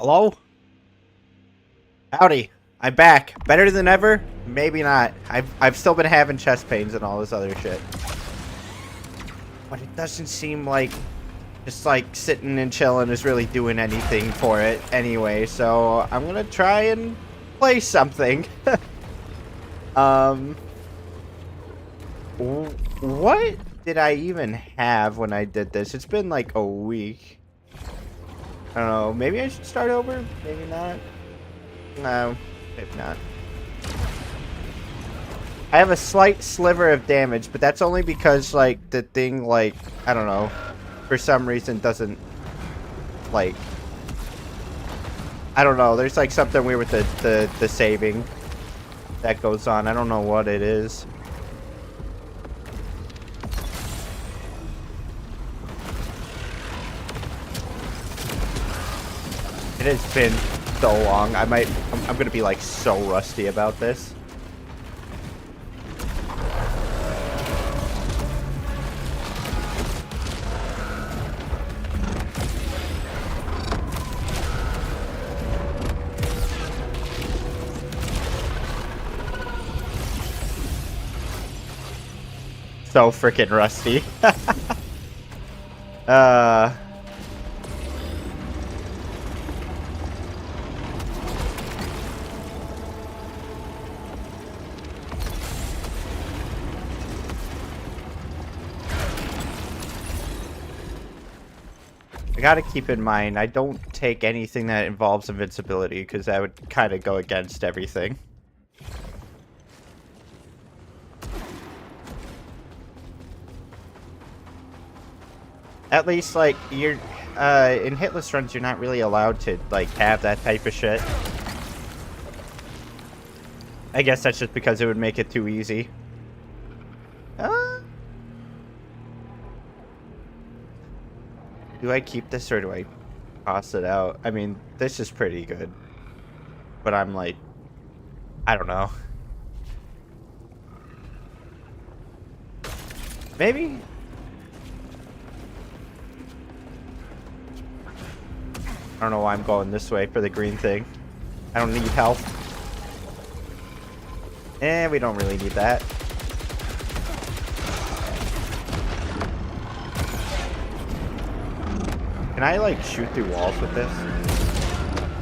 Hello? Howdy. I'm back. Better than ever? Maybe not. I've still been having chest pains and all this other shit. But it doesn't seem like just like sitting and chilling is really doing anything for it anyway, so I'm gonna try and play something. What did I even have when I did this? It's been like a week. I don't know. Maybe I should start over? Maybe not. No, maybe not. I have a slight sliver of damage, but that's only because, like, the thing, like, I don't know, for some reason doesn't, like, I don't know, there's, like, something weird with the saving that goes on. I don't know what it is. It has been so long. I'm gonna be, like, so rusty about this. So freaking rusty. I gotta keep in mind, I don't take anything that involves invincibility, because that would kind of go against everything. At least, like, you're, in Hitless runs, you're not really allowed to, like, have that type of shit. I guess that's just because it would make it too easy. Do I keep this or do I toss it out? I mean, this is pretty good. But I'm like, I don't know. Maybe? I don't know why I'm going this way for the green thing. I don't need health. Eh, we don't really need that. Can I, like, shoot through walls with this?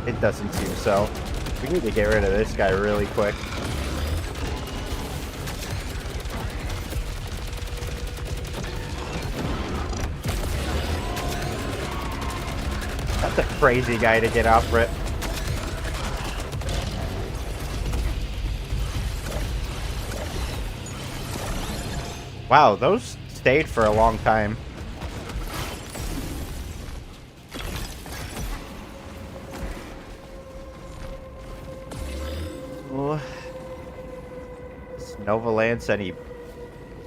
It doesn't seem so. We need to get rid of this guy really quick. That's a crazy guy to get off rip. Wow, those stayed for a long time. Is Nova Lance any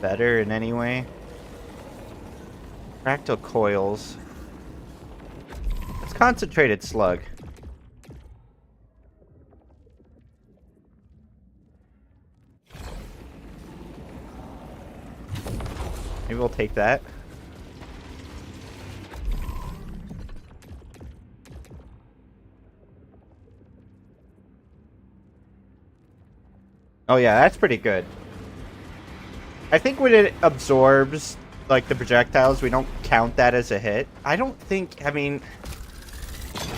better in any way? Fractal coils. It's concentrated slug. Maybe we'll take that. Oh yeah, that's pretty good. I think when it absorbs, like, the projectiles, we don't count that as a hit. I don't think, I mean...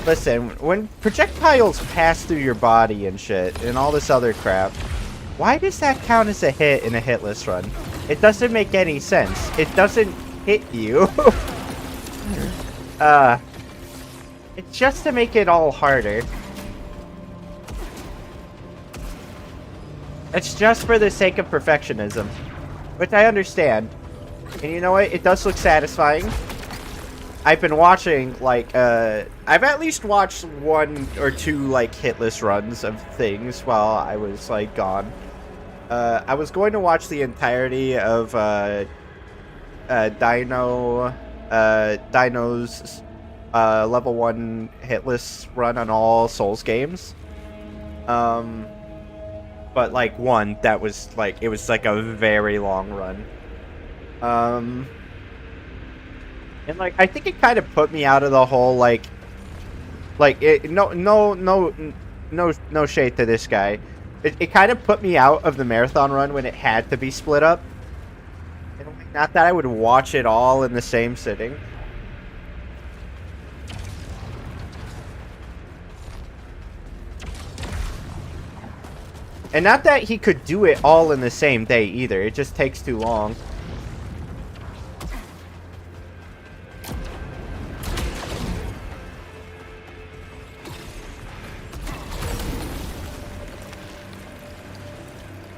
Listen, when projectiles pass through your body and shit, and all this other crap, why does that count as a hit in a hitless run? It doesn't make any sense. It doesn't hit you. It's just to make it all harder. It's just for the sake of perfectionism. Which I understand. And you know what? It does look satisfying. I've been watching, like, I've at least watched 1 or 2, like, hitless runs of things while I was, like, gone. I was going to watch the entirety of, Dino's, level 1 hitless run on all Souls games. But, like, one that was, like, it was, like, a very long run. And, like, I think it kind of put me out of the whole, like, Like, no shade to this guy. It kind of put me out of the marathon run when it had to be split up. Not that I would watch it all in the same sitting. And not that he could do it all in the same day either. It just takes too long.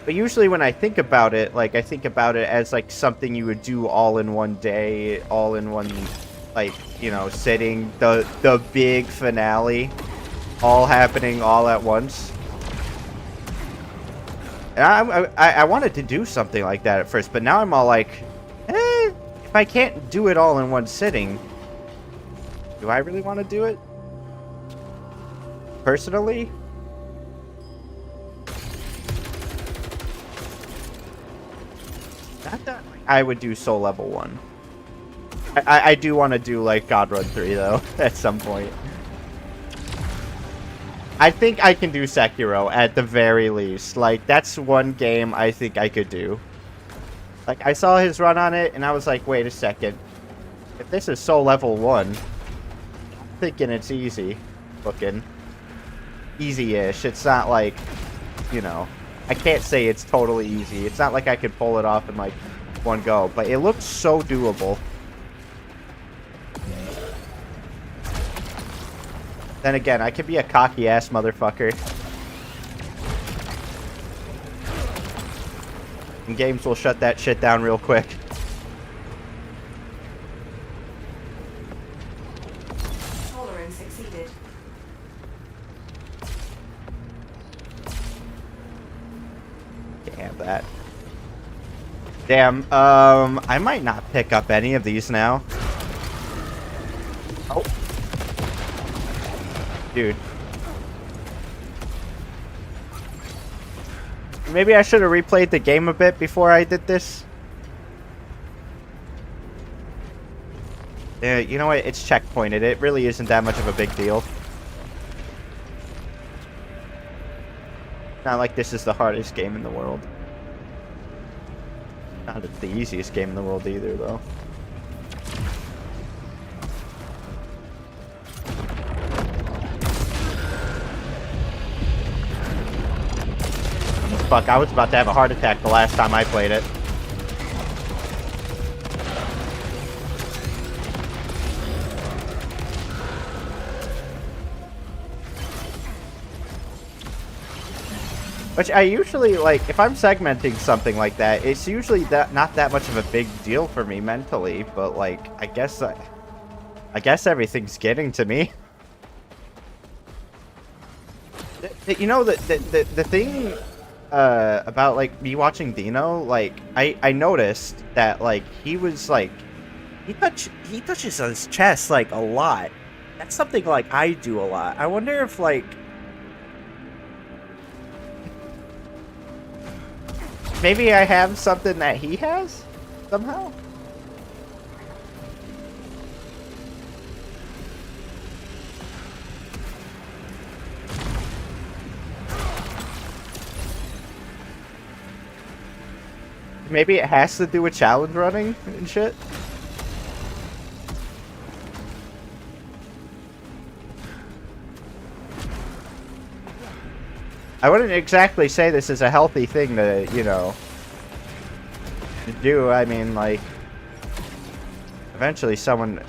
But usually when I think about it, like, I think about it as, like, something you would do all in one day, all in one, like, you know, sitting. The big finale. All happening all at once. And I wanted to do something like that at first, but now I'm all like, if I can't do it all in one sitting, do I really want to do it? Personally? Not that I would do Soul Level 1. I do want to do, like, God Run 3, though, at some point. I think I can do Sekiro, at the very least. Like, that's one game I think I could do. Like, I saw his run on it, and I was like, wait a second. If this is Soul Level 1, I'm thinking it's easy looking. Easy-ish. It's not like, you know... I can't say it's totally easy. It's not like I could pull it off in, like, one go. But it looks so doable. Then again, I could be a cocky-ass motherfucker. And games will shut that shit down real quick. Tolerance exceeded. Can't have that. Damn, I might not pick up any of these now. Oh. Dude. Maybe I should have replayed the game a bit before I did this. Yeah, you know what? It's checkpointed. It really isn't that much of a big deal. Not like this is the hardest game in the world. Not the easiest game in the world either, though. Fuck, I was about to have a heart attack the last time I played it. Which I usually, like, if I'm segmenting something like that, it's usually not that much of a big deal for me mentally, but, like, I guess everything's getting to me. You know, the thing about, like, me watching Dino, like, I noticed that, like, he was, like, he touches his chest, like, a lot. That's something, like, I do a lot. I wonder if, like, maybe I have something that he has, somehow? Maybe it has to do with challenge running and shit? I wouldn't exactly say this is a healthy thing to, you know, to do. I mean, like, eventually someone,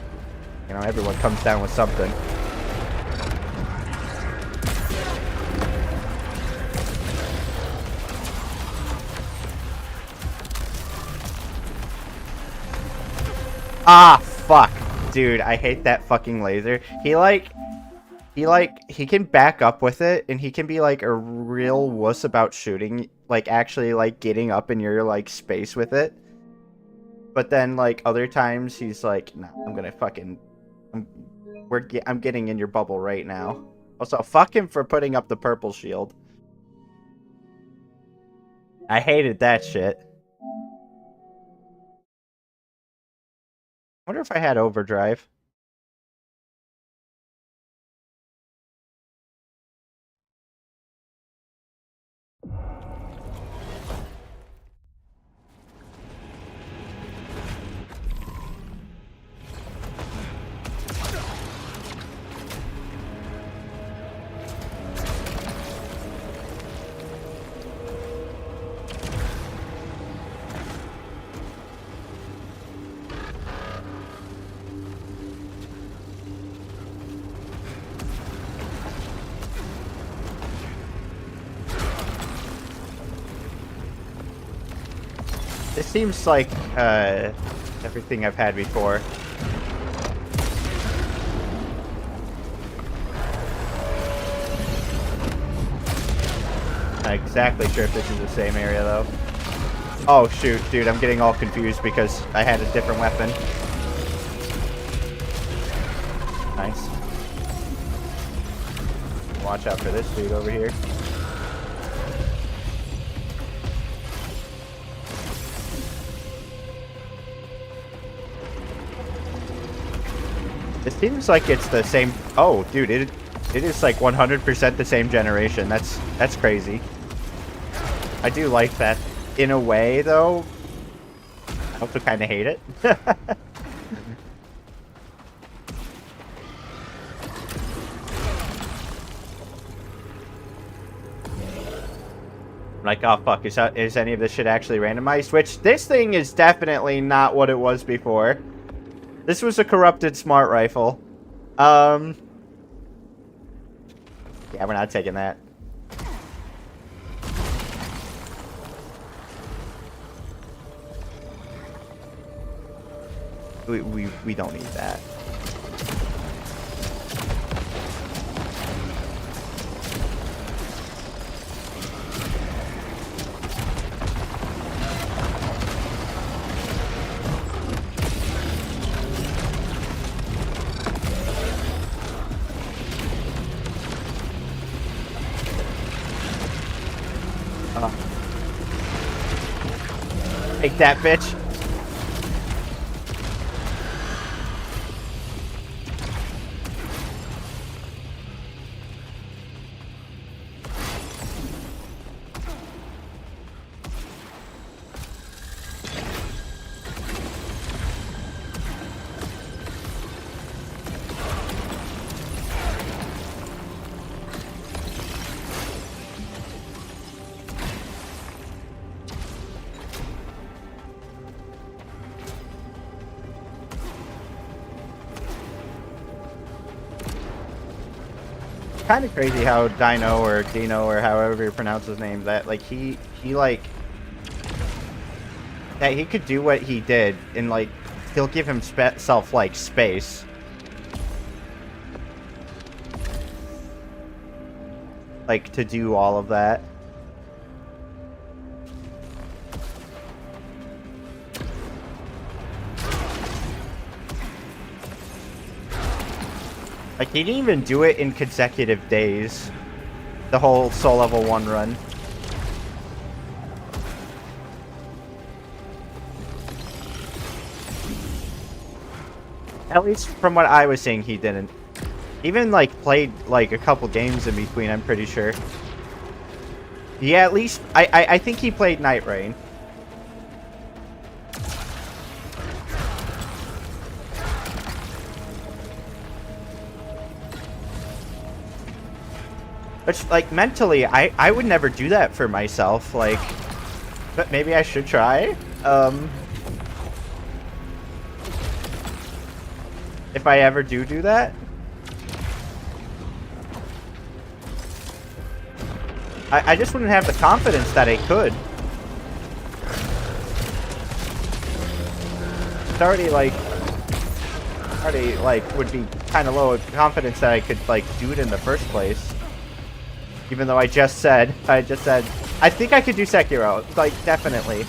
you know, everyone comes down with something. Ah, fuck. Dude, I hate that fucking laser. He can back up with it, and he can be, like, a real wuss about shooting, like, actually, like, getting up in your, like, space with it. But then, like, other times, he's like, nah, I'm gonna fucking... I'm getting in your bubble right now. Also, fuck him for putting up the purple shield. I hated that shit. I wonder if I had overdrive. This seems like everything I've had before. Not exactly sure if this is the same area though. Oh shoot, dude, I'm getting all confused because I had a different weapon. Nice. Watch out for this dude over here. It seems like it's the same. Oh, dude, it is like 100% the same generation. That's crazy. I do like that in a way, though. I also kind of hate it. Like, oh fuck, is any of this shit actually randomized? Which, this thing is definitely not what it was before. This was a corrupted smart rifle. Yeah, we're not taking that. We don't need that. Take that, bitch. Kind of crazy how Dino or Dino or however you pronounce his name, that like he like that he could do what he did and like still give himself like space. Like to do all of that. Like, he didn't even do it in consecutive days. The whole Soul Level 1 run. At least from what I was seeing, he didn't. Even, like, played, like, a couple games in between, I'm pretty sure. Yeah, at least, I think he played Night Rain. Which, like, mentally, I would never do that for myself, like, but maybe I should try, if I ever do that. I just wouldn't have the confidence that I could. It's already, like, would be kind of low confidence that I could, like, do it in the first place. Even though I just said, I think I could do Sekiro, like, definitely.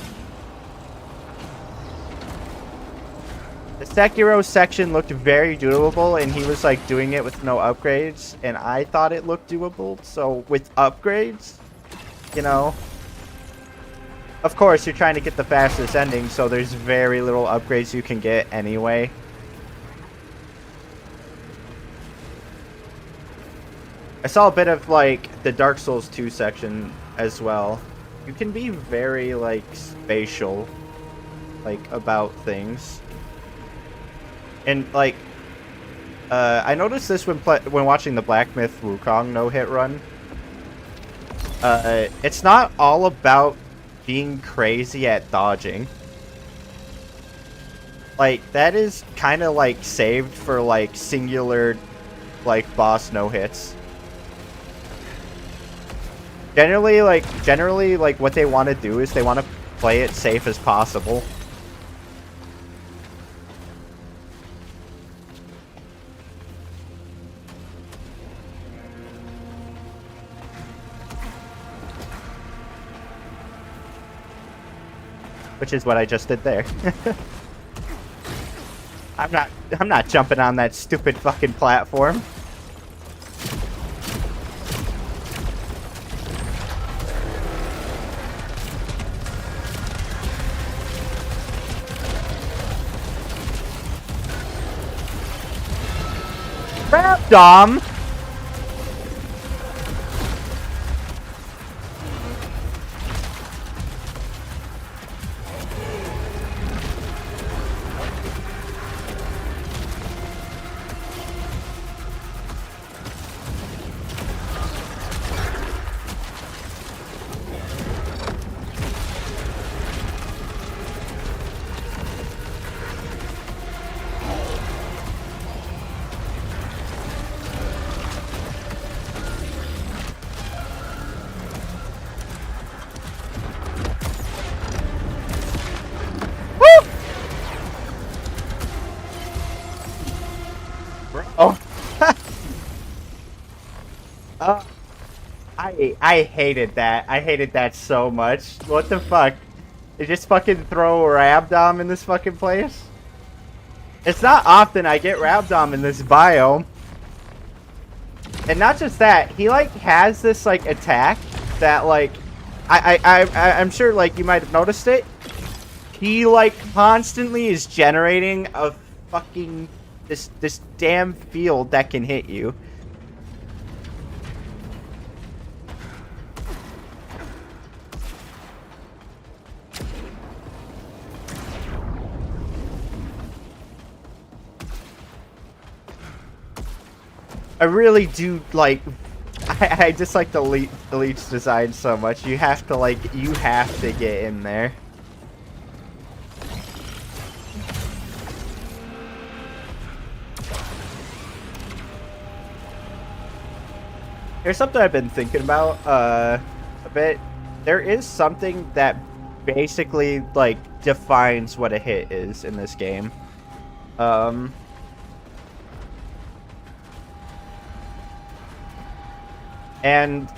The Sekiro section looked very doable, and he was, like, doing it with no upgrades, and I thought it looked doable, so with upgrades, you know. Of course, you're trying to get the fastest ending, so there's very little upgrades you can get anyway. I saw a bit of, like, the Dark Souls 2 section as well. You can be very, like, spatial, like, about things. And, like, I noticed this when watching the Black Myth Wukong no-hit run. It's not all about being crazy at dodging. Like, that is kind of, like, saved for, like, singular, like, boss no-hits. Generally, like, what they want to do is they want to play it safe as possible. Which is what I just did there. I'm not jumping on that stupid fucking platform. Crap, Dom! Oh. I hated that. I hated that so much. What the fuck? They just fucking throw Rabdom in this fucking place? It's not often I get Rabdom in this biome. And not just that, he like has this like attack that like I'm sure like you might have noticed it. He like constantly is generating a fucking this damn field that can hit you. I really do like. I just like the leech design so much. You have to get in there. Here's something I've been thinking about a bit. There is something that basically like defines what a hit is in this game. And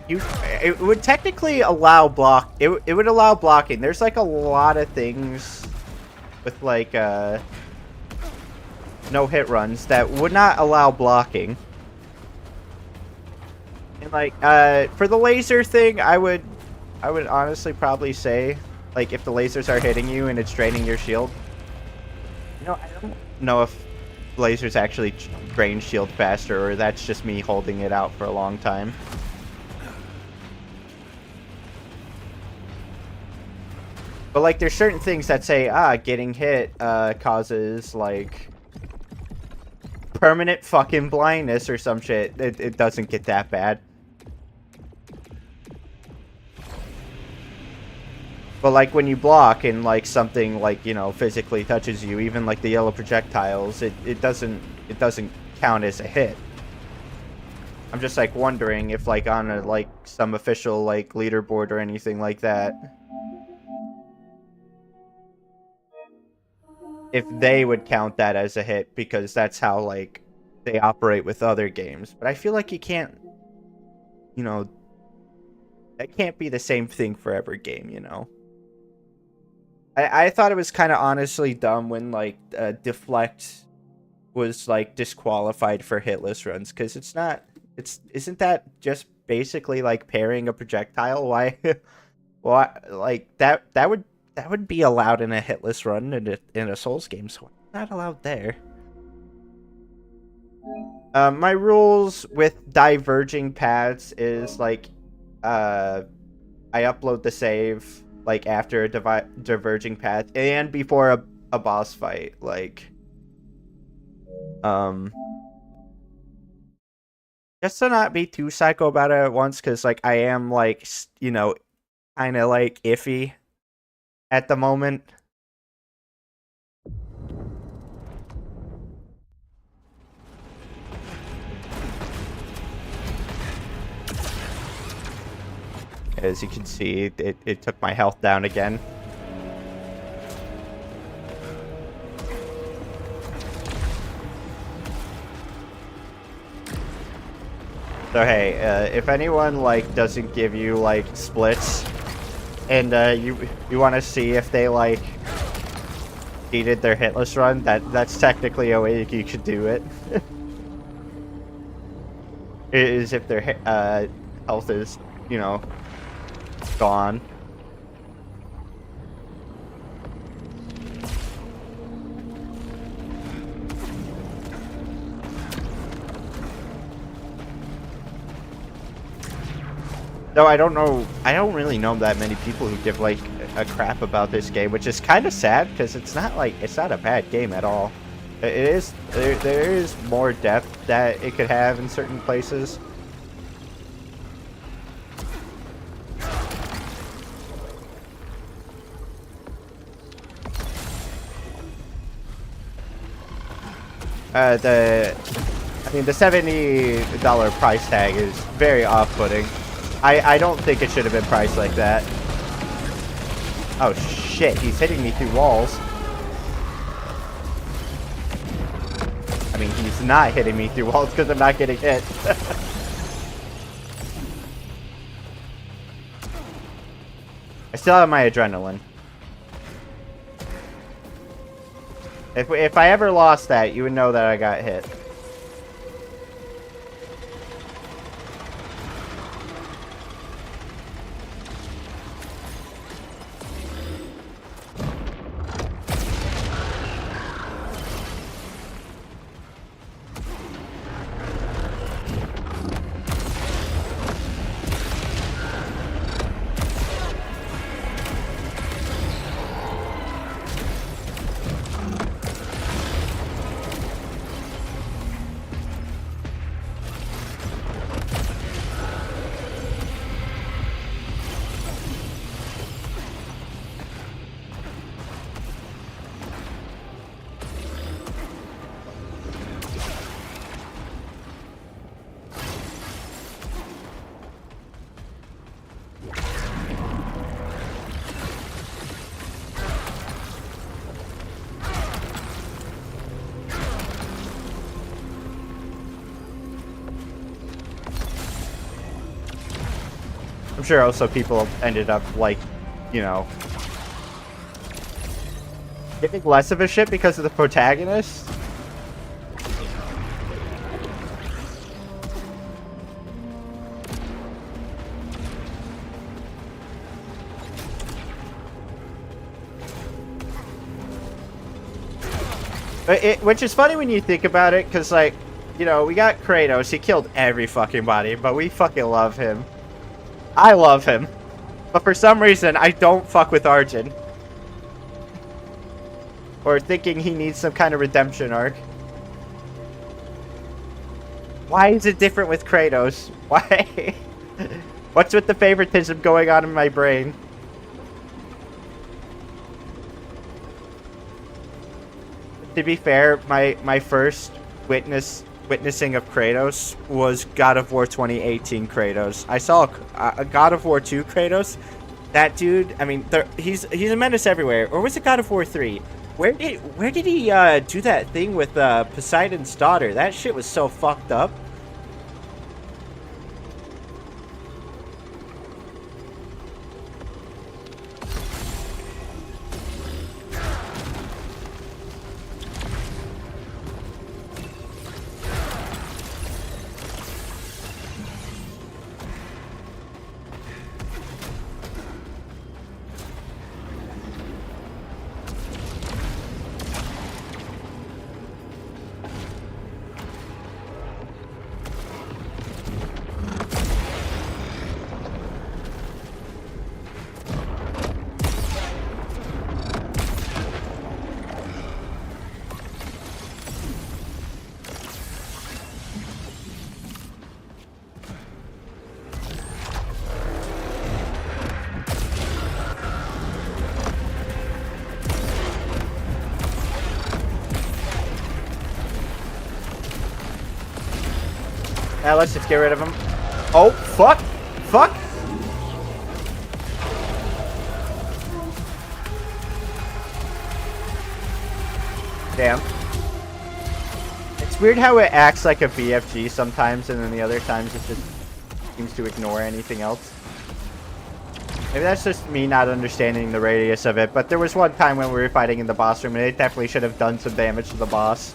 it would technically allow it would allow blocking. There's like a lot of things with like no hit runs that would not allow blocking. And like for the laser thing, I would honestly probably say like if the lasers are hitting you and it's draining your shield. You know, I don't know if lasers actually drain shield faster, or that's just me holding it out for a long time. But like there's certain things that say getting hit causes like permanent fucking blindness or some shit. It doesn't get that bad. But like when you block and like something like, you know, physically touches you, even like the yellow projectiles, it doesn't count as a hit. I'm just like wondering if like on a like some official like leaderboard or anything like that, if they would count that as a hit, because that's how like they operate with other games. But I feel like you can't, you know, that can't be the same thing for every game, you know. I thought it was kind of honestly dumb when like deflect was like disqualified for hitless runs, because isn't that just basically like parrying a projectile? Why like that would be allowed in a hitless run in a Souls game, so not allowed there. My rules with diverging paths is like I upload the save like after a diverging path and before a boss fight, like just to not be too psycho about it at once, because like I am like, you know, kind of like iffy at the moment. As you can see, it took my health down again. So hey, if anyone like doesn't give you like splits, and you want to see if they like cheated their hitless run, that's technically a way you could do it. Is if their health is, you know, gone. Though I don't really know that many people who give like a crap about this game, which is kind of sad because it's not a bad game at all. It is there is more depth that it could have in certain places. The $70 price tag is very off-putting. I don't think it should have been priced like that. Oh shit, he's hitting me through walls. I mean, he's not hitting me through walls because I'm not getting hit. I still have my adrenaline. If I ever lost that, you would know that I got hit. I'm sure also people ended up, like, you know, giving less of a shit because of the protagonist. Which is funny when you think about it, because, like, you know, we got Kratos, he killed every fucking body, but we fucking love him. I love him. But for some reason, I don't fuck with Arjun. Or thinking he needs some kind of redemption arc. Why is it different with Kratos? Why? What's with the favoritism going on in my brain? To be fair, my first witnessing of Kratos was God of War 2018 Kratos. I saw a God of War 2 Kratos. That dude, I mean, he's a menace everywhere. Or was it God of War 3? Where did he do that thing with Poseidon's daughter? That shit was so fucked up. Let's just get rid of him. Oh, fuck! Fuck! Damn. It's weird how it acts like a BFG sometimes, and then the other times it just seems to ignore anything else. Maybe that's just me not understanding the radius of it, but there was one time when we were fighting in the boss room, and it definitely should have done some damage to the boss.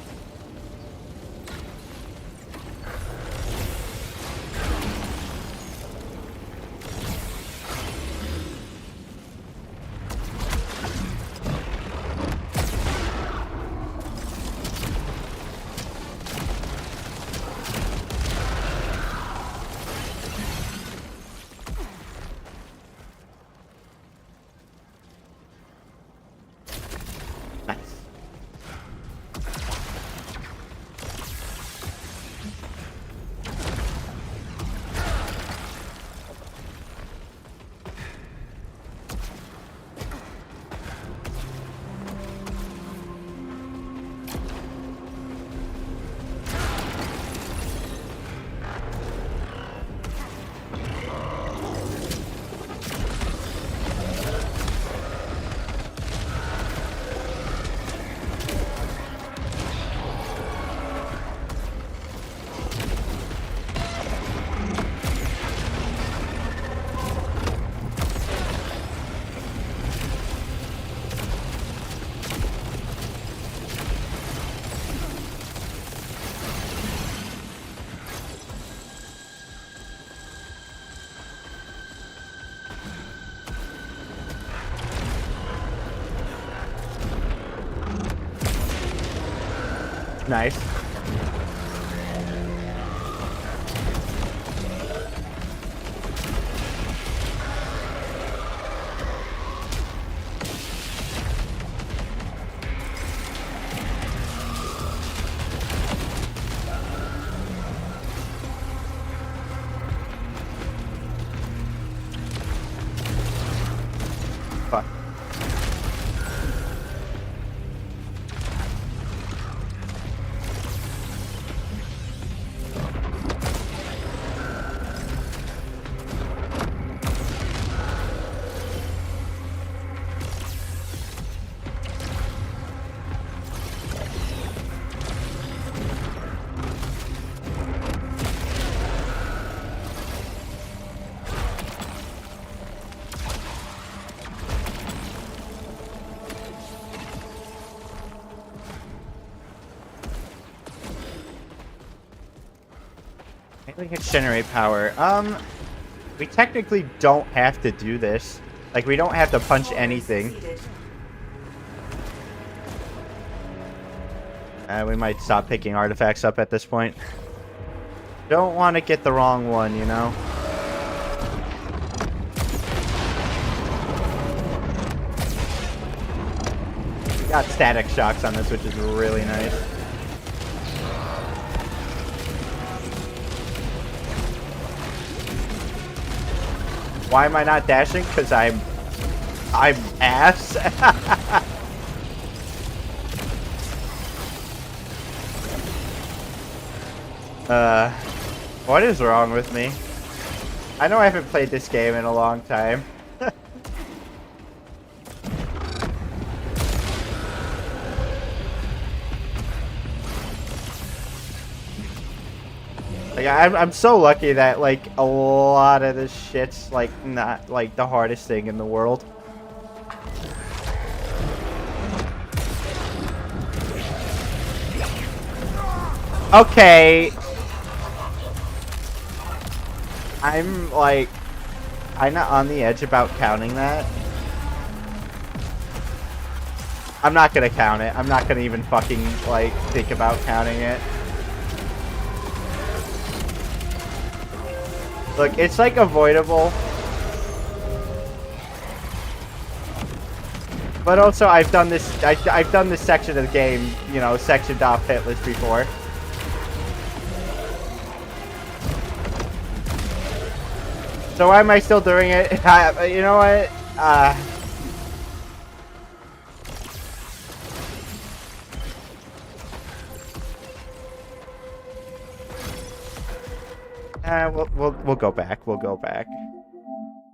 Nice. Fuck. We can generate power. We technically don't have to do this. Like, we don't have to punch anything. We might stop picking artifacts up at this point. Don't want to get the wrong one, you know? We got static shocks on this, which is really nice. Why am I not dashing? Because I'm ass. What is wrong with me? I know I haven't played this game in a long time. Like, I'm so lucky that, like, a lot of this shit's, like, not, like, the hardest thing in the world. Okay. I'm, like, kinda on the edge about counting that. I'm not gonna count it. I'm not gonna even fucking, like, think about counting it. Look, it's like avoidable. But also I've done this I've done this section of the game, you know, sectioned off Hitless before. So why am I still doing it? You know what? We'll go back. We'll go back.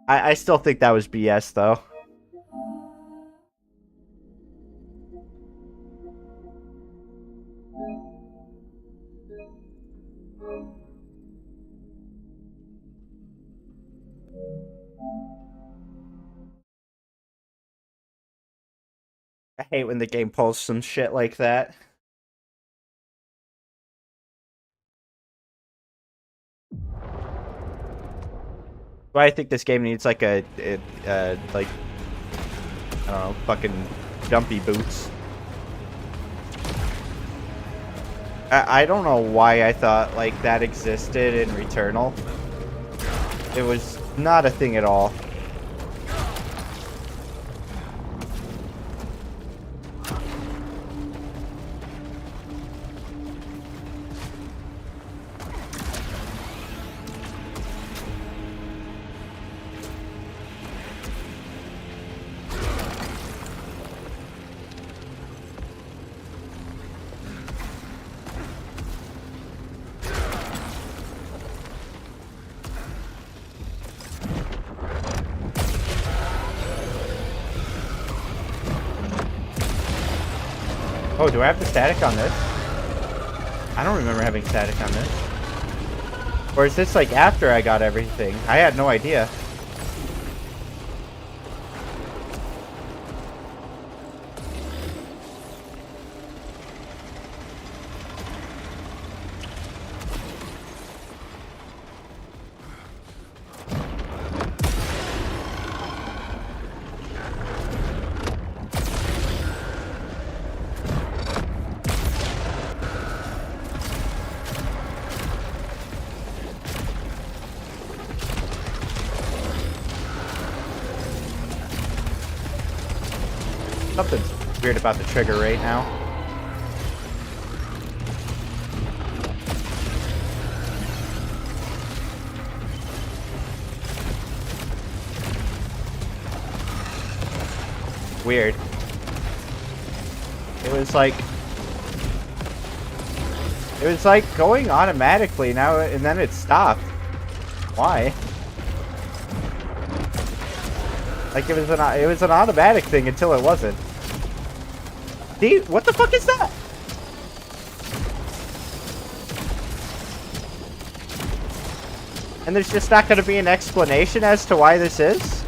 I still think that was BS though. I hate when the game pulls some shit like that. But I think this game needs like like, I don't know, fucking jumpy boots. I don't know why I thought like that existed in Returnal. It was not a thing at all. Oh, do I have the static on this? I don't remember having static on this. Or is this like after I got everything? I had no idea. Something's weird about the trigger right now. Weird. It was like going automatically now, and then it stopped. Why? Like it was an automatic thing until it wasn't. Dude, what the fuck is that? And there's just not going to be an explanation as to why this is?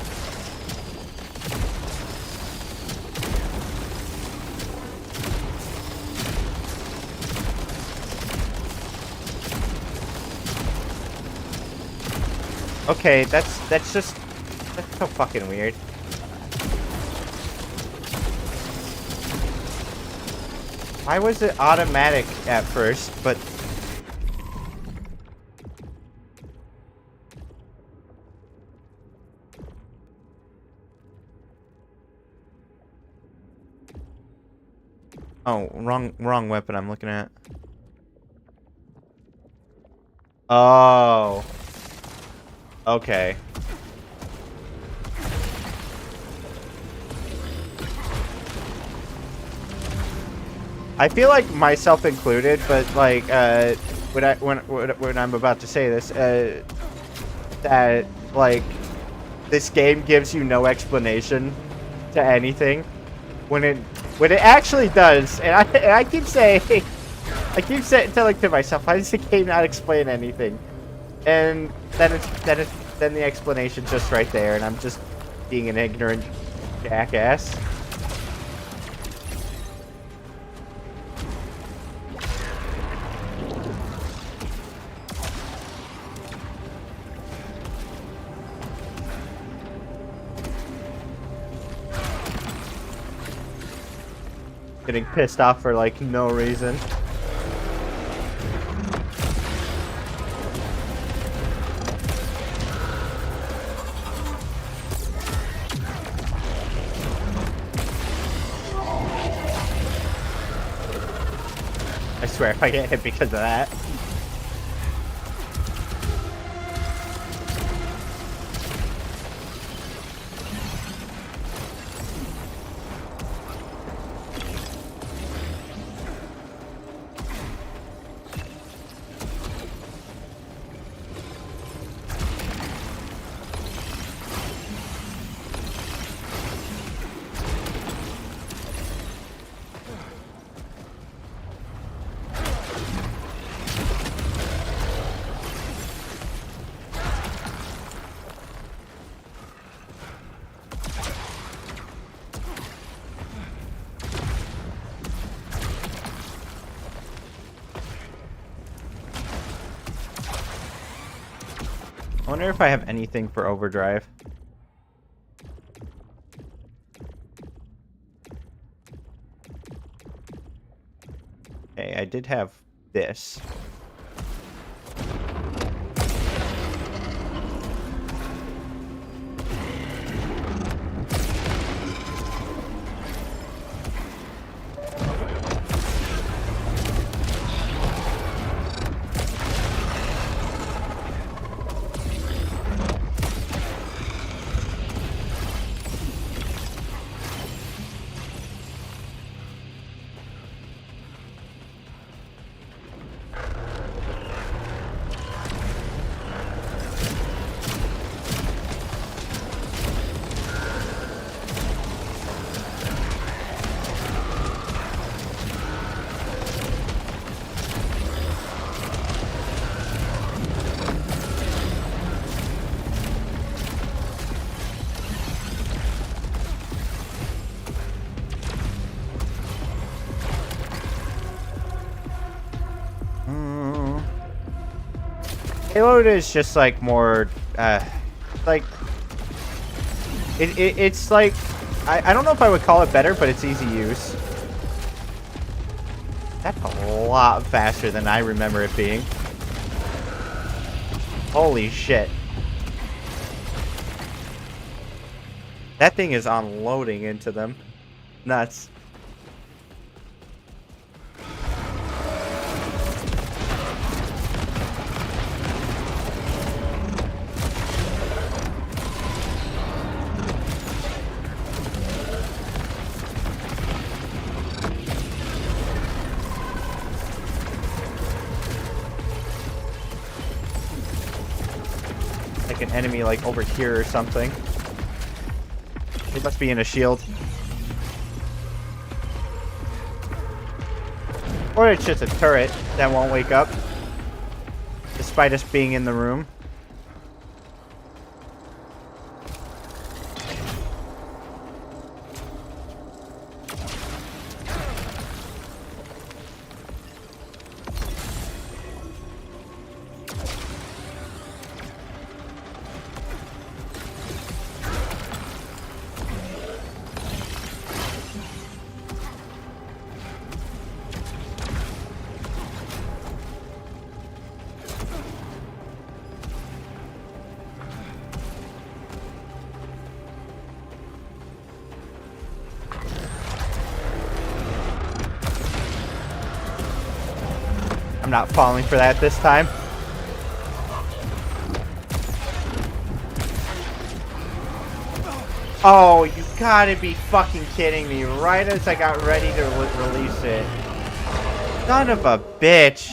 Okay, that's so fucking weird. Why was it automatic at first, but... Oh, wrong weapon I'm looking at. Oh. Okay. I feel like myself included, but like when I'm about to say this, that like this game gives you no explanation to anything when it actually does, and I keep saying telling to myself, why does the game not explain anything? And then then the explanation's just right there, and I'm just being an ignorant jackass. Getting pissed off for like no reason. I swear if I get hit because of that. wonder if I have anything for overdrive. Okay, I did have this. Payload is just like more, like, it's like, I don't know if I would call it better, but it's easy use. That's a lot faster than I remember it being. Holy shit. That thing is unloading into them. Nuts. Like an enemy like over here or something. It must be in a shield. Or it's just a turret that won't wake up. Despite us being in the room. I'm not falling for that this time. Oh, you gotta be fucking kidding me. Right as I got ready to release it. Son of a bitch.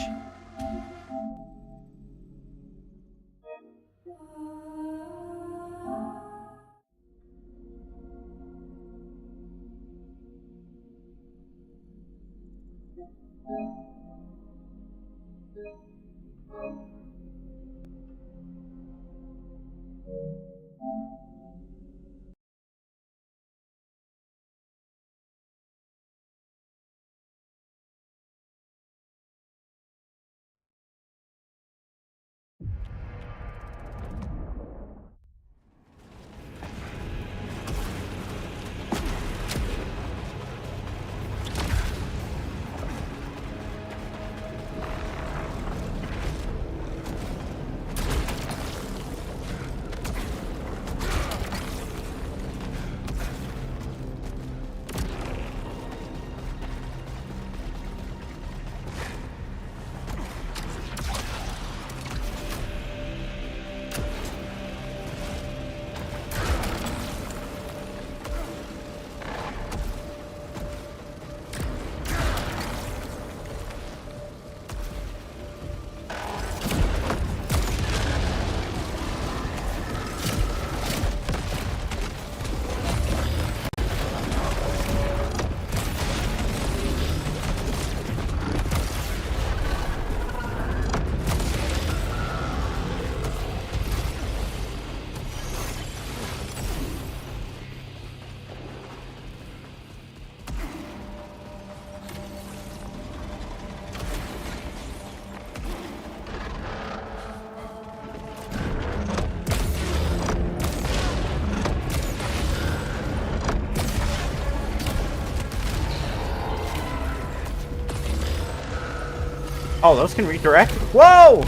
Oh, those can redirect? Whoa!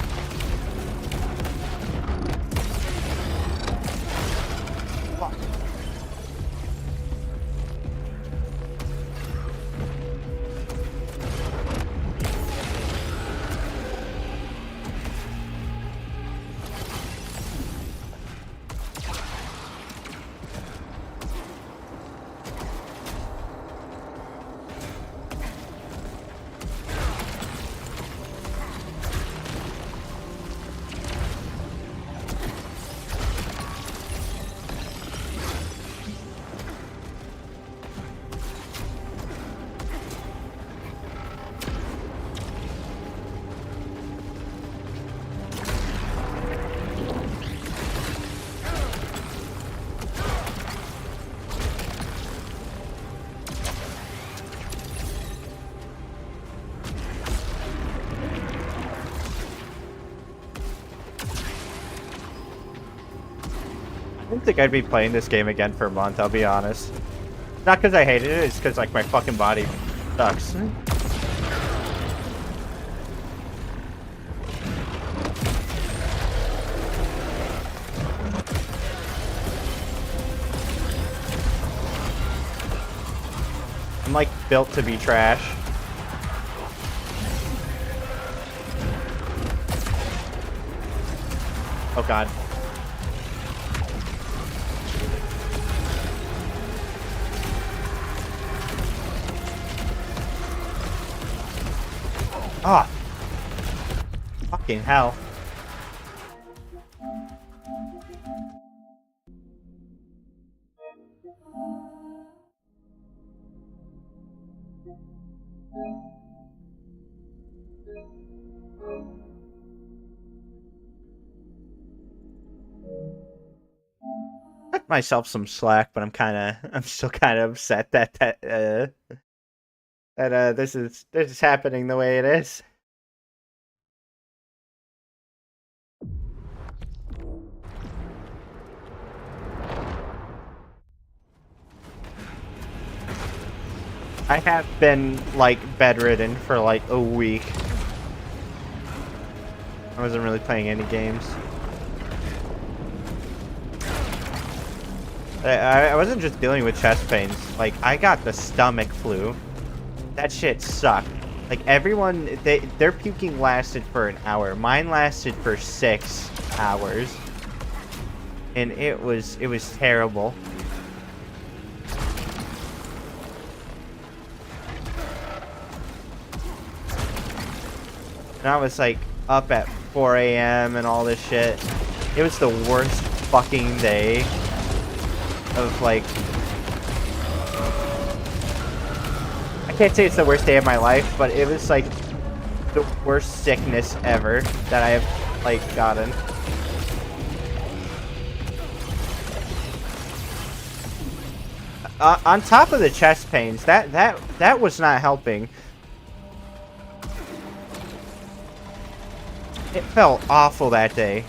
I don't think I'd be playing this game again for a month, I'll be honest. Not because I hated it, it's because, like, my fucking body sucks. I'm, like, built to be trash. Oh, God. Ah! Fucking hell. Cut myself some slack, but I'm still kind of upset that this is happening the way it is. I have been, like, bedridden for, like, a week. I wasn't really playing any games. I wasn't just dealing with chest pains. Like, I got the stomach flu. That shit sucked. Like, everyone, their puking lasted for an hour. Mine lasted for 6 hours. And it was terrible. And I was, like, up at 4 a.m. and all this shit. It was the worst fucking day of, like... I can't say it's the worst day of my life, but it was, like, the worst sickness ever that I have, like, gotten. On top of the chest pains, that was not helping. It felt awful that day.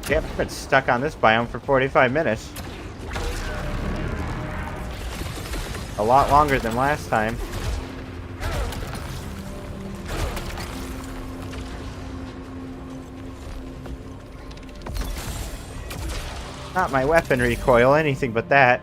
Yep, I've been stuck on this biome for 45 minutes. A lot longer than last time. Not my weapon recoil, anything but that.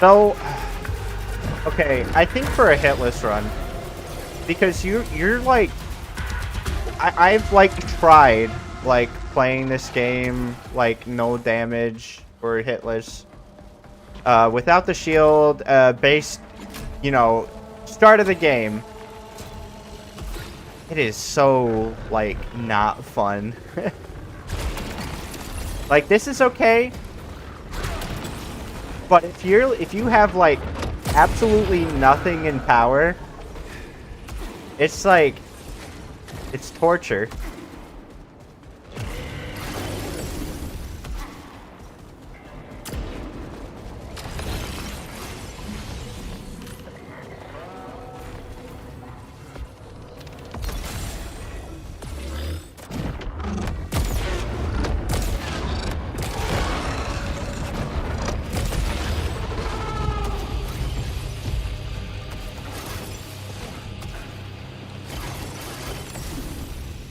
So, okay, I think for a hitless run, because you're like, I've like tried like playing this game like no damage or hitless, without the shield, base, you know, start of the game. It is so like not fun. Like this is okay. But if you have like absolutely nothing in power, it's like it's torture.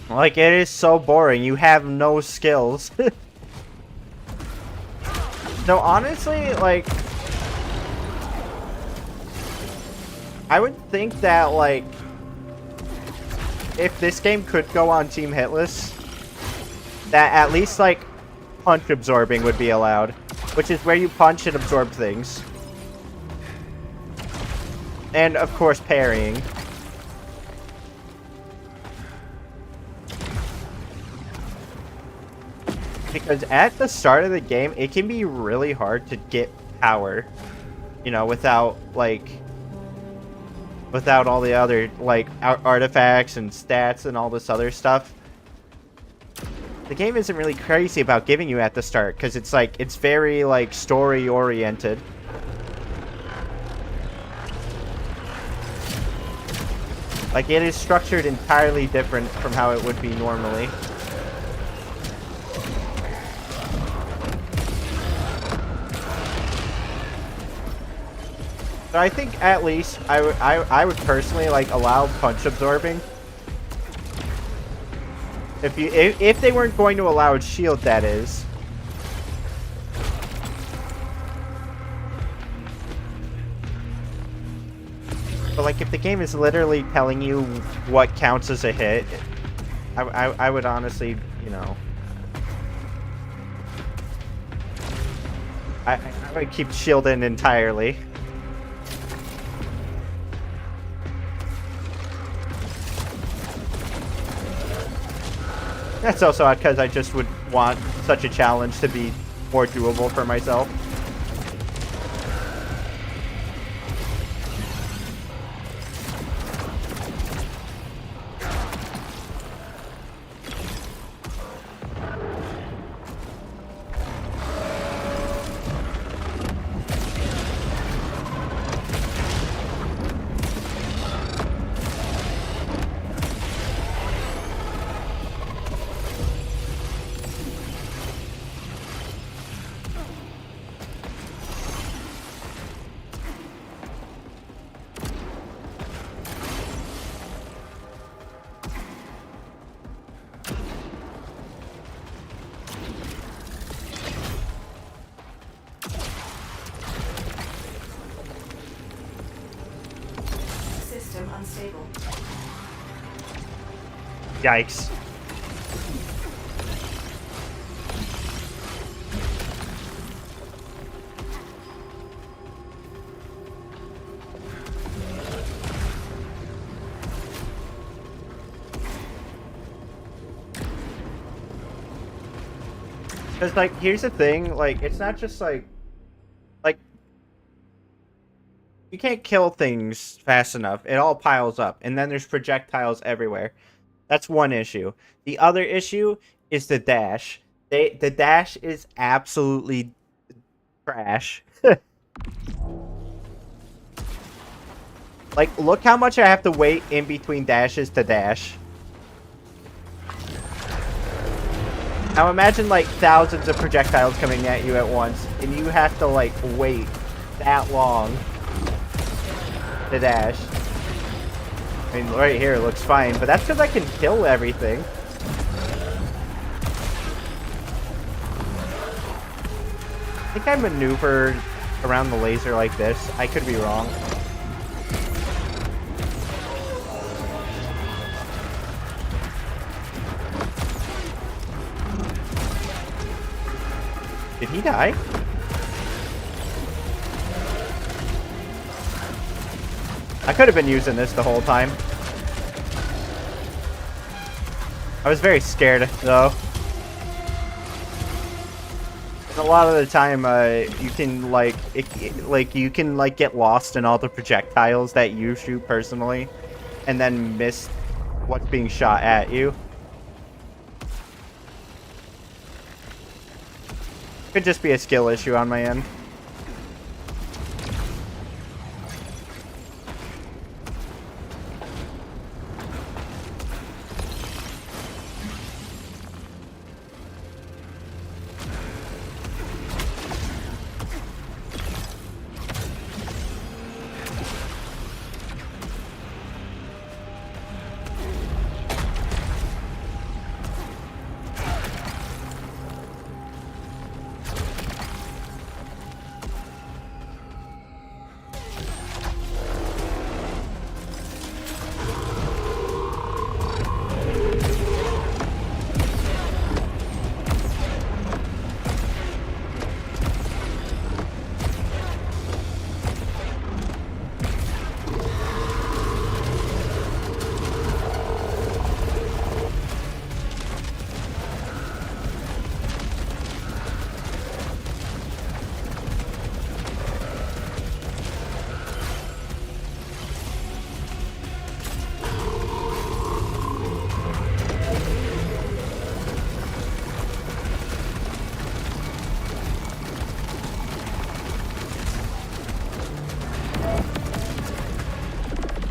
Like, it is so boring. You have no skills. No, honestly, like, I would think that, like, if this game could go on Team Hitless, that at least, like, punch absorbing would be allowed. Which is where you punch and absorb things. And, of course, parrying. Because at the start of the game, it can be really hard to get power, you know, without, like, without all the other, like, artifacts and stats and all this other stuff. The game isn't really crazy about giving you at the start, because it's, like, it's very, like, story-oriented. Like, it is structured entirely different from how it would be normally. So I think at least I would personally like allow punch absorbing. If they weren't going to allow shield, that is. But like if the game is literally telling you what counts as a hit, I would honestly, you know, I would keep shielding entirely. That's also because I just would want such a challenge to be more doable for myself. System unstable. Yikes. Because, like, here's the thing, like, it's not just, like, you can't kill things fast enough. It all piles up, and then there's projectiles everywhere. That's one issue. The other issue is the dash. The dash is absolutely trash. Like, look how much I have to wait in between dashes to dash. Now imagine, like, thousands of projectiles coming at you at once, and you have to, like, wait that long to dash. I mean, right here it looks fine, but that's because I can kill everything. I think I maneuvered around the laser like this. I could be wrong. Did he die? I could have been using this the whole time. I was very scared, though. A lot of the time, you can you can get lost in all the projectiles that you shoot personally, and then miss what's being shot at you. Could just be a skill issue on my end.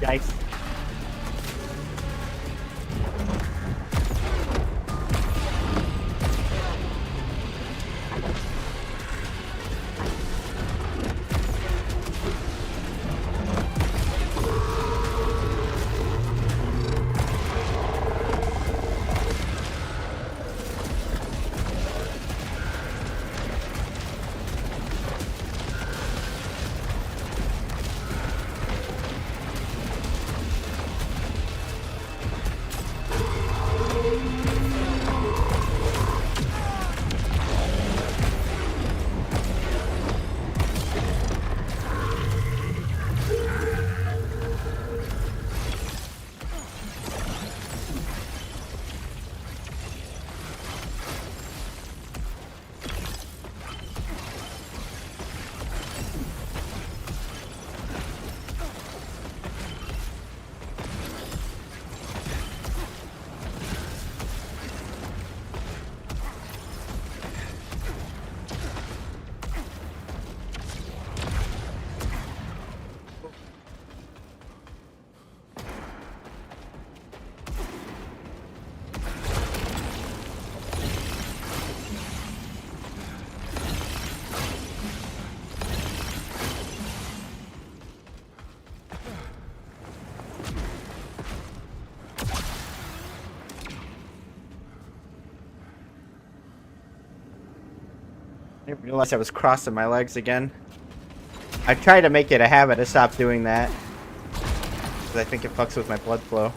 Yikes. I didn't realize I was crossing my legs again. I try to make it a habit to stop doing that, because I think it fucks with my blood flow.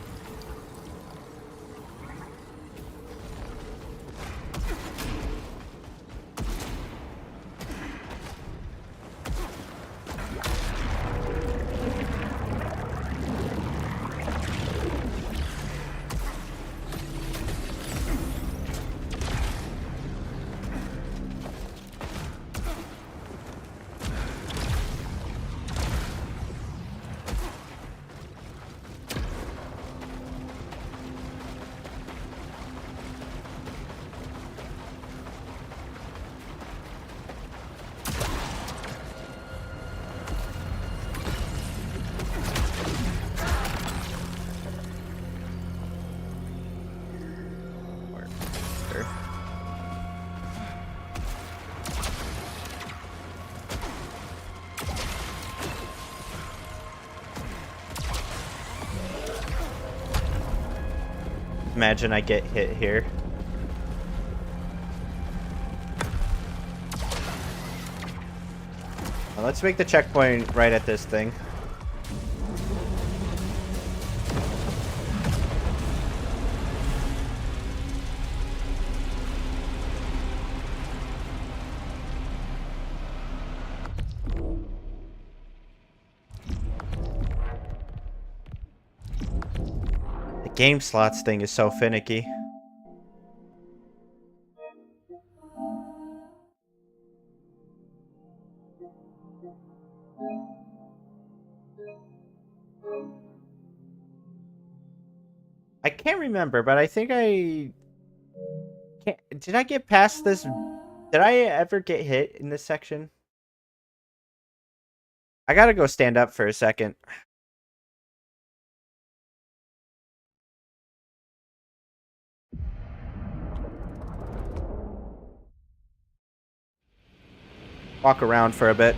Imagine I get hit here. Let's make the checkpoint right at this thing. The game slots thing is so finicky. I can't remember, but I think I can't. Did I get past this? Did I ever get hit in this section? I gotta go stand up for a second. Walk around for a bit.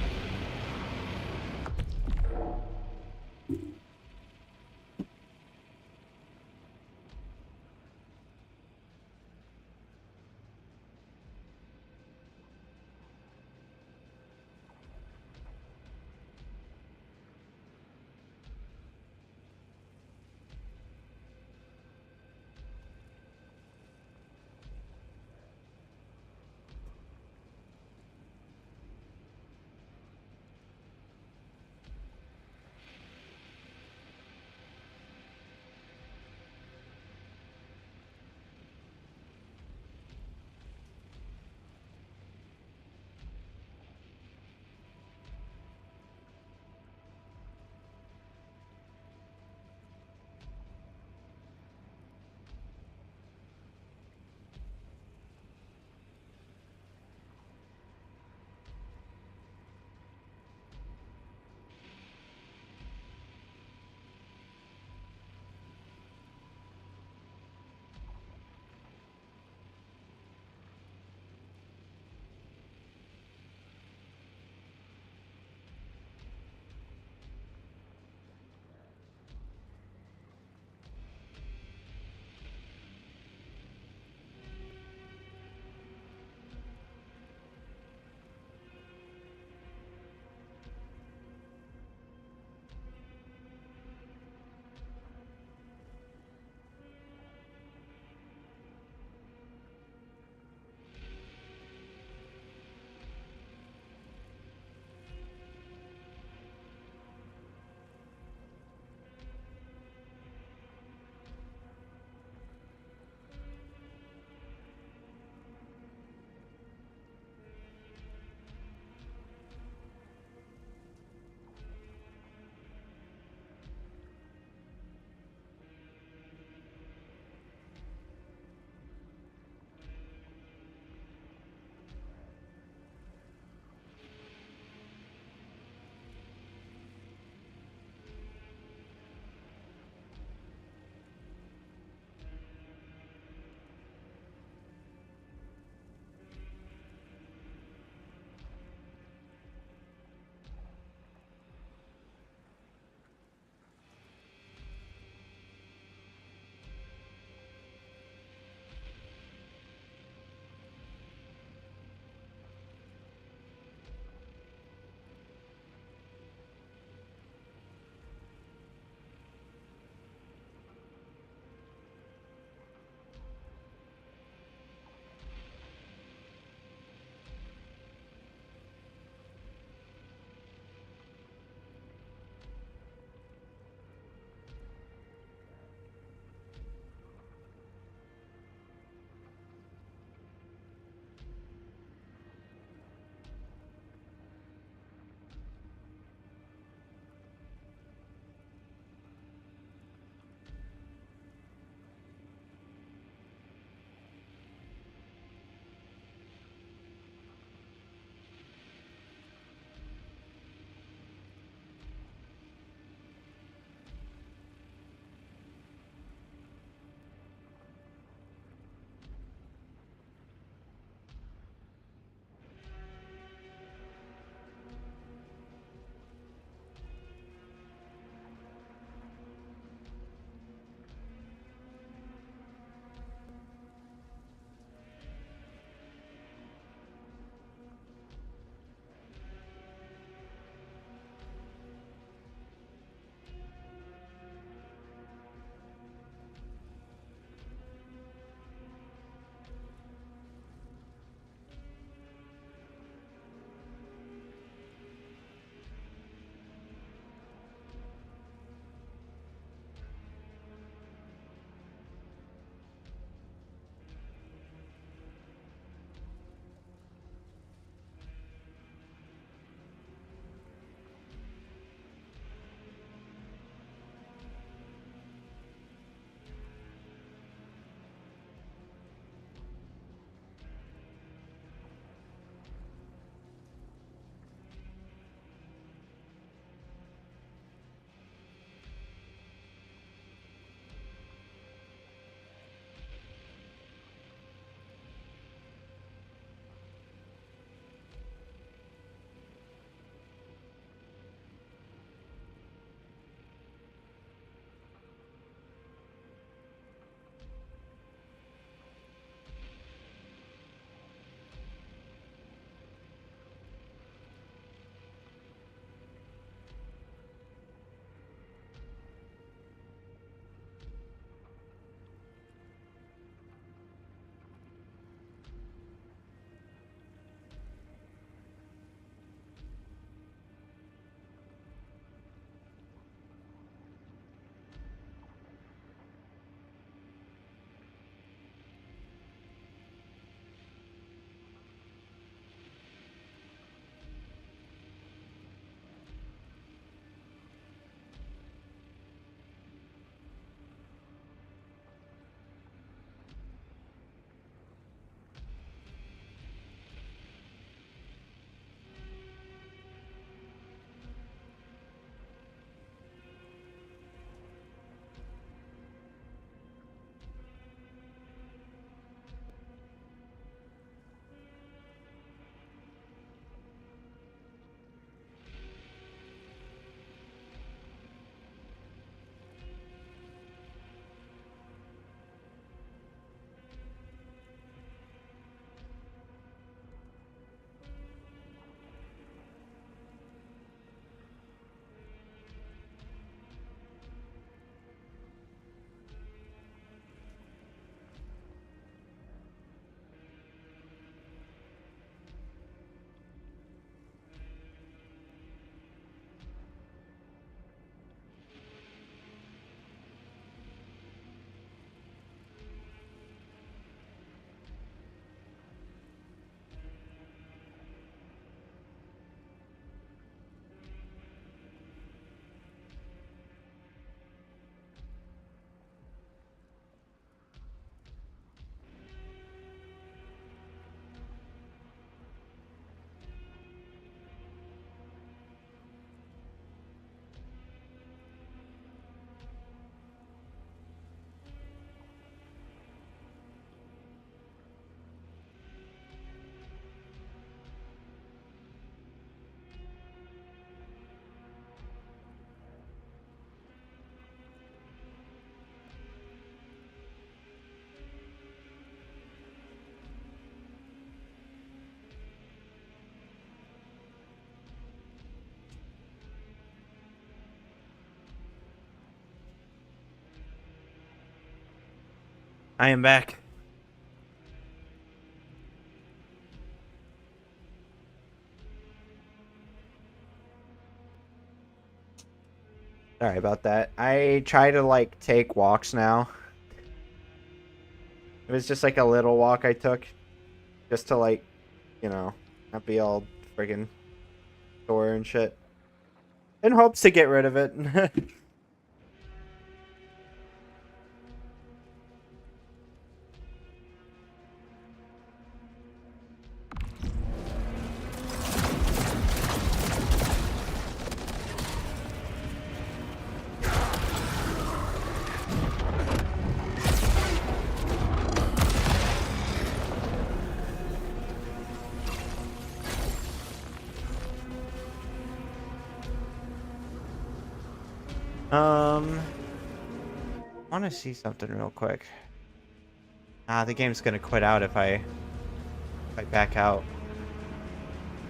I am back. Sorry about that. I try to like take walks now. It was just like a little walk I took just to like, you know, not be all friggin' sore and shit. In hopes to get rid of it. Want to see something real quick. The game's gonna quit out if I back out.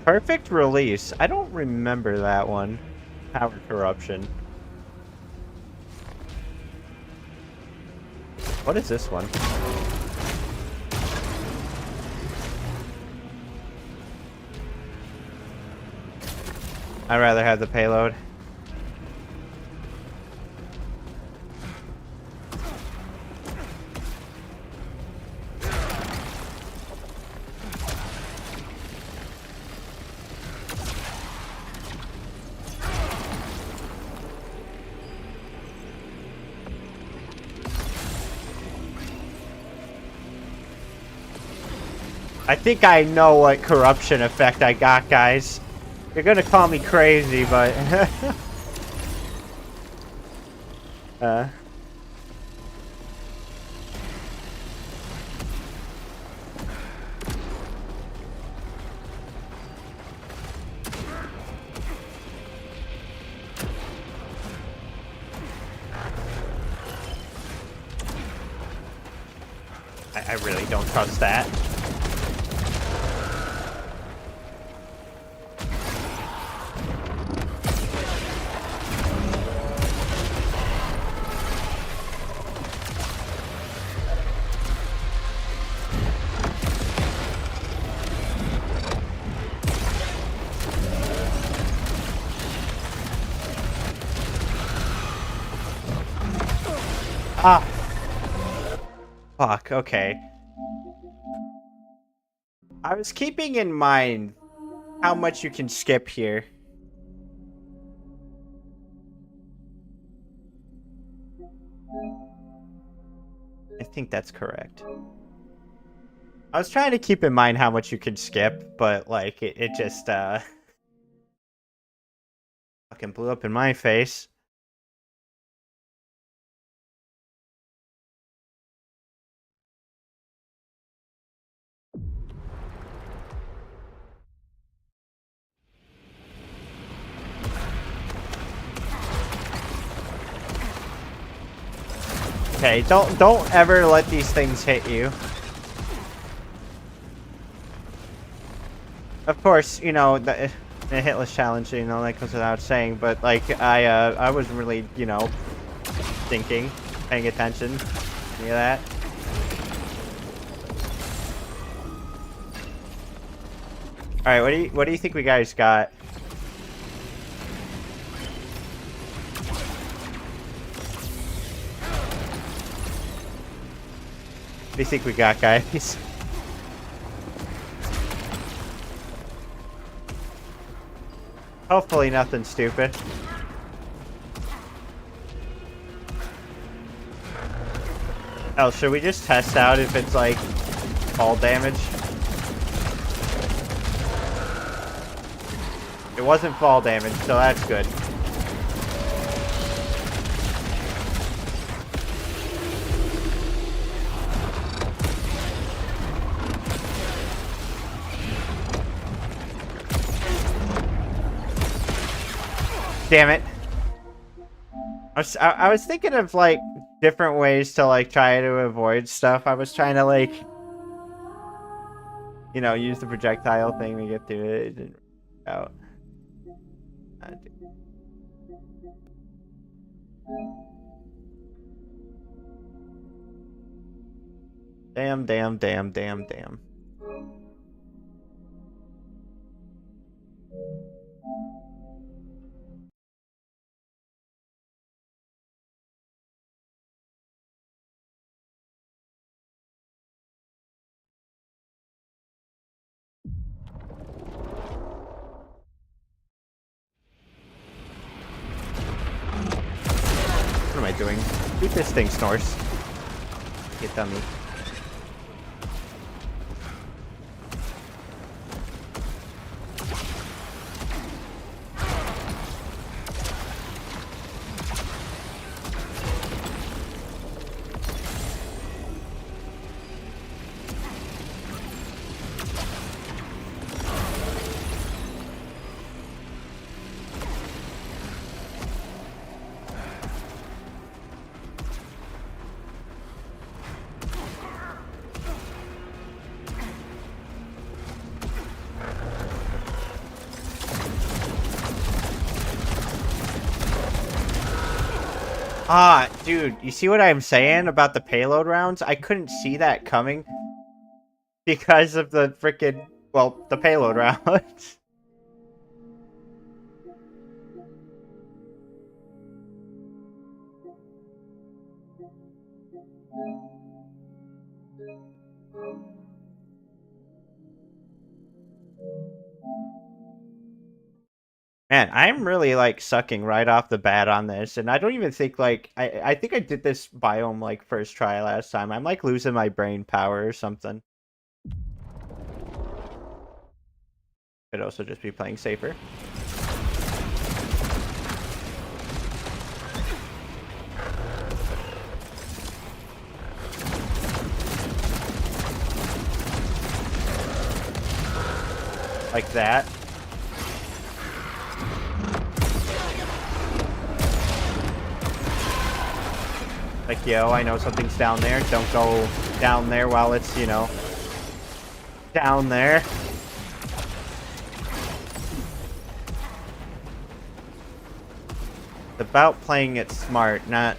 Perfect Release. I don't remember that one. Power Corruption. What is this one? I'd rather have the payload. I think I know what corruption effect I got, guys. You're gonna call me crazy, but... I really don't trust that. Ah. Fuck, okay. I was keeping in mind how much you can skip here. I think that's correct. I was trying to keep in mind how much you could skip, but like it just fucking blew up in my face. Okay, don't ever let these things hit you. Of course, you know, the Hitless challenge, you know, that goes without saying, but like I was really, you know, thinking, paying attention. Any of that? All right, what do you think we guys got? What do you think we got, guys? Hopefully nothing stupid. Oh, should we just test out if it's like fall damage? It wasn't fall damage, so that's good. Damn it. I was thinking of like different ways to like try to avoid stuff. I was trying to like, you know, use the projectile thing to get through it. It didn't work out. Damn, damn, damn, damn, damn. What am I doing? Shoot this thing, Snores. You dummy. Ah, dude, you see what I'm saying about the payload rounds? I couldn't see that coming because of the frickin', well, the payload rounds. Man, I'm really, like, sucking right off the bat on this, and I don't even think, like, I think I did this biome, like, first try last time. I'm, like, losing my brain power or something. Could also just be playing safer. Like that. Like, yo, I know something's down there. Don't go down there while it's, you know, down there. It's about playing it smart, not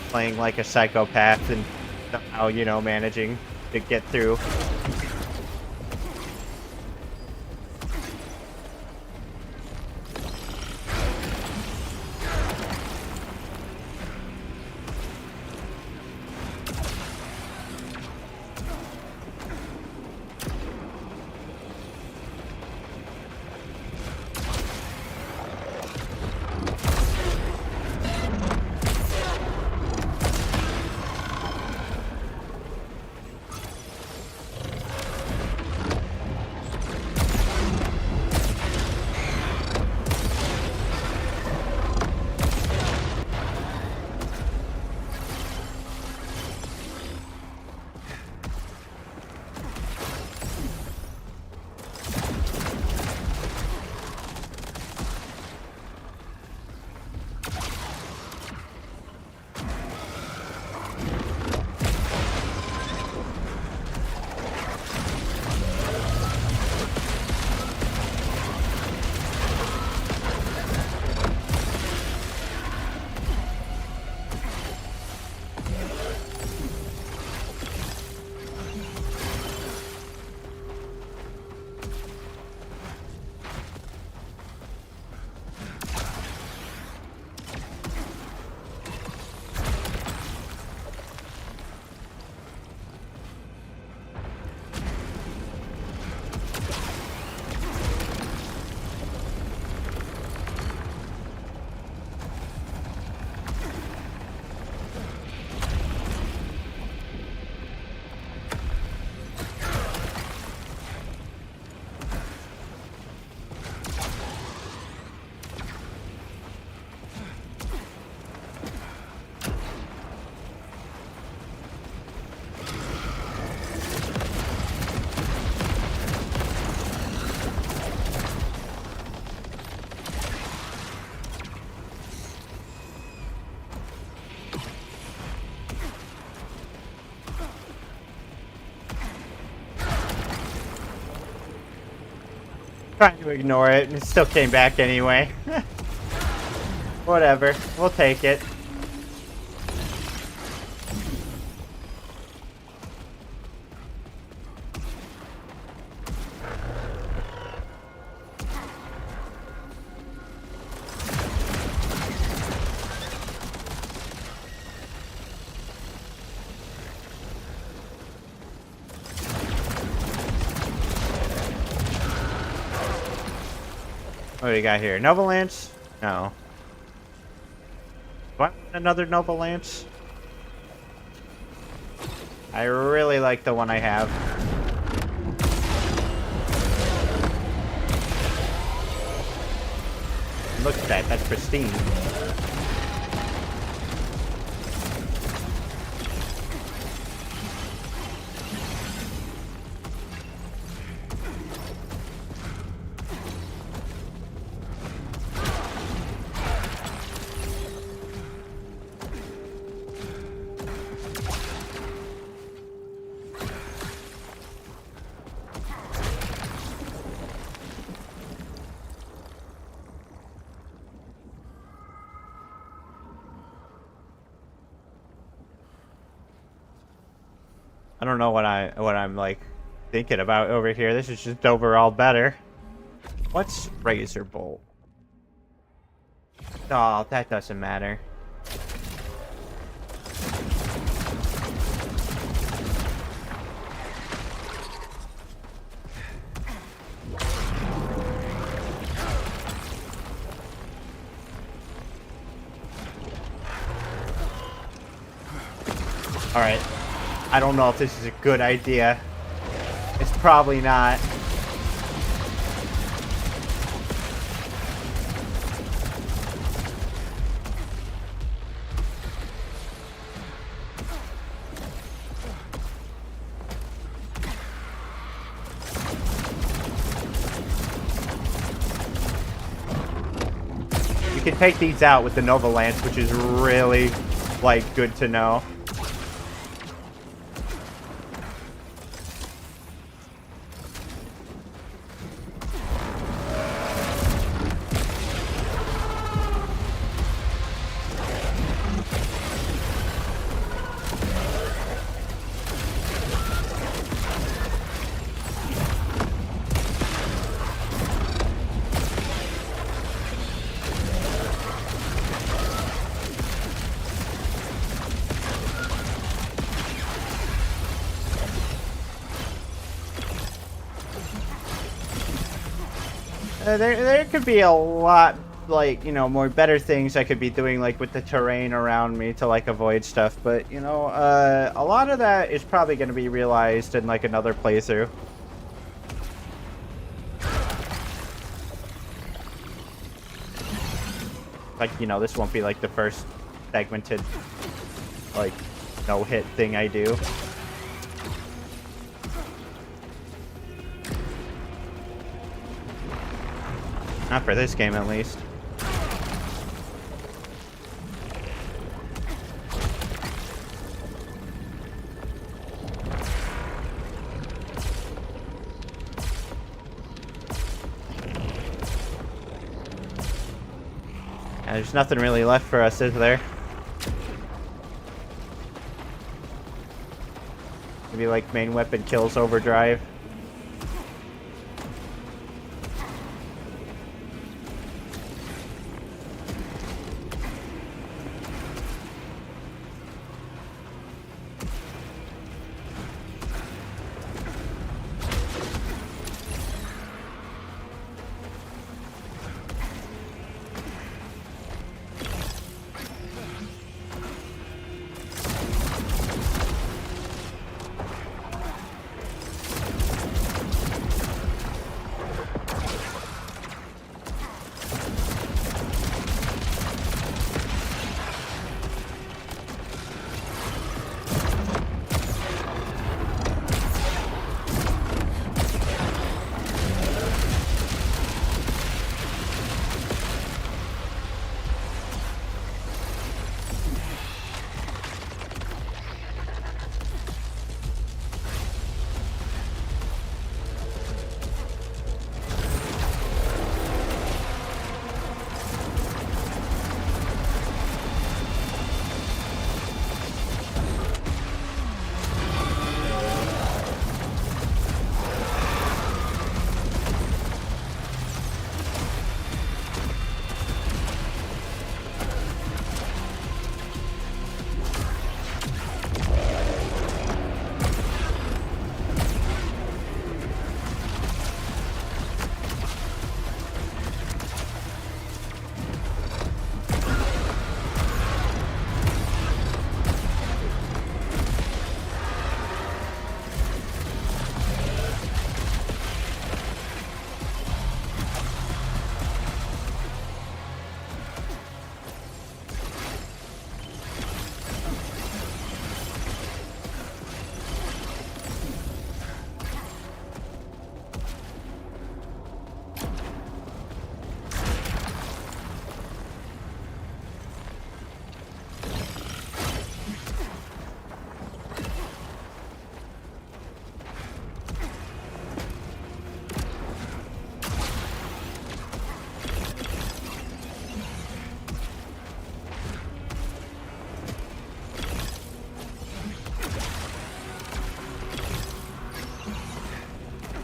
playing like a psychopath and somehow, you know, managing to get through. Trying to ignore it, and it still came back anyway. Whatever, we'll take it. What do we got here? Nova Lance? No. What? Another Nova Lance? I really like the one I have. Look at that. That's pristine. I don't know what I'm like thinking about over here. This is just overall better. What's Razor Bolt? Oh, that doesn't matter. All right. I don't know if this is a good idea. It's probably not. You can take these out with the Nova Lance, which is really, like, good to know. There could be a lot, like, you know, more better things I could be doing, like, with the terrain around me to, like, avoid stuff. But, you know, a lot of that is probably going to be realized in, like, another playthrough. Like, you know, this won't be, like, the first segmented, like, no-hit thing I do. Not for this game, at least. There's nothing really left for us, is there? Maybe like main weapon kills overdrive.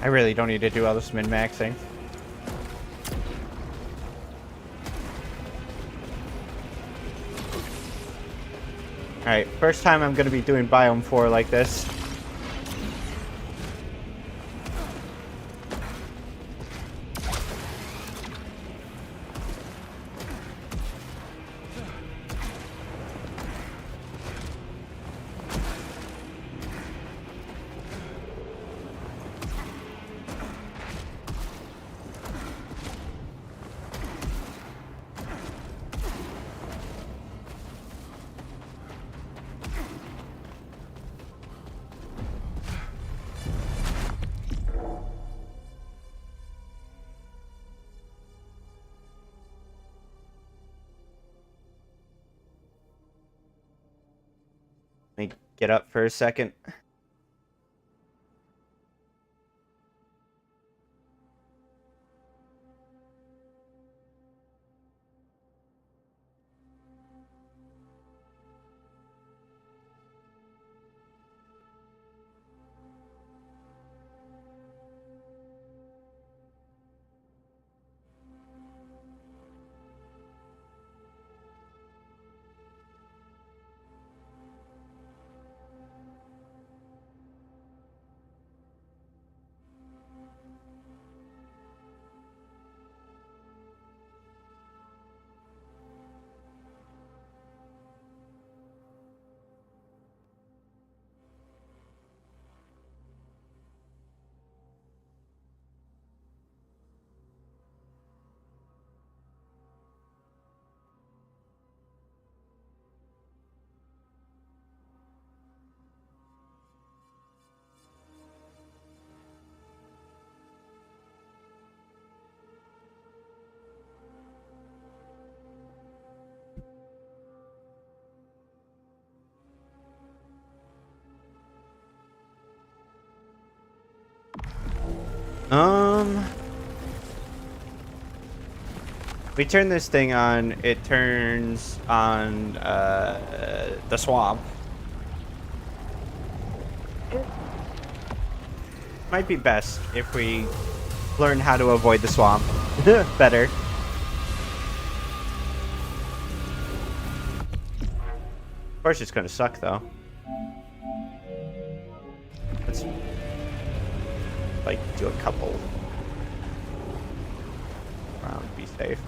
I really don't need to do all this min-maxing. Alright, first time I'm gonna be doing Biome 4 like this. Let me get up for a second. We turn this thing on, it turns on the swamp. It might be best if we learn how to avoid the swamp better. Of course it's gonna suck though. Let's like do a couple rounds, be safe.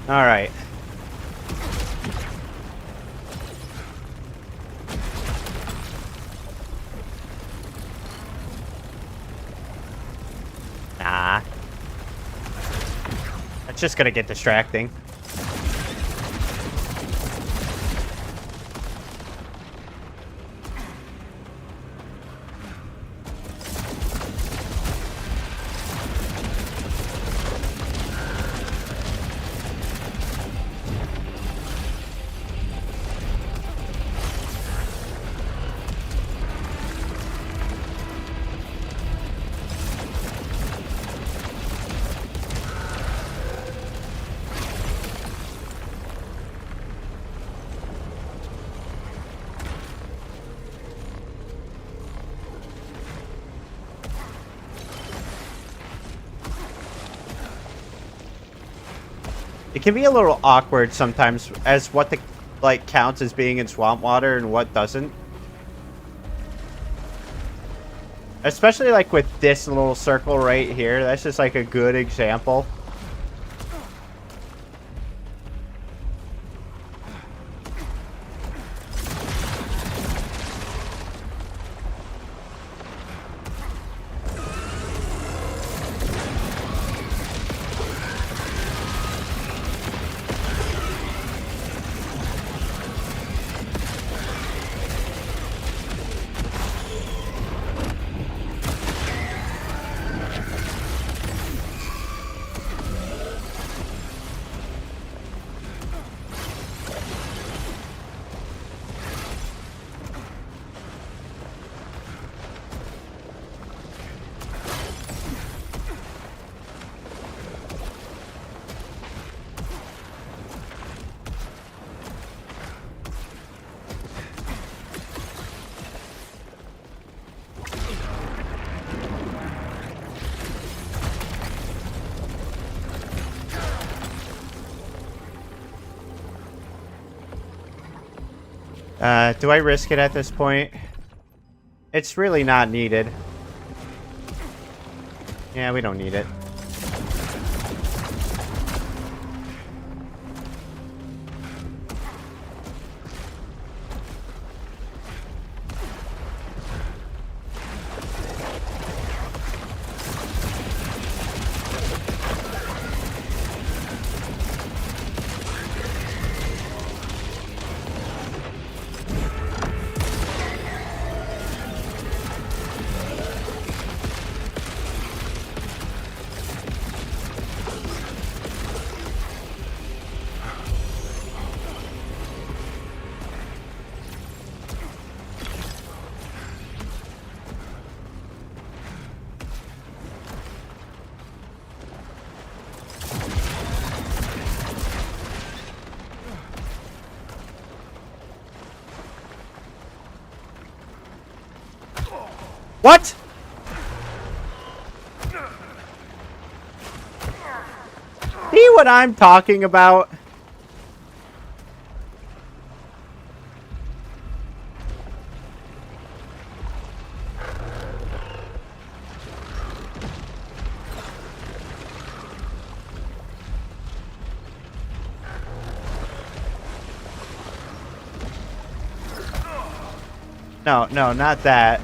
All right. Nah. That's just gonna get distracting. It can be a little awkward sometimes as what the like counts as being in swamp water and what doesn't. Especially like with this little circle right here. That's just like a good example. Do I risk it at this point? It's really not needed. Yeah, we don't need it. What? See what I'm talking about? No, no, not that.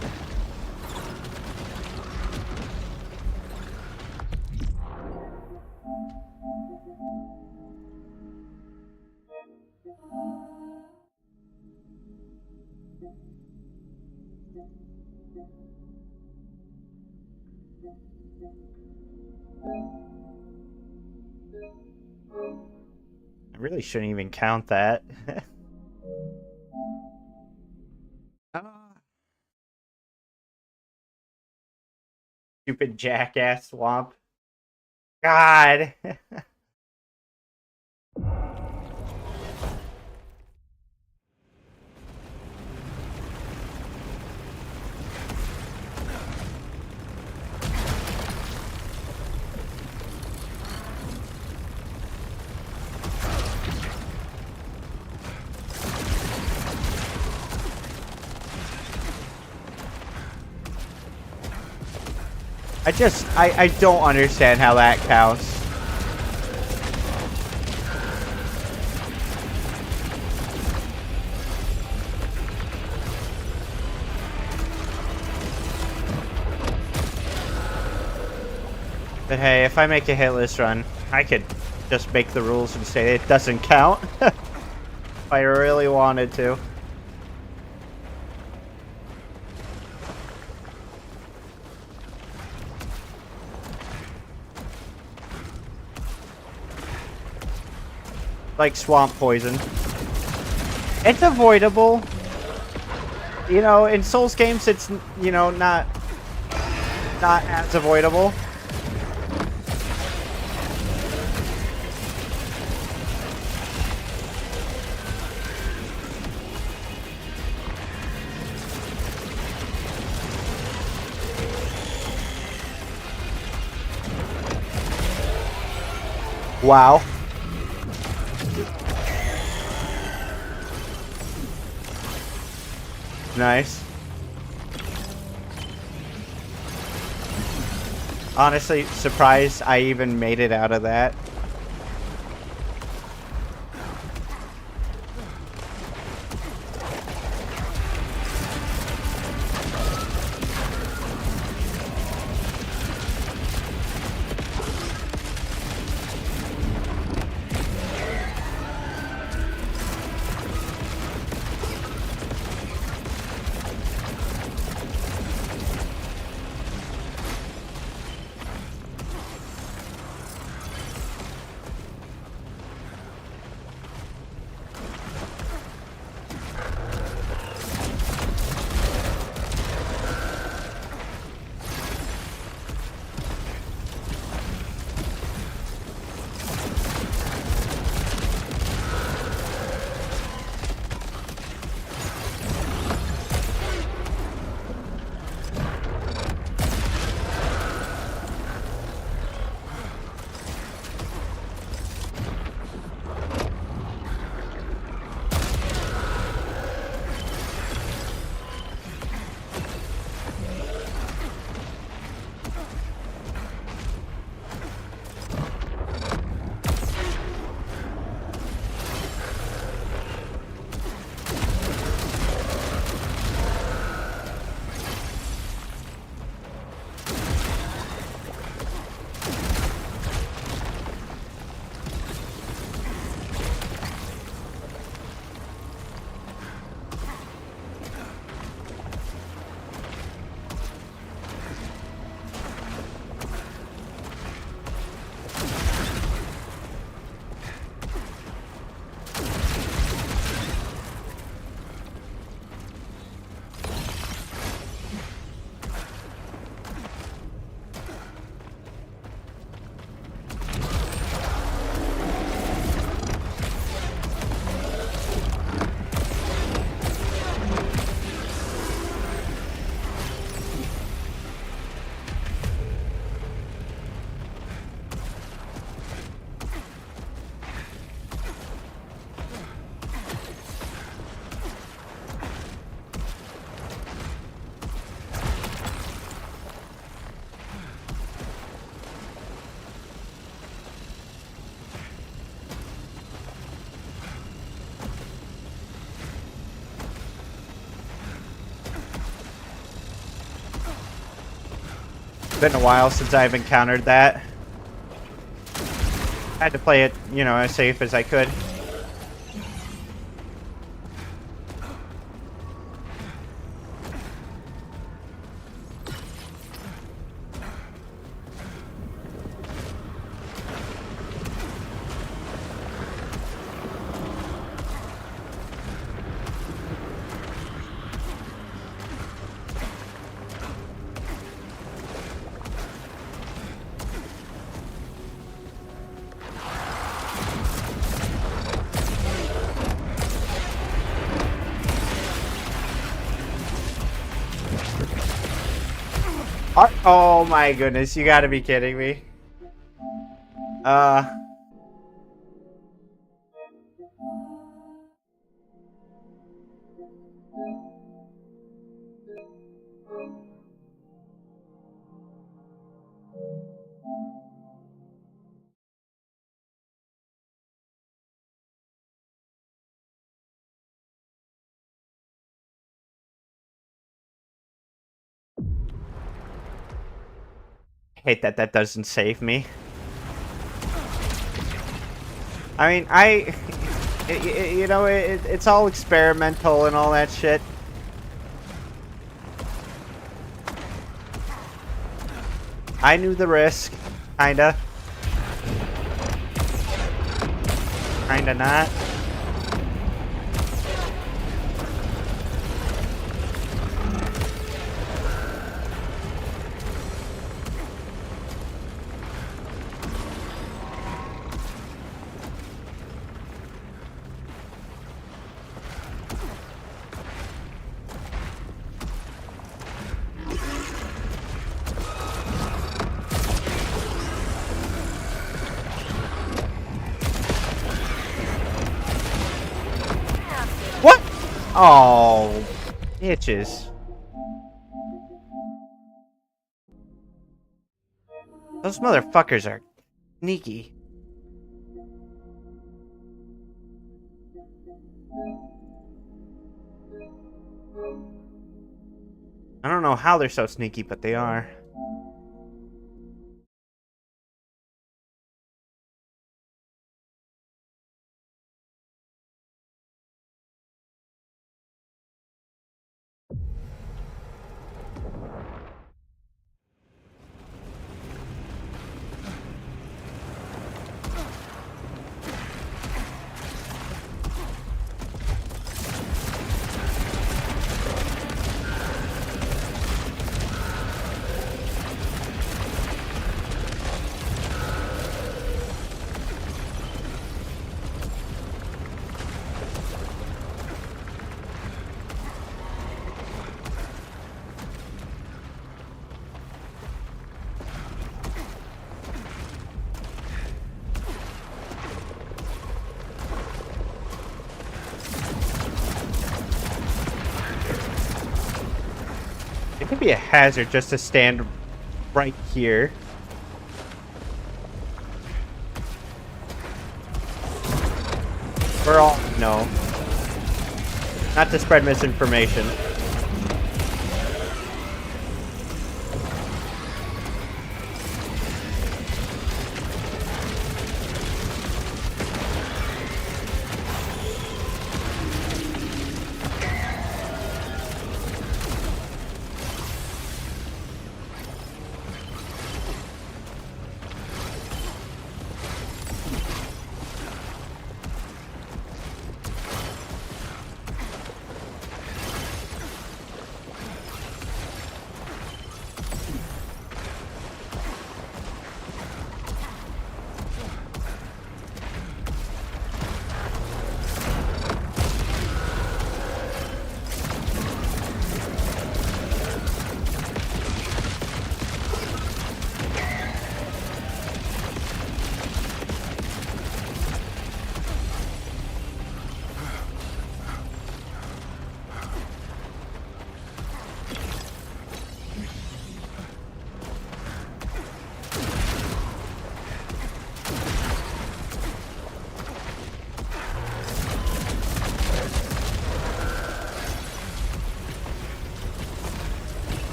I really shouldn't even count that. Ah. Stupid jackass swamp. God. I don't understand how that counts. But hey, if I make a hitless run, I could just make the rules and say it doesn't count. If I really wanted to. Like swamp poison. It's avoidable. You know, in Souls games, it's, you know, not as avoidable. Wow. Nice. Honestly, surprised I even made it out of that. Been a while since I've encountered that. Had to play it, you know, as safe as I could. Oh my goodness, you gotta be kidding me. Hate that that doesn't save me. I mean, you know, it's all experimental and all that shit. I knew the risk, kinda. Kinda not. What? Oh, bitches. Those motherfuckers are sneaky. I don't know how they're so sneaky, but they are. It could be a hazard just to stand right here. We're all no. Not to spread misinformation.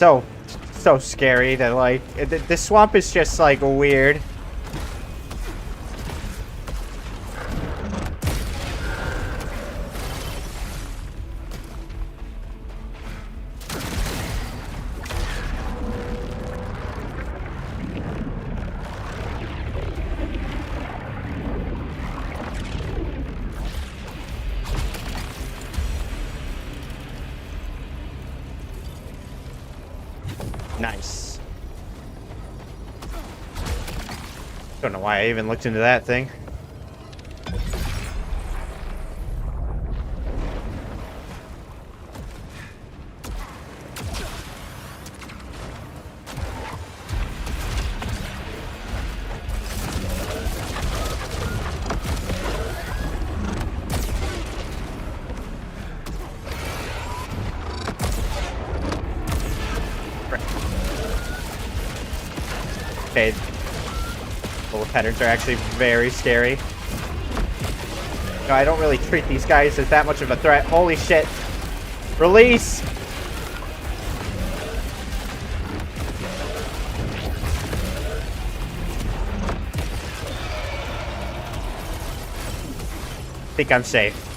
so scary that like the swamp is just like weird. Nice. Don't know why I even looked into that thing. Okay. Bullet patterns are actually very scary. No, I don't really treat these guys as that much of a threat. Holy shit. Release! I think I'm safe.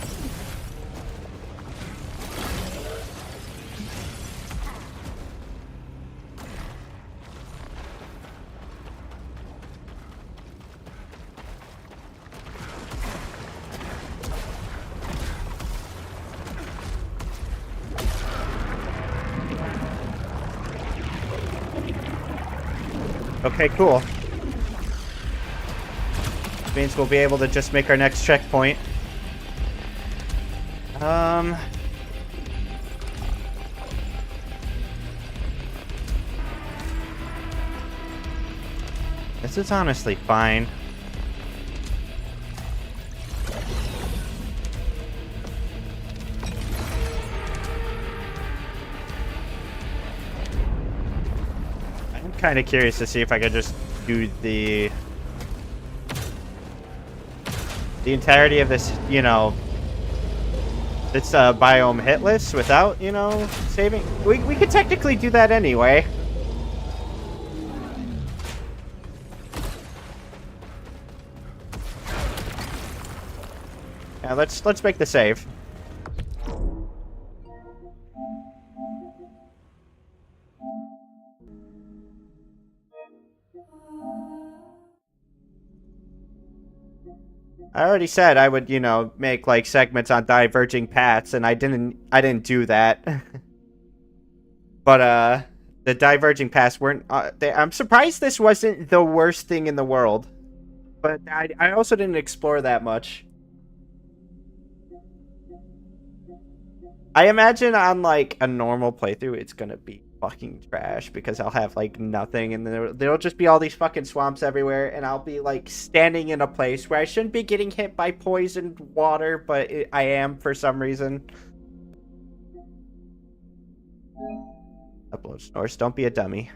Okay, cool. Means we'll be able to just make our next checkpoint. This is honestly fine. I'm kind of curious to see if I could just do the entirety of this, you know, this biome hitless without, you know, saving. We could technically do that anyway. Yeah, let's make the save. I already said I would, you know, make like segments on diverging paths, and I didn't do that. But the diverging paths weren't. I'm surprised this wasn't the worst thing in the world. But I also didn't explore that much. I imagine on like a normal playthrough, it's gonna be fucking trash because I'll have like nothing, and there'll just be all these fucking swamps everywhere, and I'll be like standing in a place where I shouldn't be getting hit by poisoned water, but I am for some reason. Upload snores. Don't be a dummy.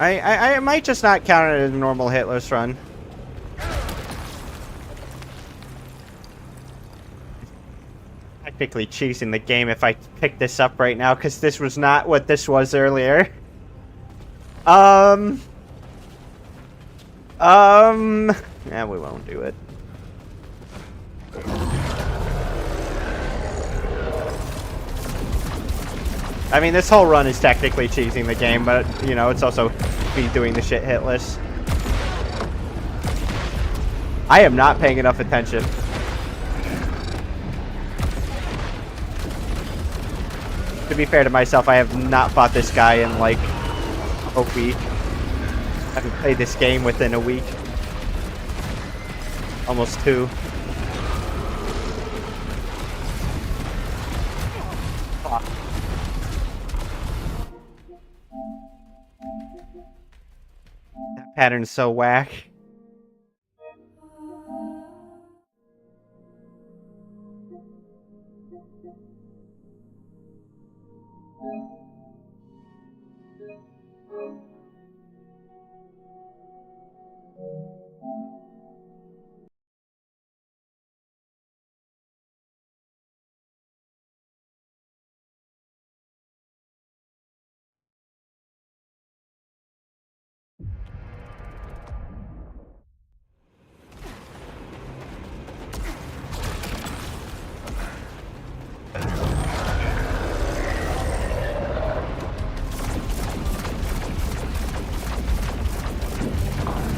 I might just not count it as a normal hitless run. Technically cheesing the game if I pick this up right now, because this was not what this was earlier. Yeah, we won't do it. I mean, this whole run is technically cheesing the game, but, you know, it's also me doing the shit hitless. I am not paying enough attention. To be fair to myself, I have not fought this guy in, like, a week. I haven't played this game within a week. Almost 2. Fuck. That pattern's so whack.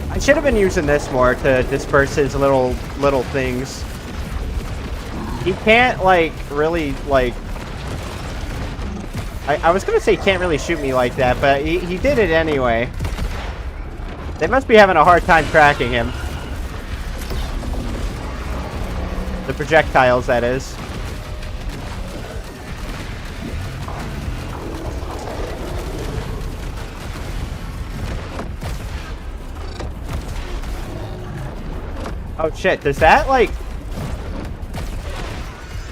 I should have been using this more to disperse his little things. He can't, like, really, like... I was gonna say he can't really shoot me like that, but he did it anyway. They must be having a hard time tracking him. The projectiles, that is. Oh shit, does that, like...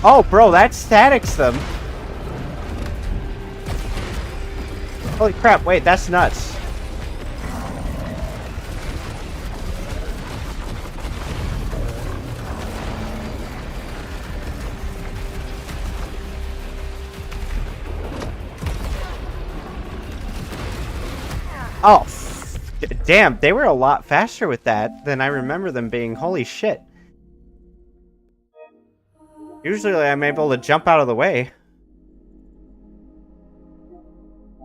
Oh, bro, that statics them. Holy crap, wait, that's nuts. Oh, damn, they were a lot faster with that than I remember them being. Holy shit. Usually I'm able to jump out of the way.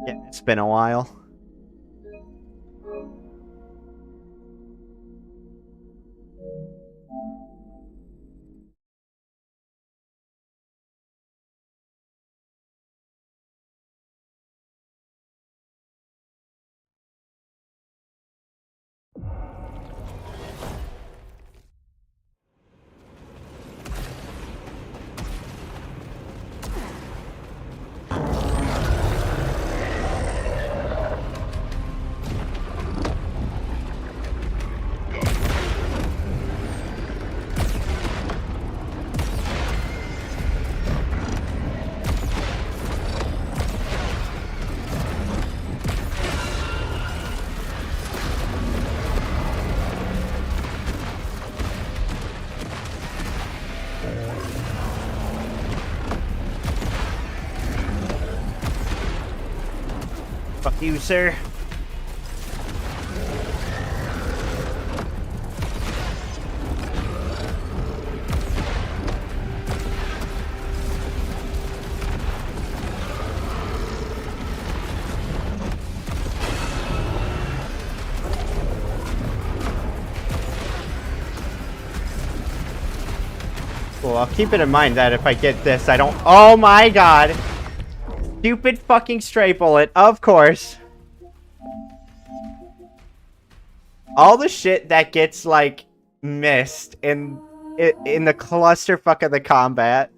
Yeah, it's been a while. Fuck you, sir. Well, I'll keep it in mind that if I get this, I don't... Oh my god! Stupid fucking stray bullet, of course. All the shit that gets, like, missed in the clusterfuck of the combat.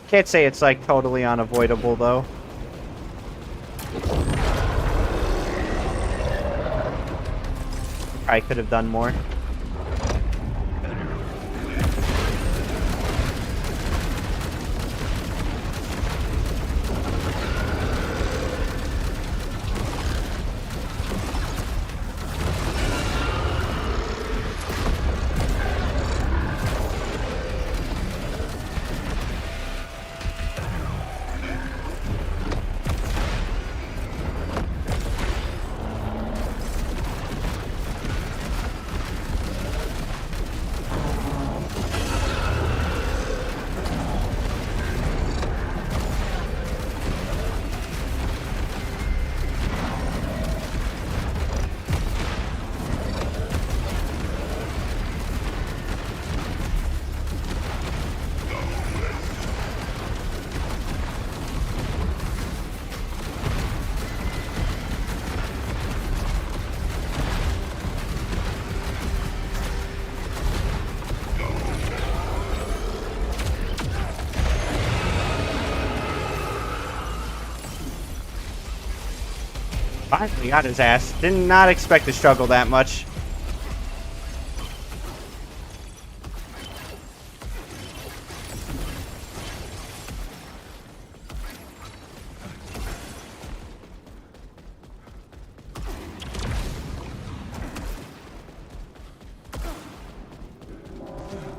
Can't say it's, like, totally unavoidable, though. I could have done more. Finally got his ass. Did not expect to struggle that much.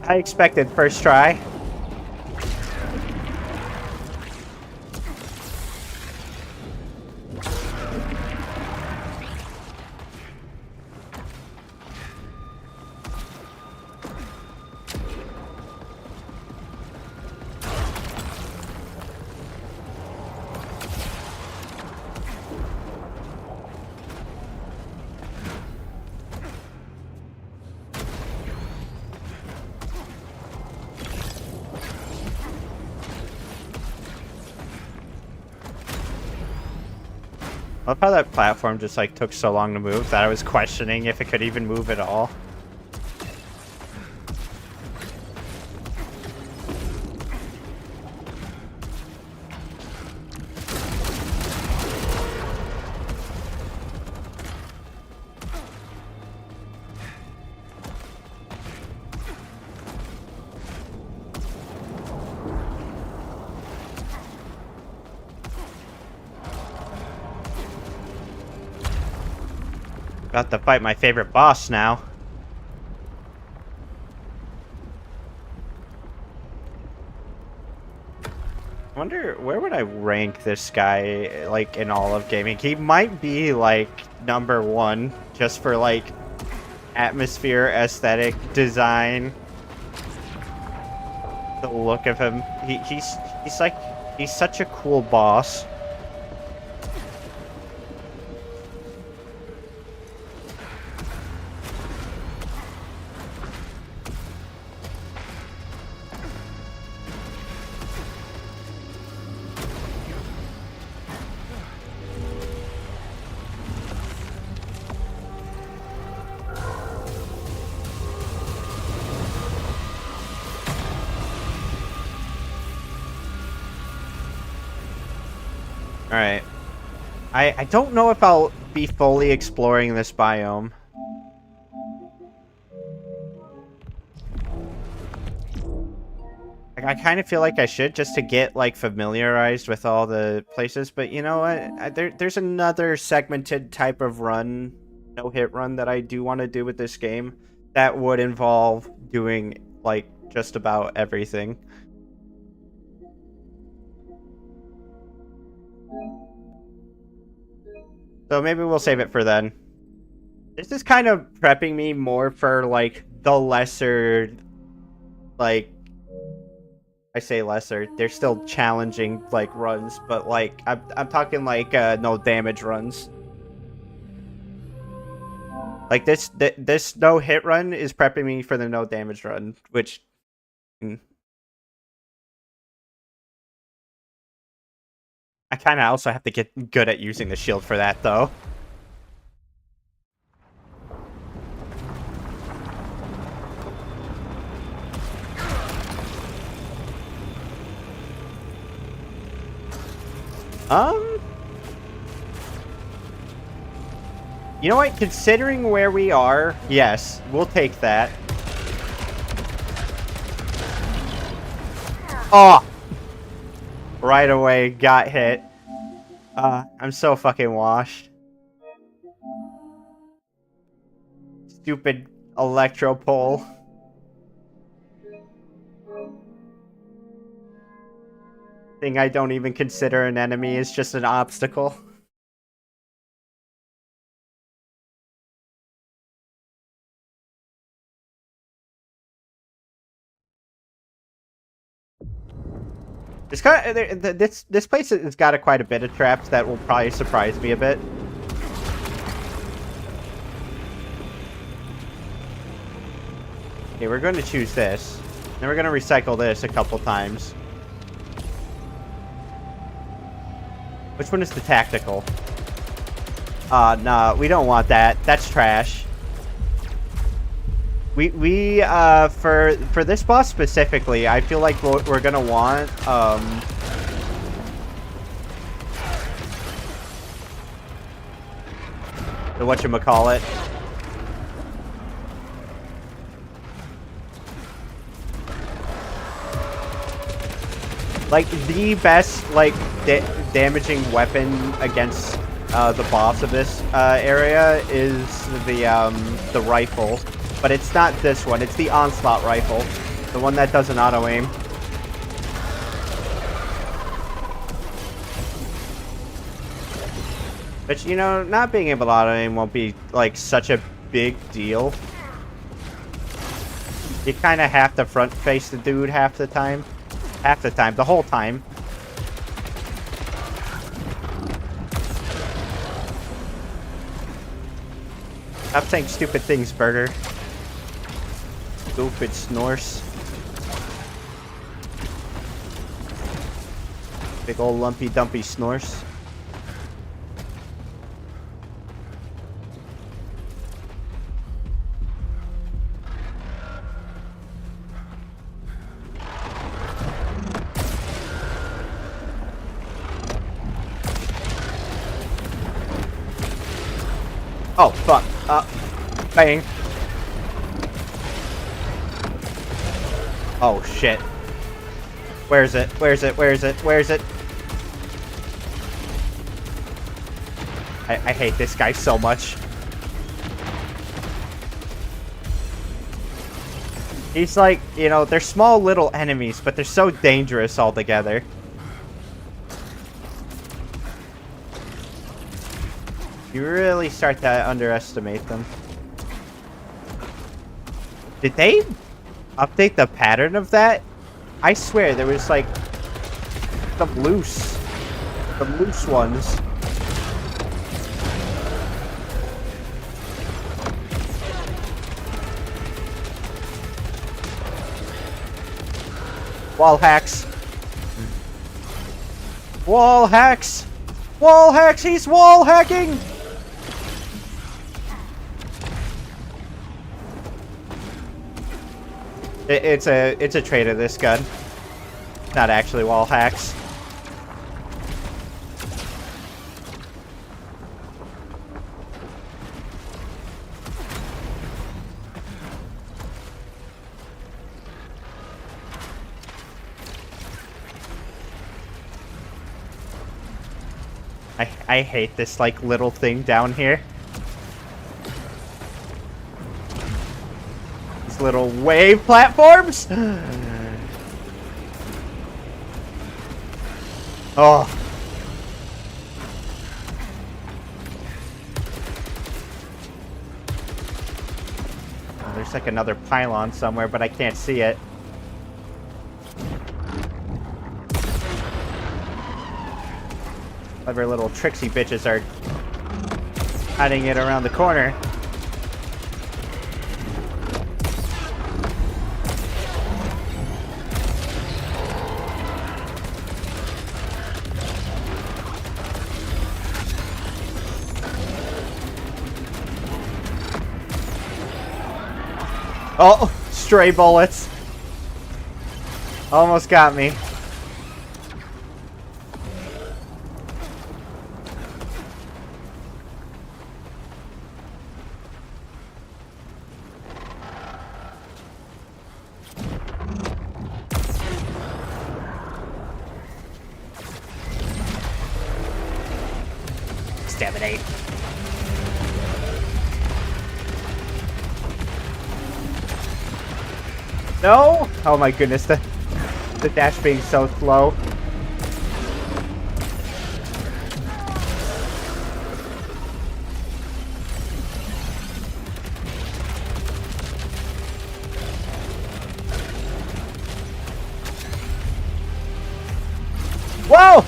I expected first try. I love how that platform just like took so long to move that I was questioning if it could even move at all. About to fight my favorite boss now. I wonder, where would I rank this guy, like, in all of gaming? He might be, like, #1, just for, like, atmosphere, aesthetic, design. The look of him. He's such a cool boss. Alright. I don't know if I'll be fully exploring this biome. Like, I kind of feel like I should, just to get, like, familiarized with all the places, but you know what? There's another segmented type of run, no-hit run, that I do want to do with this game that would involve doing, like, just about everything. So maybe we'll save it for then. This is kind of prepping me more for, like, the lesser, like, I say lesser, they're still challenging, like, runs, but, like, I'm talking, like, no damage runs. Like, this no-hit run is prepping me for the no damage run, which... I kind of also have to get good at using the shield for that, though. You know what? Considering where we are, yes, we'll take that. Oh! Right away, got hit. I'm so fucking washed. Stupid electro pole. Thing I don't even consider an enemy is just an obstacle. It's kind of, this place has got quite a bit of traps that will probably surprise me a bit. Okay, we're going to choose this. Then we're going to recycle this a couple times. Which one is the tactical? Nah, we don't want that. That's trash. For this boss specifically, I feel like we're gonna want, the whatchamacallit. Like, the best, like, damaging weapon against the boss of this area is the rifle. But it's not this one, it's the onslaught rifle. The one that does an auto-aim. But, you know, not being able to auto-aim won't be, like, such a big deal. You kind of have to front-face the dude half the time. Half the time, the whole time. Stop saying stupid things, Burger. Stupid snores. Big old lumpy dumpy snores. Oh, fuck. Bang. Oh, shit. Where is it? Where is it? Where is it? Where is it? I hate this guy so much. He's like, you know, they're small little enemies, but they're so dangerous all together. You really start to underestimate them. Did they update the pattern of that? I swear there was like some loose ones. Wall hacks. Wall hacks. Wall hacks. He's wall hacking. It's a trait of this gun. Not actually wall hacks. I hate this like little thing down here. Little wave platforms. Oh. Oh, there's like another pylon somewhere, but I can't see it. Clever little tricksy bitches are hiding it around the corner. Oh, stray bullets. Almost got me. Exterminate. No! Oh my goodness, the dash being so slow. Whoa!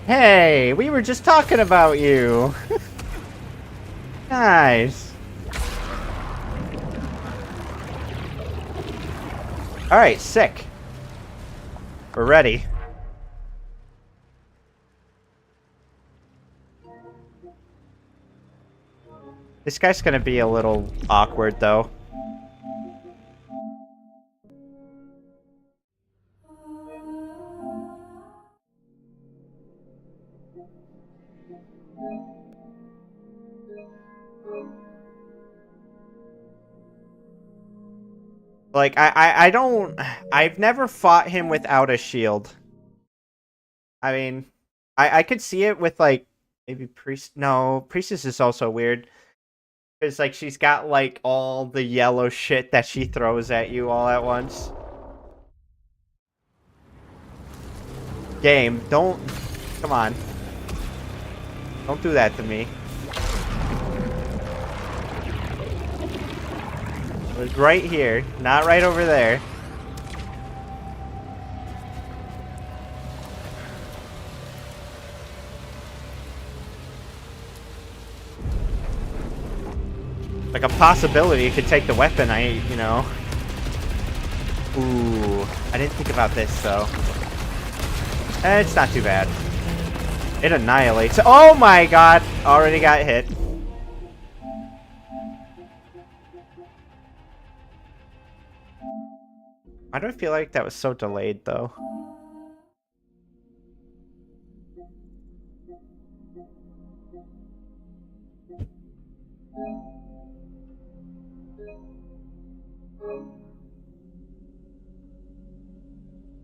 Hey, we were just talking about you. Nice. Alright, sick. We're ready. This guy's gonna be a little awkward, though. Like, I don't... I've never fought him without a shield. I mean, I could see it with, like, maybe Priest... No, Priestess is also weird. Because, like, she's got, like, all the yellow shit that she throws at you all at once. Game, don't... Come on. Don't do that to me. It was right here, not right over there. Like a possibility it could take the weapon, you know. Ooh, I didn't think about this, though. It's not too bad. It annihilates. Oh my god! Already got hit. Why do I feel like that was so delayed, though?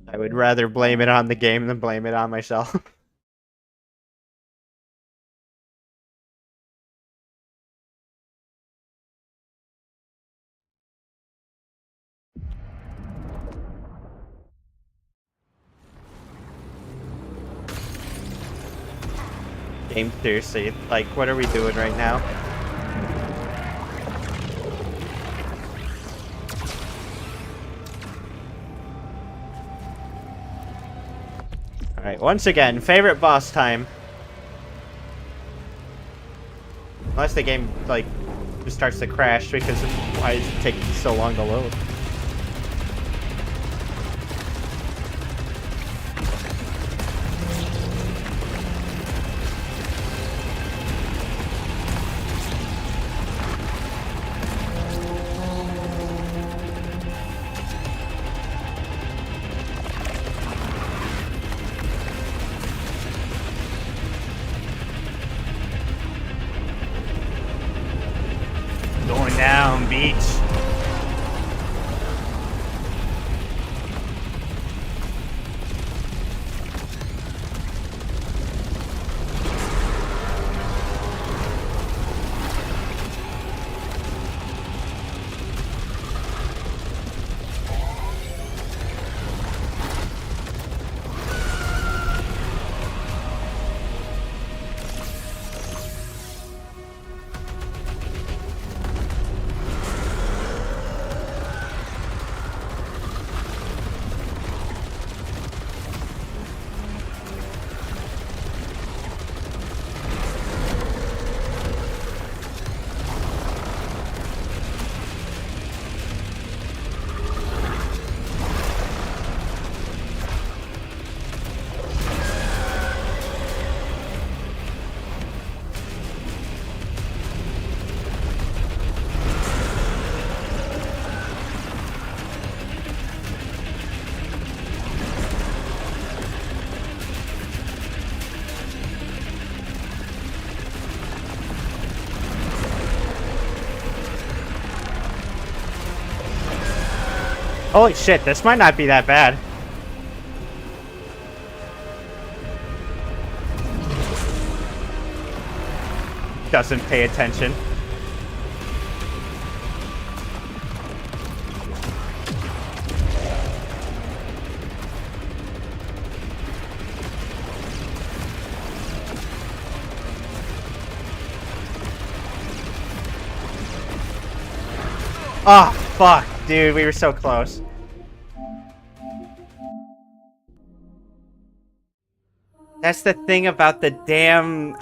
I would rather blame it on the game than blame it on myself. Game, seriously, like, what are we doing right now? Alright, once again, favorite boss time. Unless the game, like, just starts to crash because of why is it taking so long to load. Going down, beach. Holy shit, this might not be that bad. Doesn't pay attention. Oh, fuck. Dude, we were so close. That's the thing about the damn...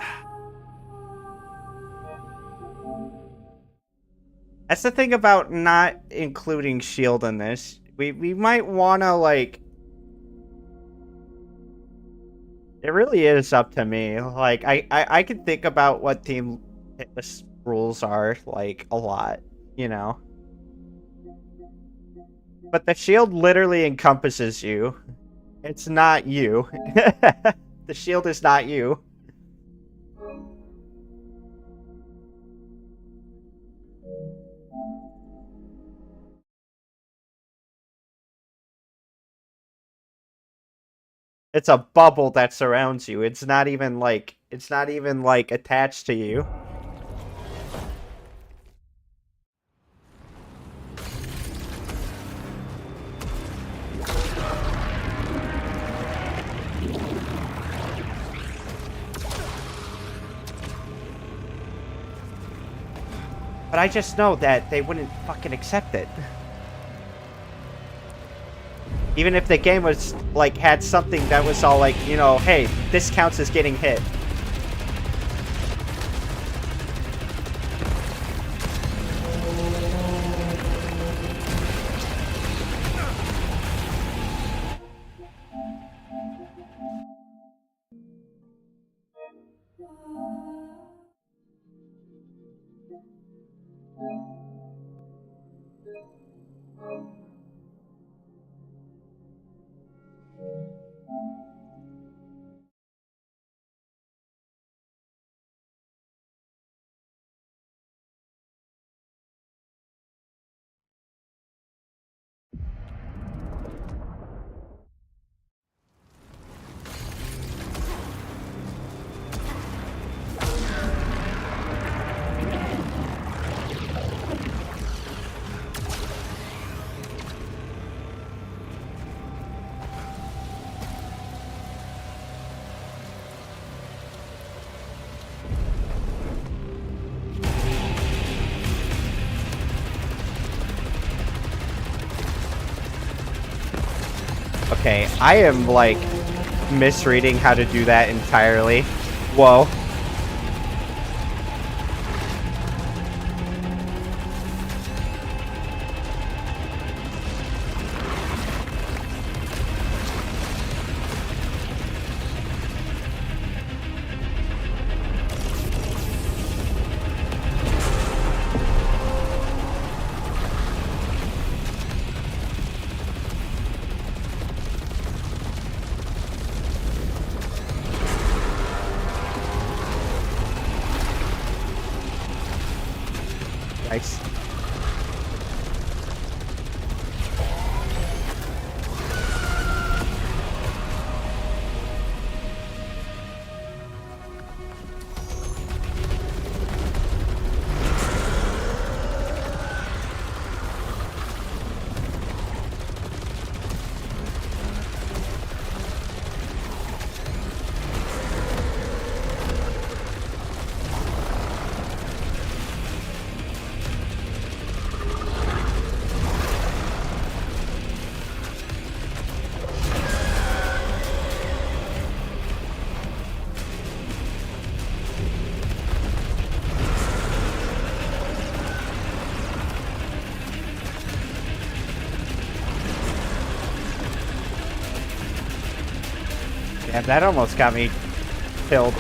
That's the thing about not including shield in this. We might wanna like. It really is up to me. Like I can think about what team Hitless rules are like a lot, you know. But the shield literally encompasses you. It's not you. The shield is not you. It's a bubble that surrounds you. It's not even like attached to you. But I just know that they wouldn't fucking accept it. Even if the game was, like, had something that was all like, you know, hey, this counts as getting hit. Okay, I am, like, misreading how to do that entirely. Whoa. Nice. Yeah, that almost got me killed.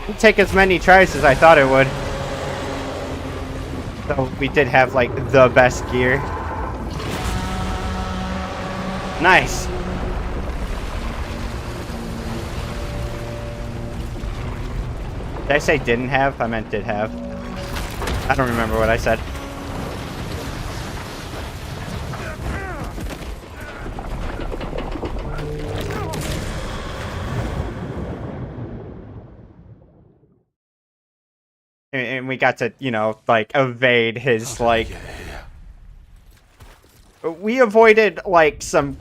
Didn't take as many tries as I thought it would. So we did have like the best gear. Nice. Did I say didn't have? I meant did have. I don't remember what I said. And we got to, you know, like, evade his, like... We avoided, like, some...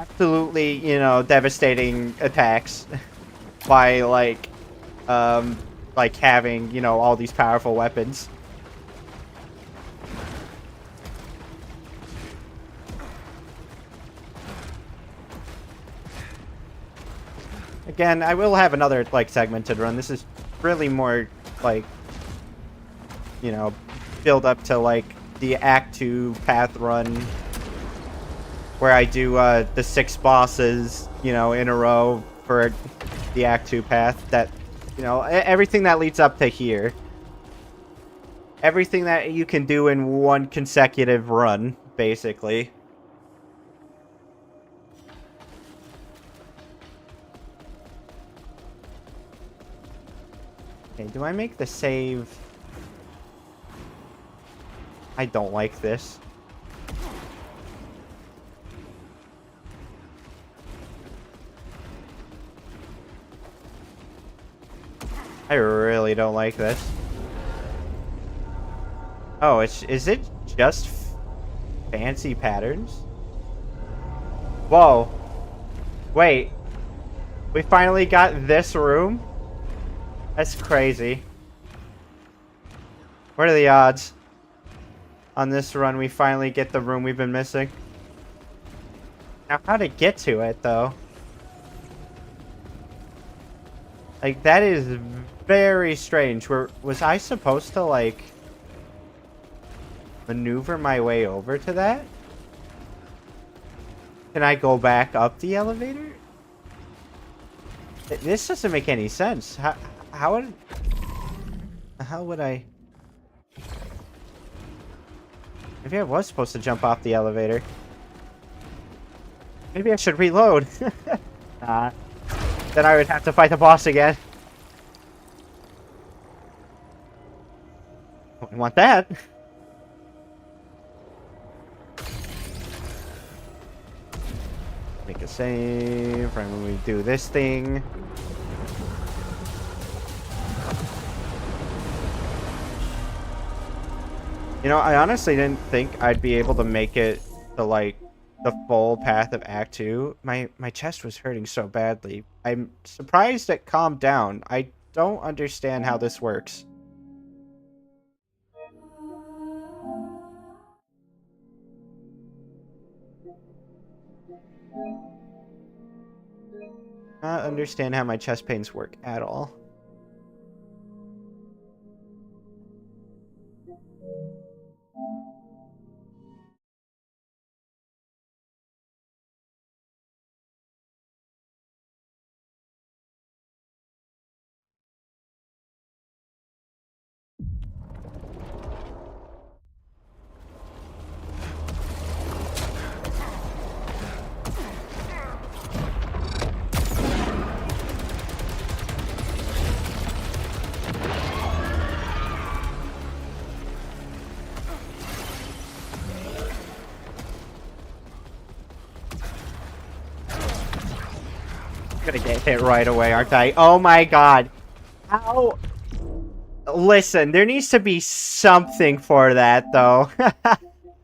absolutely, you know, devastating attacks. By, like, having, you know, all these powerful weapons. Again, I will have another, like, segmented run. This is really more, like, you know, build up to, like, the Act 2 path run. Where I do, the 6 bosses, you know, in a row for the Act 2 path. That, you know, everything that leads up to here. Everything that you can do in one consecutive run, basically. Okay, do I make the save? I don't like this. I really don't like this. Oh, is it just fancy patterns? Whoa. Wait. We finally got this room? That's crazy. What are the odds? On this run, we finally get the room we've been missing. Now, how to get to it, though? Like, that is very strange. Was I supposed to, like, maneuver my way over to that? Can I go back up the elevator? This doesn't make any sense. How would... How would I... Maybe I was supposed to jump off the elevator. Maybe I should reload. Nah. Then I would have to fight the boss again. I want that. Make a save right when we do this thing. You know, I honestly didn't think I'd be able to make it to, like, the full path of Act 2. My chest was hurting so badly. I'm surprised it calmed down. I don't understand how this works. Not understand how my chest pains work at all. Gonna get hit right away, aren't I? Oh my god. How? Listen, there needs to be something for that, though.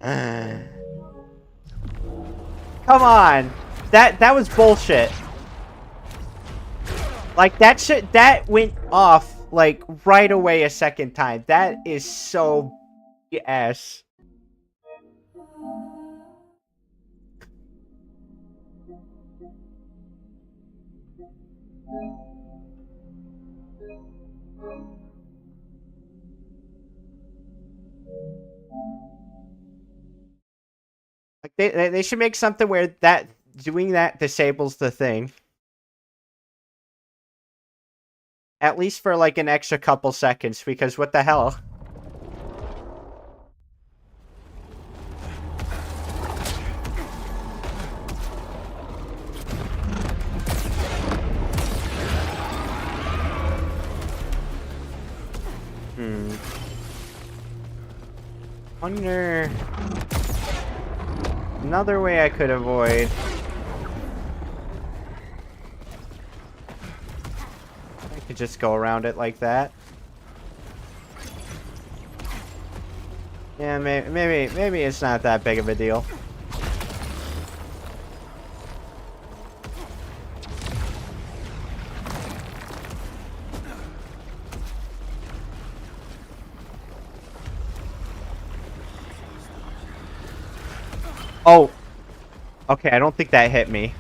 Come on. That was bullshit. Like, that went off, like, right away a second time. That is so BS. Like, they should make something where doing that disables the thing. At least for, like, an extra couple seconds, because what the hell? Wonder... Another way I could avoid... I could just go around it like that. Yeah, maybe it's not that big of a deal. Oh! Okay, I don't think that hit me.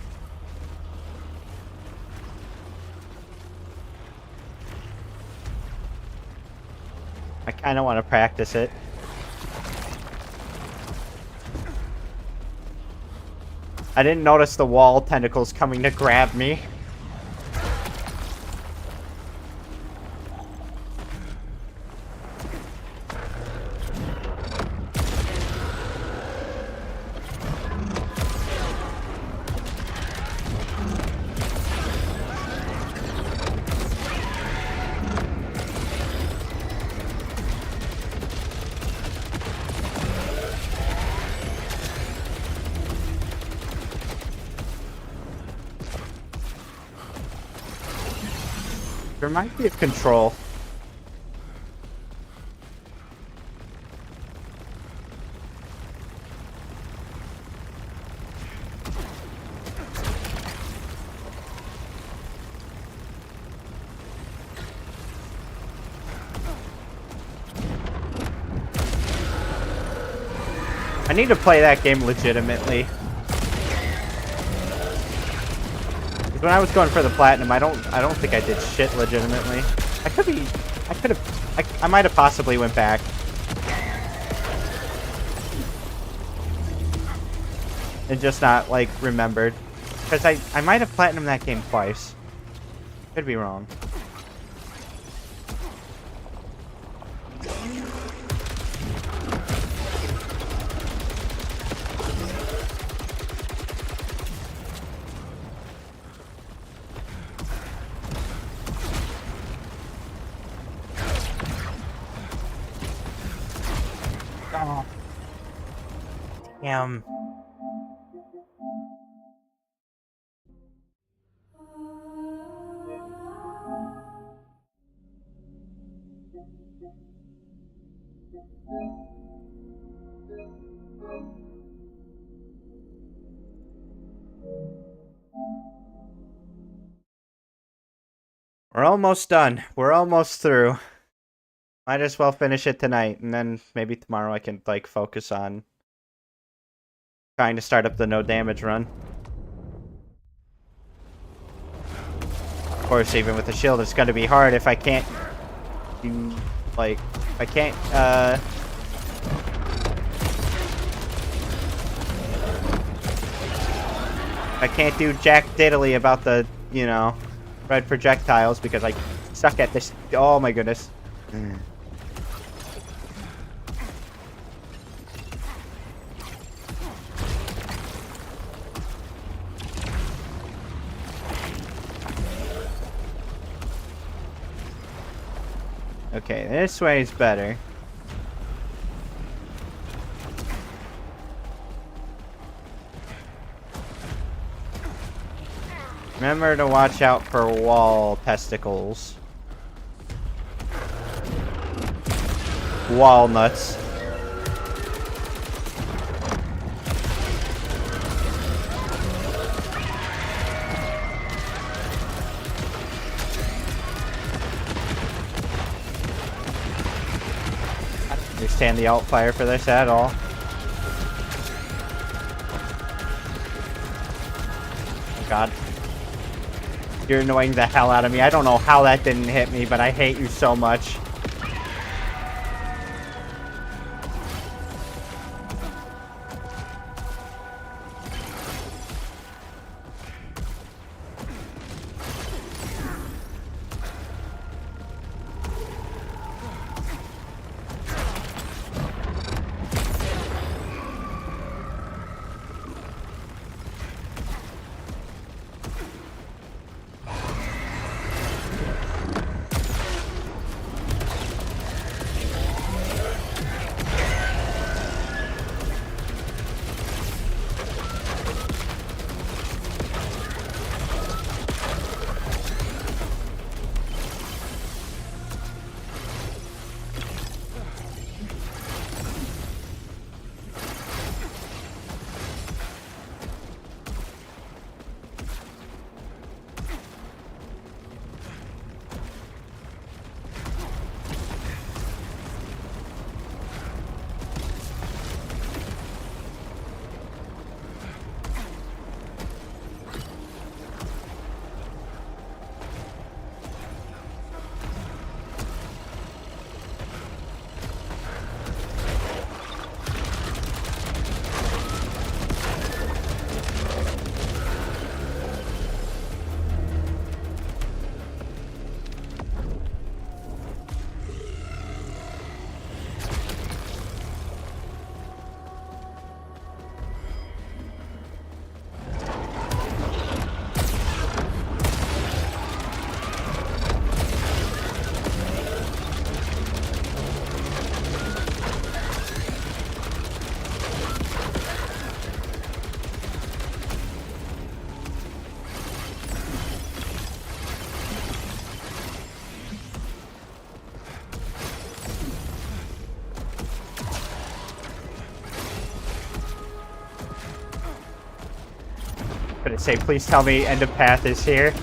I kind of want to practice it. I didn't notice the wall tentacles coming to grab me. There might be a control. I need to play that game legitimately. When I was going for the platinum, I don't think I did shit legitimately. I might have possibly went back. And just not, like, remembered. Because I might have platinumed that game twice. Could be wrong. Oh. Damn. We're almost done. We're almost through. Might as well finish it tonight, and then maybe tomorrow I can, like, focus on trying to start up the no damage run. Of course, even with the shield, it's gonna be hard if I can't do, like, I can't, I can't do jack diddly about the, you know, red projectiles because I suck at this. Oh my goodness. Okay, this way is better. Remember to watch out for wall testicles. Walnuts. I don't understand the alt fire for this at all. Oh god. You're annoying the hell out of me. I don't know how that didn't hit me, but I hate you so much. gonna say, please tell me end of path is here.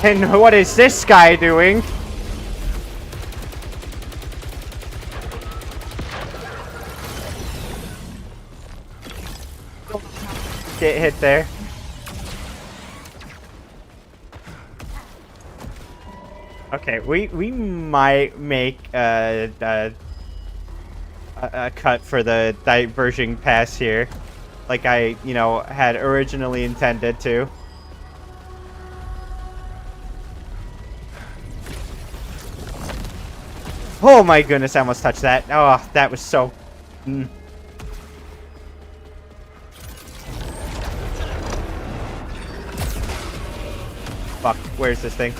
And what is this guy doing? Get hit there. Okay, we might make a cut for the diversion pass here, like I had originally intended to. Oh my goodness, I almost touched that. Oh, that was so... Fuck, where's this thing?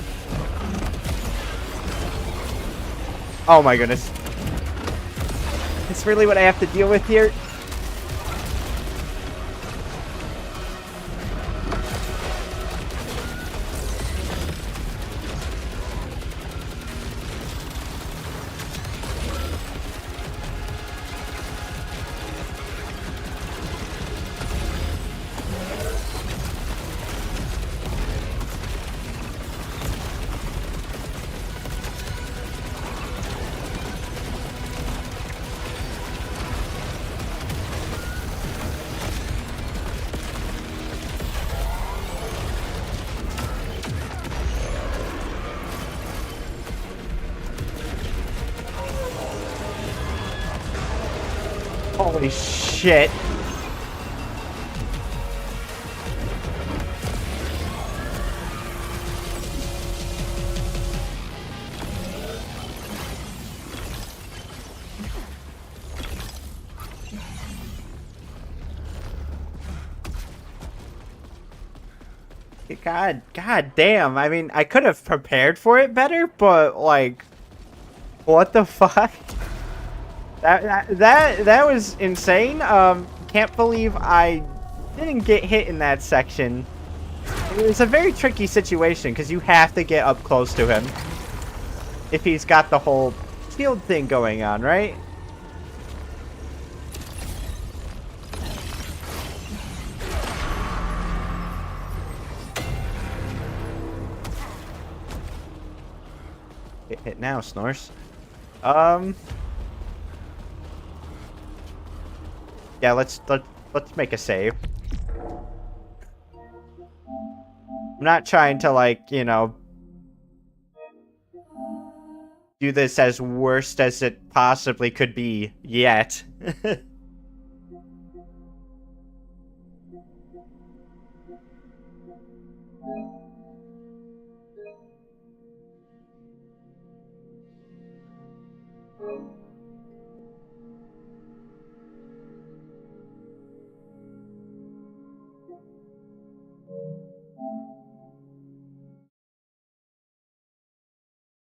Oh my goodness. It's really what I have to deal with here? Holy shit. God damn. I mean, I could have prepared for it better, but like, what the fuck? That was insane. Can't believe I didn't get hit in that section. It was a very tricky situation because you have to get up close to him if he's got the whole shield thing going on, right? Get hit now, Snores. Yeah, let's make a save. I'm not trying to, like, do this as worst as it possibly could be yet.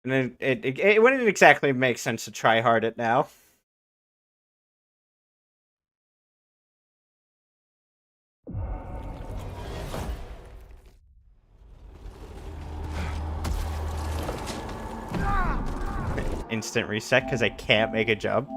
And it wouldn't exactly make sense to try hard it now. Instant reset because I can't make a jump.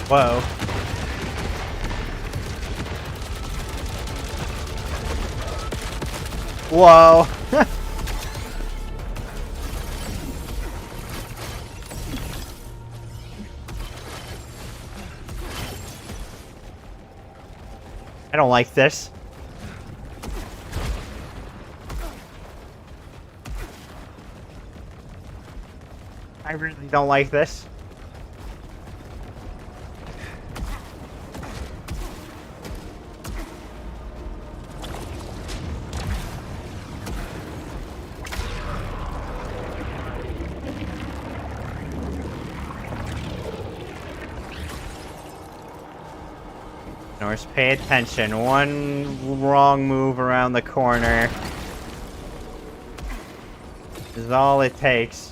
Whoa. Whoa. I don't like this. I really don't like this. Norse, pay attention. One wrong move around the corner is all it takes.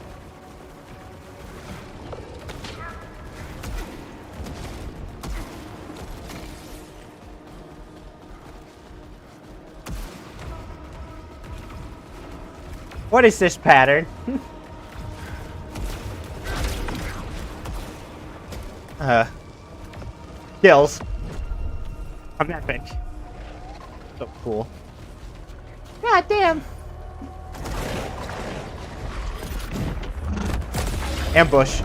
What is this pattern? Kills. I'm epic. So cool. God damn. Ambush.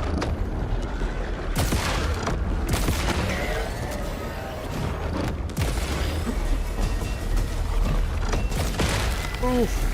Oof.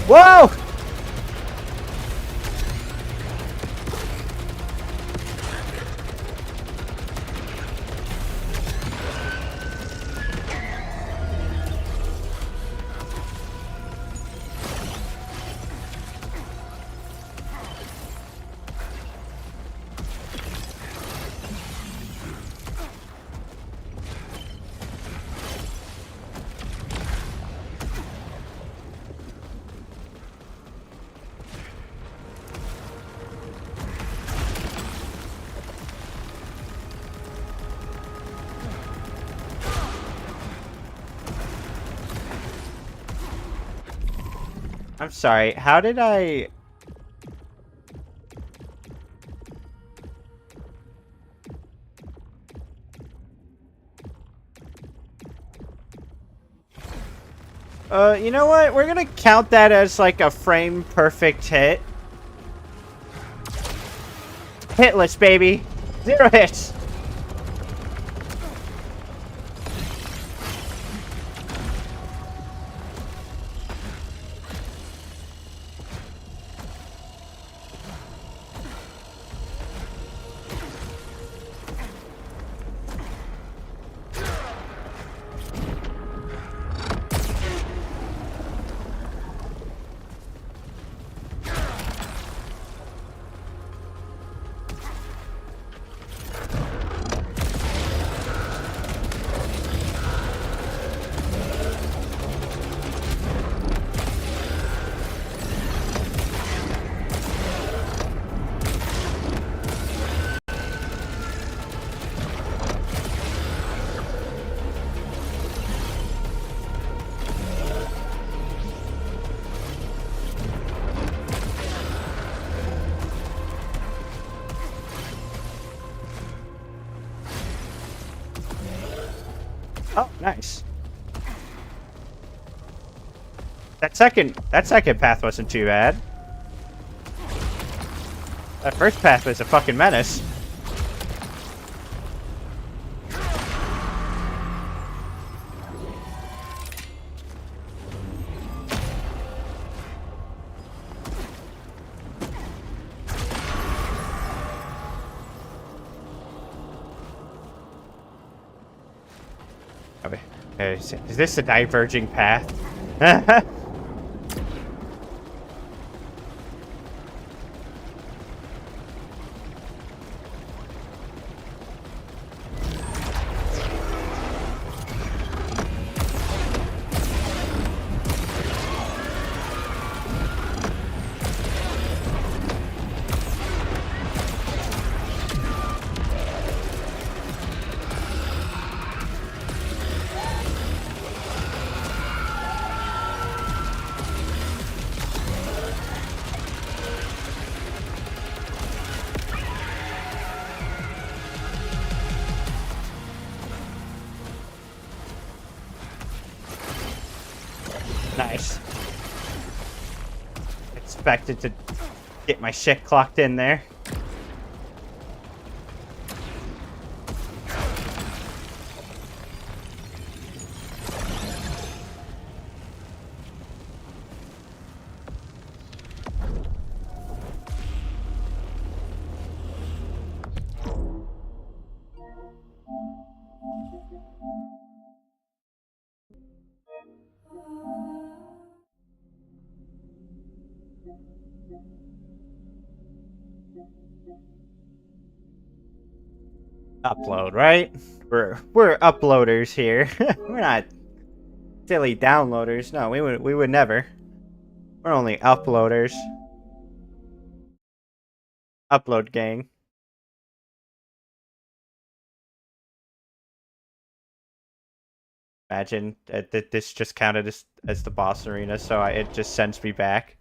Whoa! I'm sorry, how did I... you know what? We're gonna count that as like a frame perfect hit. Hitless, baby. 0 hits. Oh, nice. That second path wasn't too bad. That first path was a fucking menace. Okay. Is this a diverging path? Nice. Expected to get my shit clocked in there. Upload, right? We're uploaders here. We're not silly downloaders. No, we would never. We're only uploaders. Upload gang. Imagine that this just counted as the boss arena, so it just sends me back.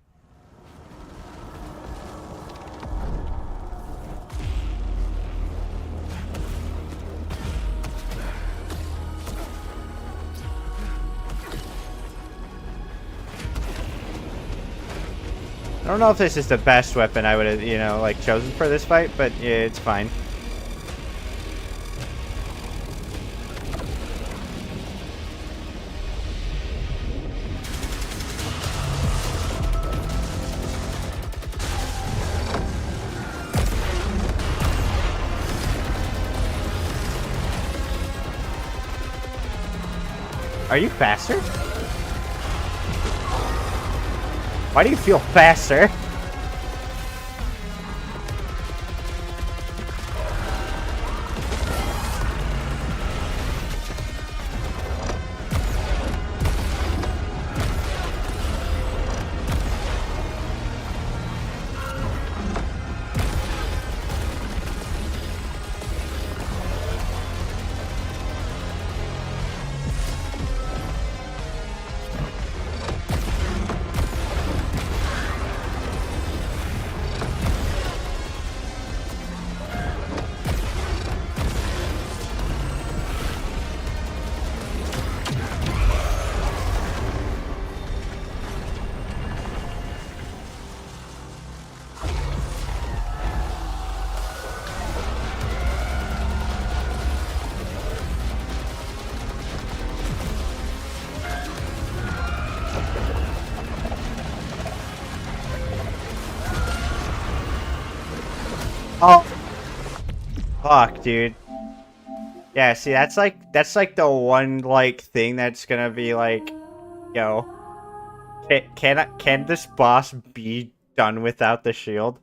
I don't know if this is the best weapon I would have, like, chosen for this fight, but yeah, it's fine. Are you faster? Why do you feel faster? Oh, fuck, dude. Yeah, see, that's like the one like thing that's gonna be like, yo, can this boss be done without the shield?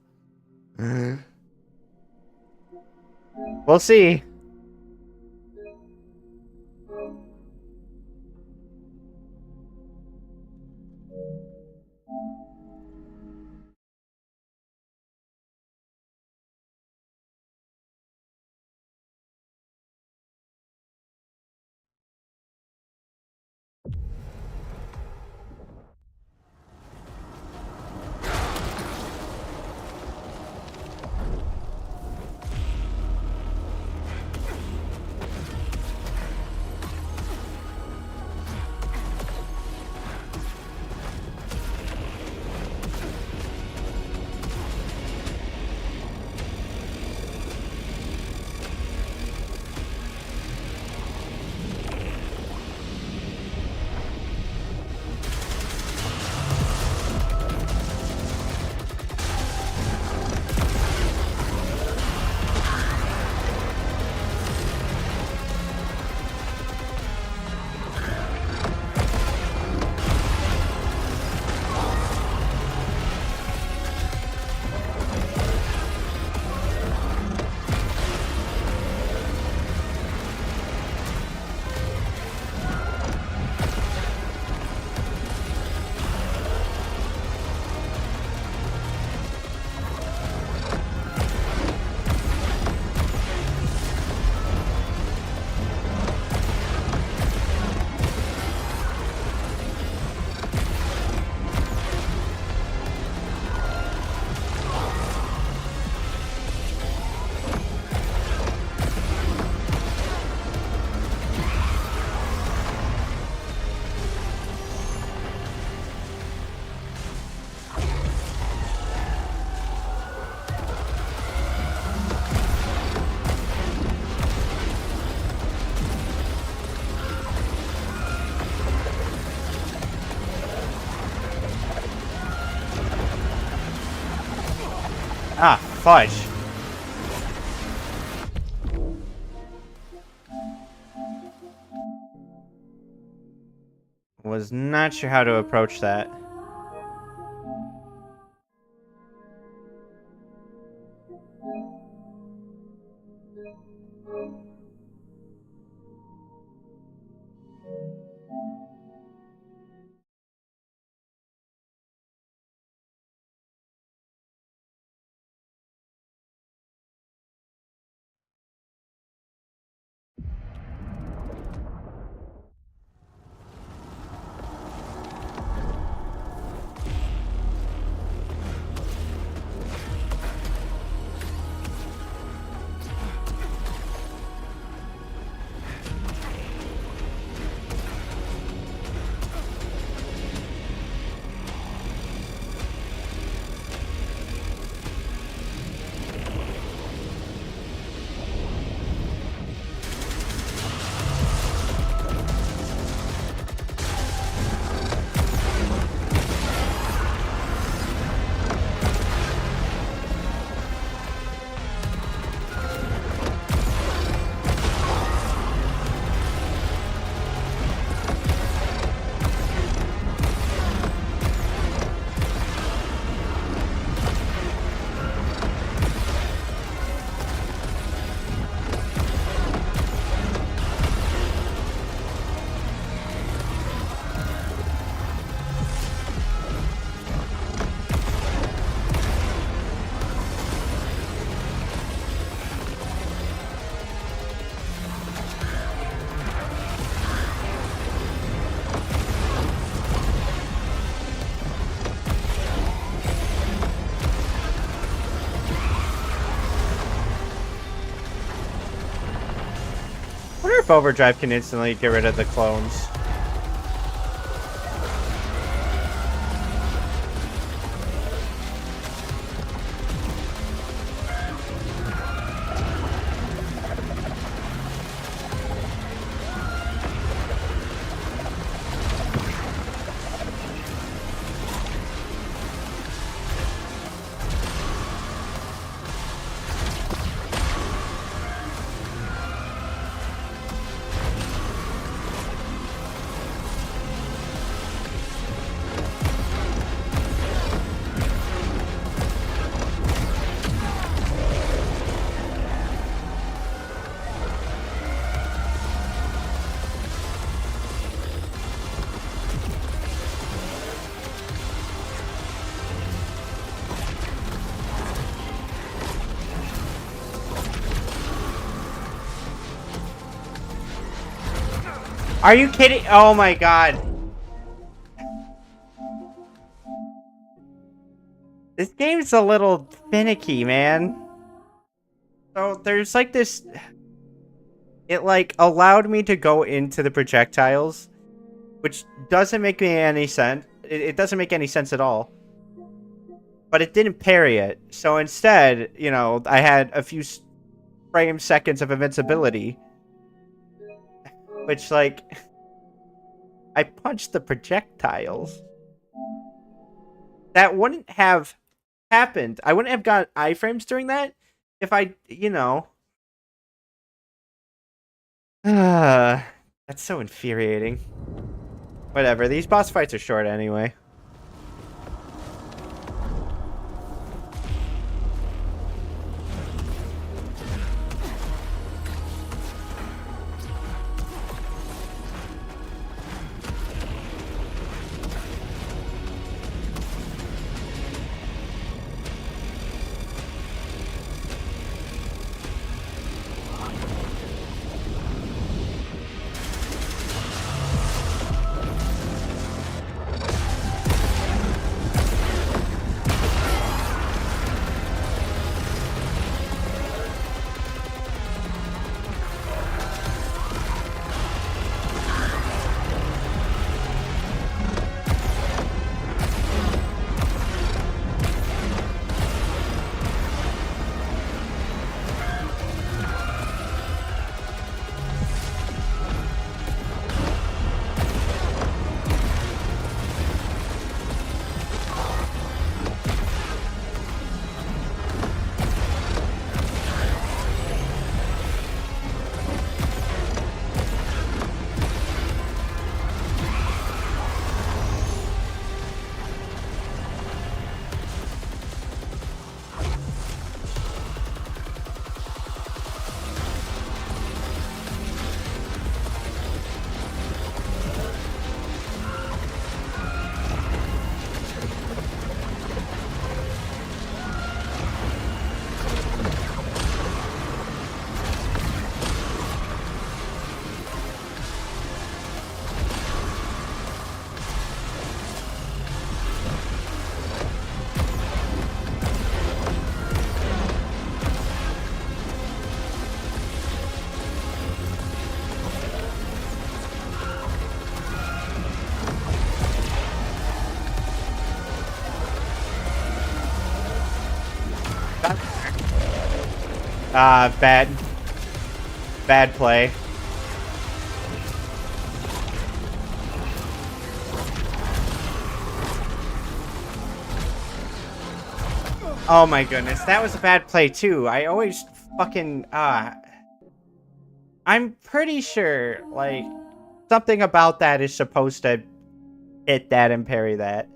We'll see. fudge. Was not sure how to approach that. I wonder if Overdrive can instantly get rid of the clones. Are you kidding? Oh my god. This game's a little finicky, man. So there's like this... It like allowed me to go into the projectiles, which doesn't make me any sense. It doesn't make any sense at all. But it didn't parry it. So instead, you know, I had a few frame seconds of invincibility. Which, like... I punched the projectiles. That wouldn't have happened. I wouldn't have got iframes during that if I, you know... That's so infuriating. Whatever, these boss fights are short anyway. Bad play. Oh my goodness, that was a bad play too. I always fucking, I'm pretty sure, like, something about that is supposed to hit that and parry that.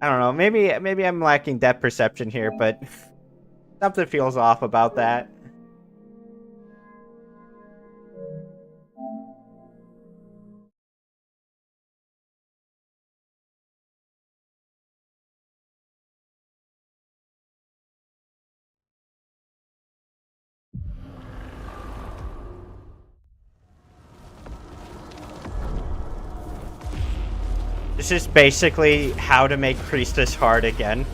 I don't know, maybe I'm lacking depth perception here, but something feels off about that. This is basically how to make Priestess hard again.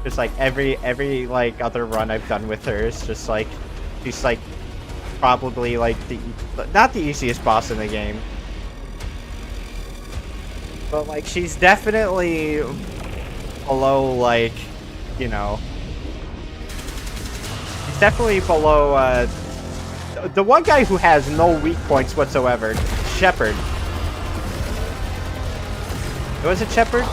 Just like every like other run I've done with her is just like she's like probably like not the easiest boss in the game. But like she's definitely below like, you know, she's definitely below the one guy who has no weak points whatsoever, Shepard. Was it Shepard?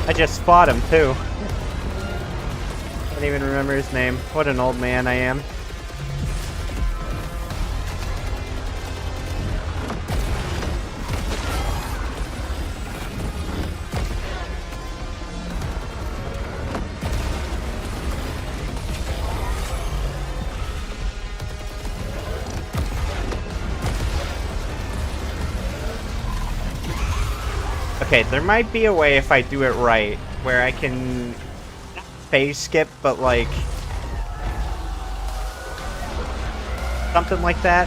I just fought him too. Can't even remember his name. What an old man I am. Okay, there might be a way if I do it right, where I can phase skip, but like something like that.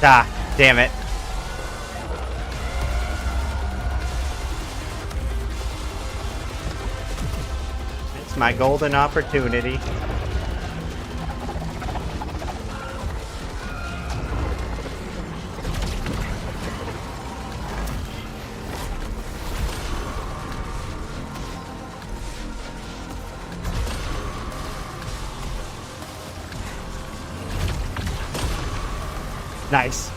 Ah, damn it. It's my golden opportunity. Nice.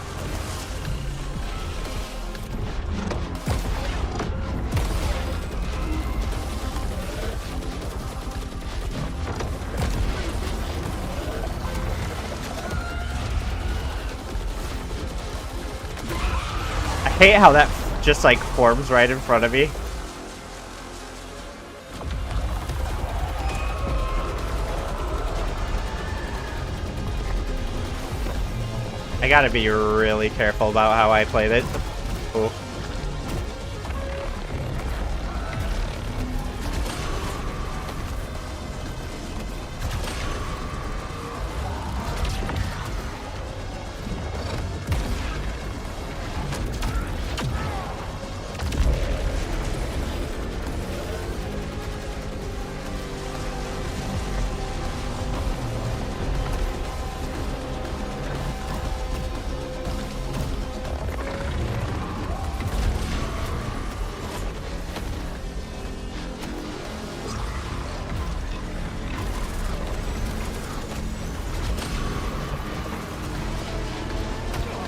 I hate how that just like forms right in front of me. I gotta be really careful about how I played it. Ooh.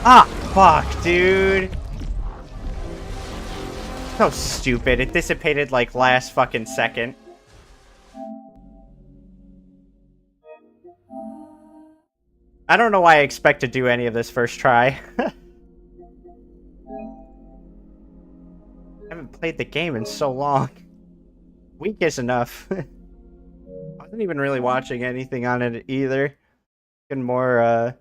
Ah, fuck, dude. So stupid. It dissipated like last fucking second. I don't know why I expect to do any of this first try. I haven't played the game in so long. Week is enough. I wasn't even really watching anything on it either. Looking more,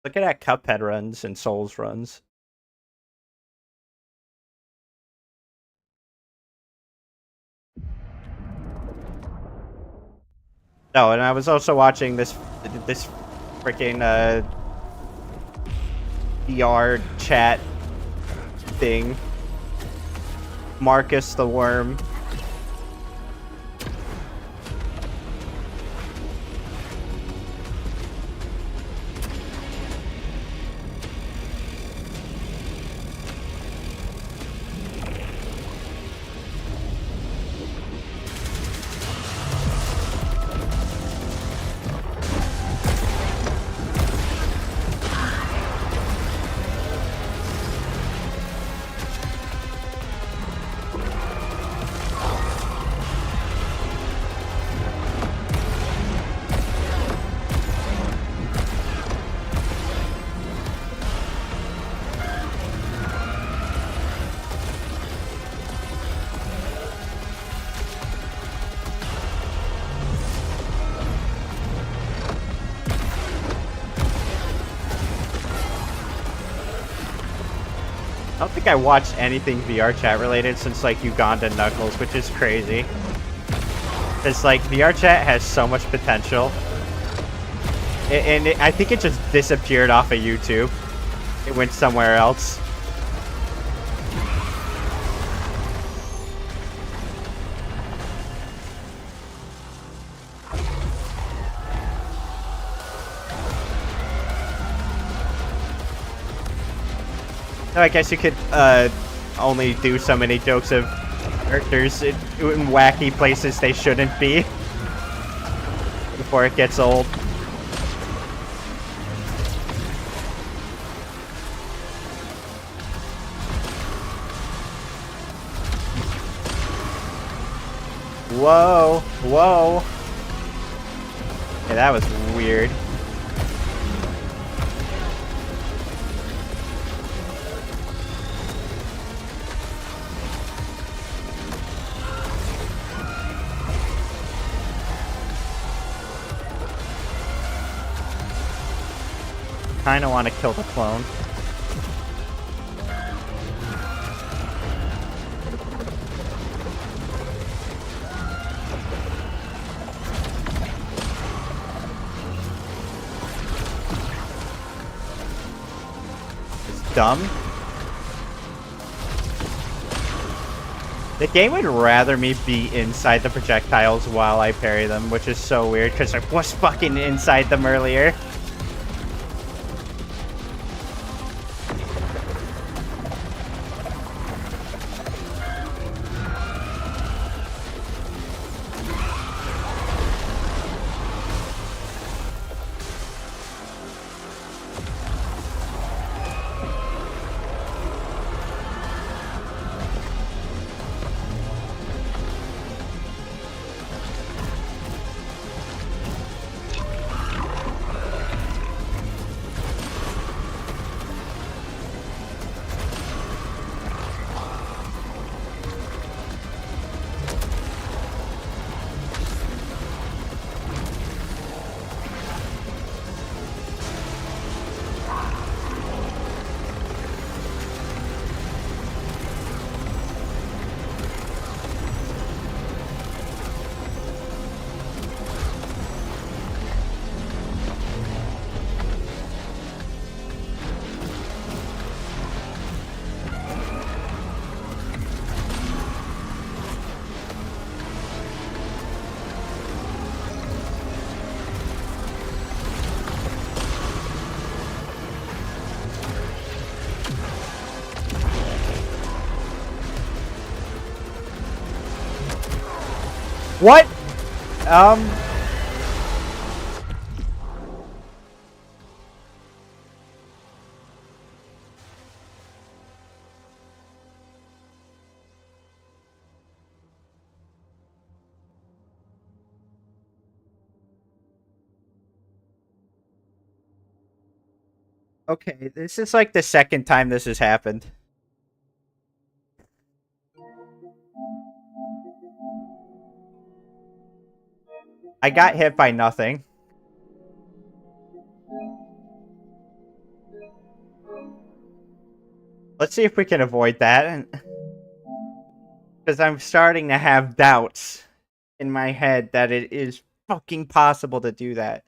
looking at Cuphead runs and Souls runs. Oh, and I was also watching this freaking VR chat thing. Marcus the Worm. I don't think I watched anything VR chat related since like Uganda Knuckles, which is crazy. It's like VR chat has so much potential, and I think it just disappeared off of YouTube. It went somewhere else. I guess you could only do so many jokes of characters in wacky places they shouldn't be before it gets old. Whoa, whoa. Yeah, that was weird. Kinda want to kill the clone. It's dumb. The game would rather me be inside the projectiles while I parry them, which is so weird because I was fucking inside them earlier. What? Okay, this is like the second time this has happened. I got hit by nothing. Let's see if we can avoid that. Because I'm starting to have doubts in my head that it is fucking possible to do that.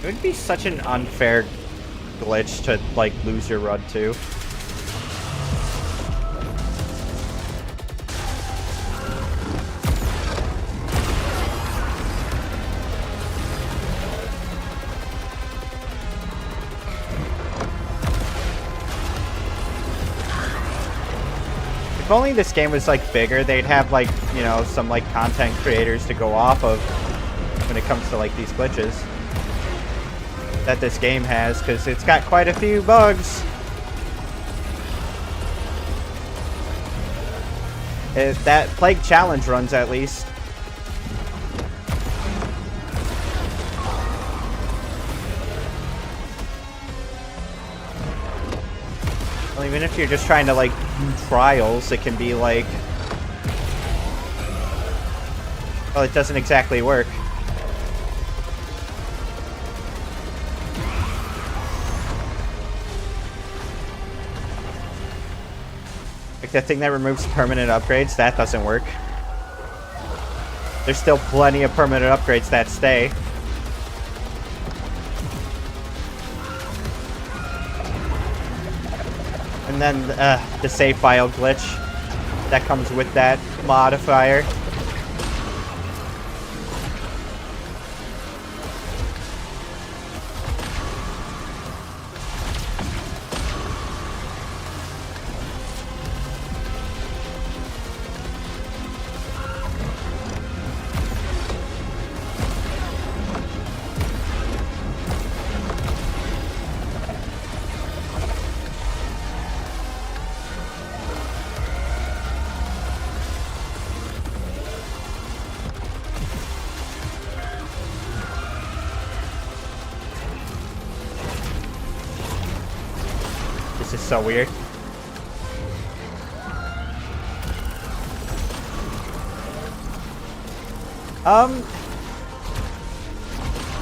It would be such an unfair glitch to, like, lose your run to. If only this game was, like, bigger, they'd have, like, you know, some, like, content creators to go off of when it comes to, like, these glitches that this game has, because it's got quite a few bugs. If that Plague Challenge runs, at least. Well, even if you're just trying to, like, do trials, it can be, like... Well, it doesn't exactly work. Like, the thing that removes permanent upgrades, that doesn't work. There's still plenty of permanent upgrades that stay. And then the save file glitch that comes with that modifier. This is so weird.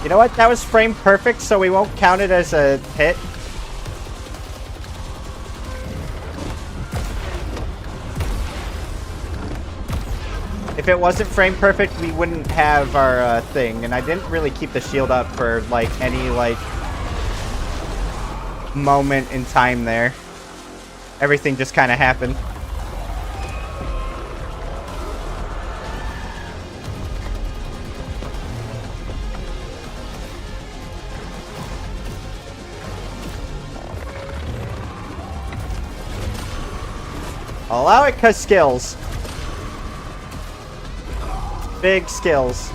You know what? That was frame perfect, so we won't count it as a hit. If it wasn't frame perfect, we wouldn't have our thing. And I didn't really keep the shield up for, like, any, like, moment in time there. Everything just kind of happened. I'll allow it because skills. Big skills.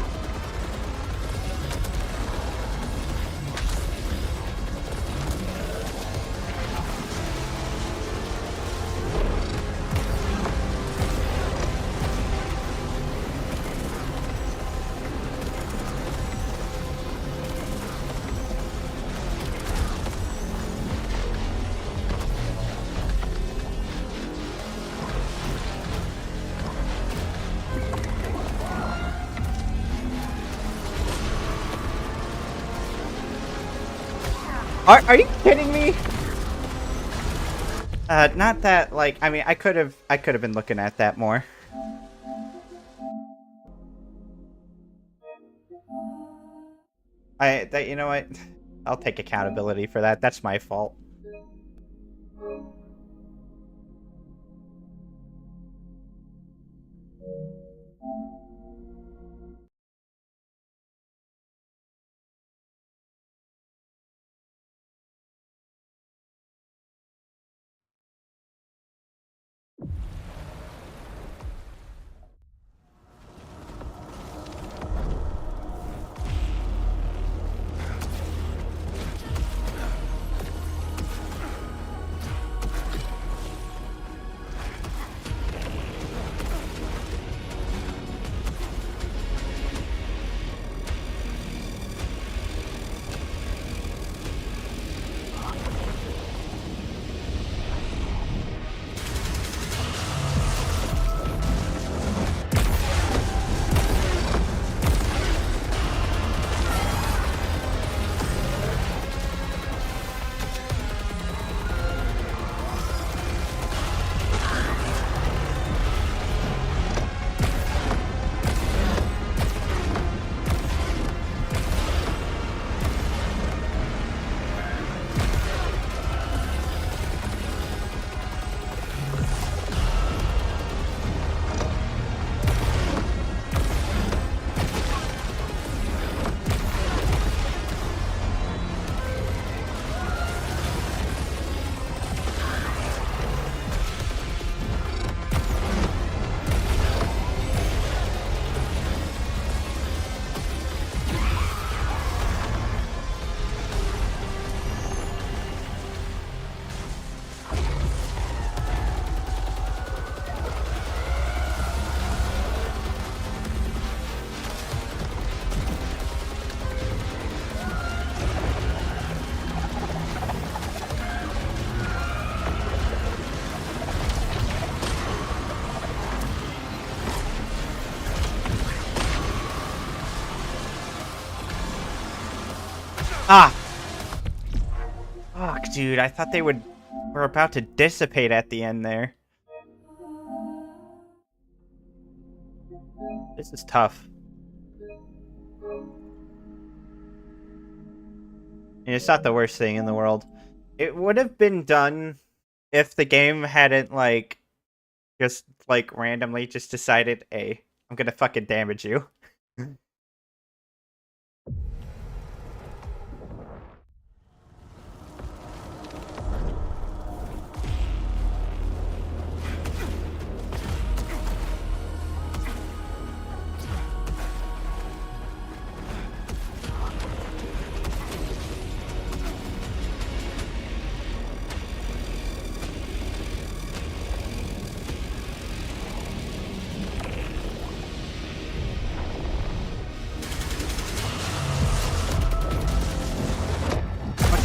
Are you kidding me? Not that, like, I mean, I could have been looking at that more. You know what? I'll take accountability for that. That's my fault. Ah! Fuck, dude, I thought they were about to dissipate at the end there. This is tough. And it's not the worst thing in the world. It would have been done if the game hadn't, like, just, like, randomly just decided, hey, I'm gonna fucking damage you.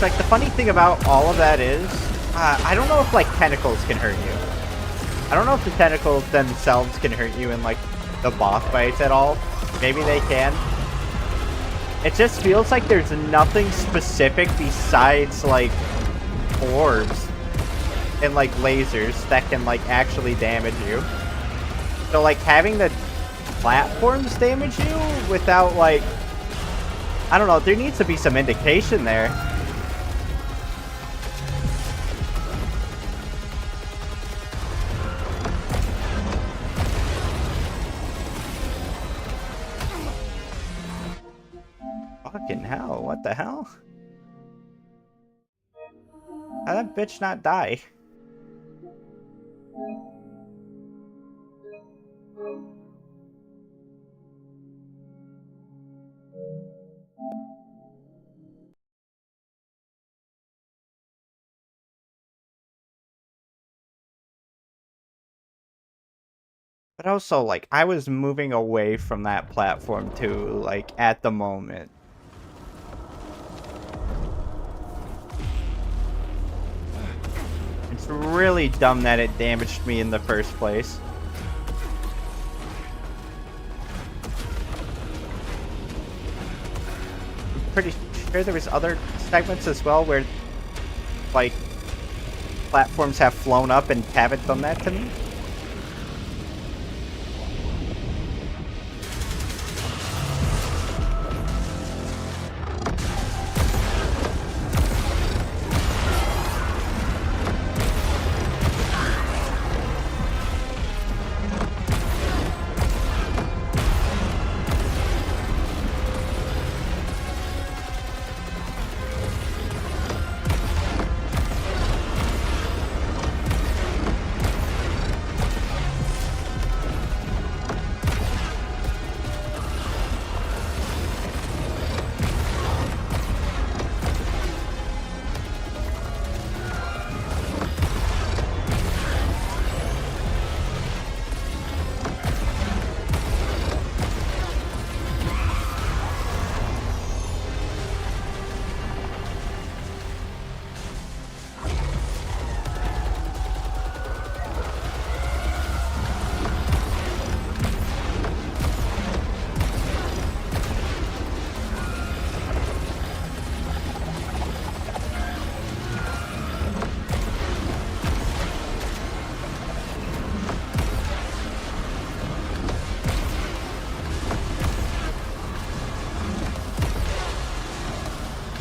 Like, the funny thing about all of that is, I don't know if, like, tentacles can hurt you. I don't know if the tentacles themselves can hurt you in, like, the boss fights at all. Maybe they can. It just feels like there's nothing specific besides, like, orbs and, like, lasers that can, like, actually damage you. So, like, having the platforms damage you without, like, I don't know, there needs to be some indication there. Fucking hell, what the hell? How'd that bitch not die? But also, like, I was moving away from that platform too, like, at the moment. It's really dumb that it damaged me in the first place. I'm pretty sure there was other segments as well where, like, platforms have flown up and haven't done that to me.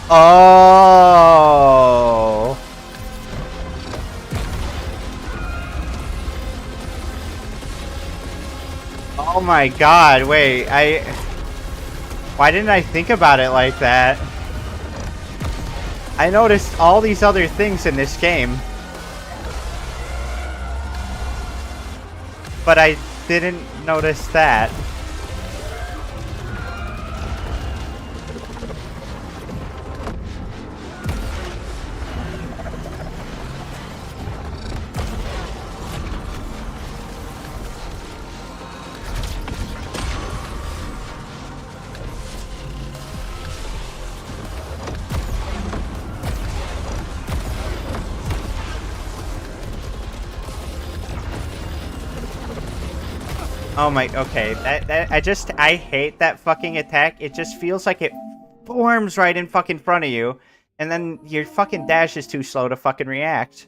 Oh. Oh my god, wait, why didn't I think about it like that? I noticed all these other things in this game, but I didn't notice that. Oh my, okay, I hate that fucking attack. It just feels like it forms right in fucking front of you, and then your fucking dash is too slow to fucking react.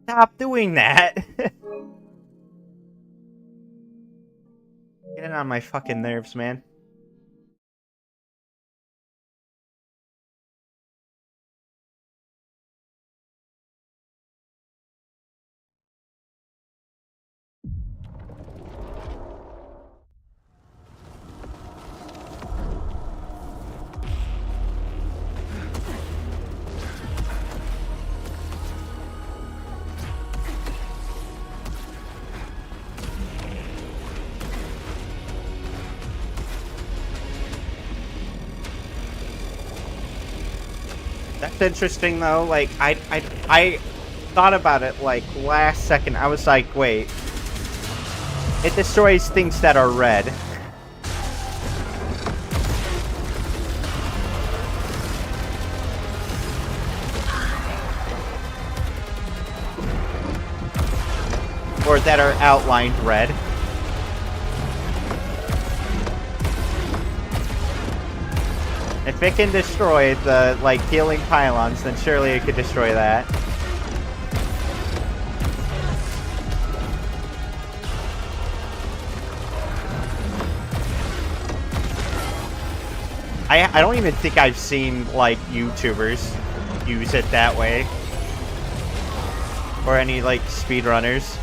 Stop doing that. Getting on my fucking nerves, man. That's interesting though. Like I thought about it like last second. I was like, wait. It destroys things that are red. Or that are outlined red. If it can destroy the, like, healing pylons, then surely it could destroy that. I don't even think I've seen, like, YouTubers use it that way. Or any, like, speedrunners.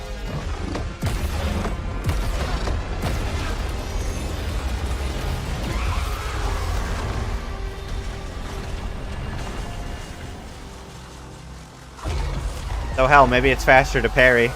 So hell, maybe it's faster to parry.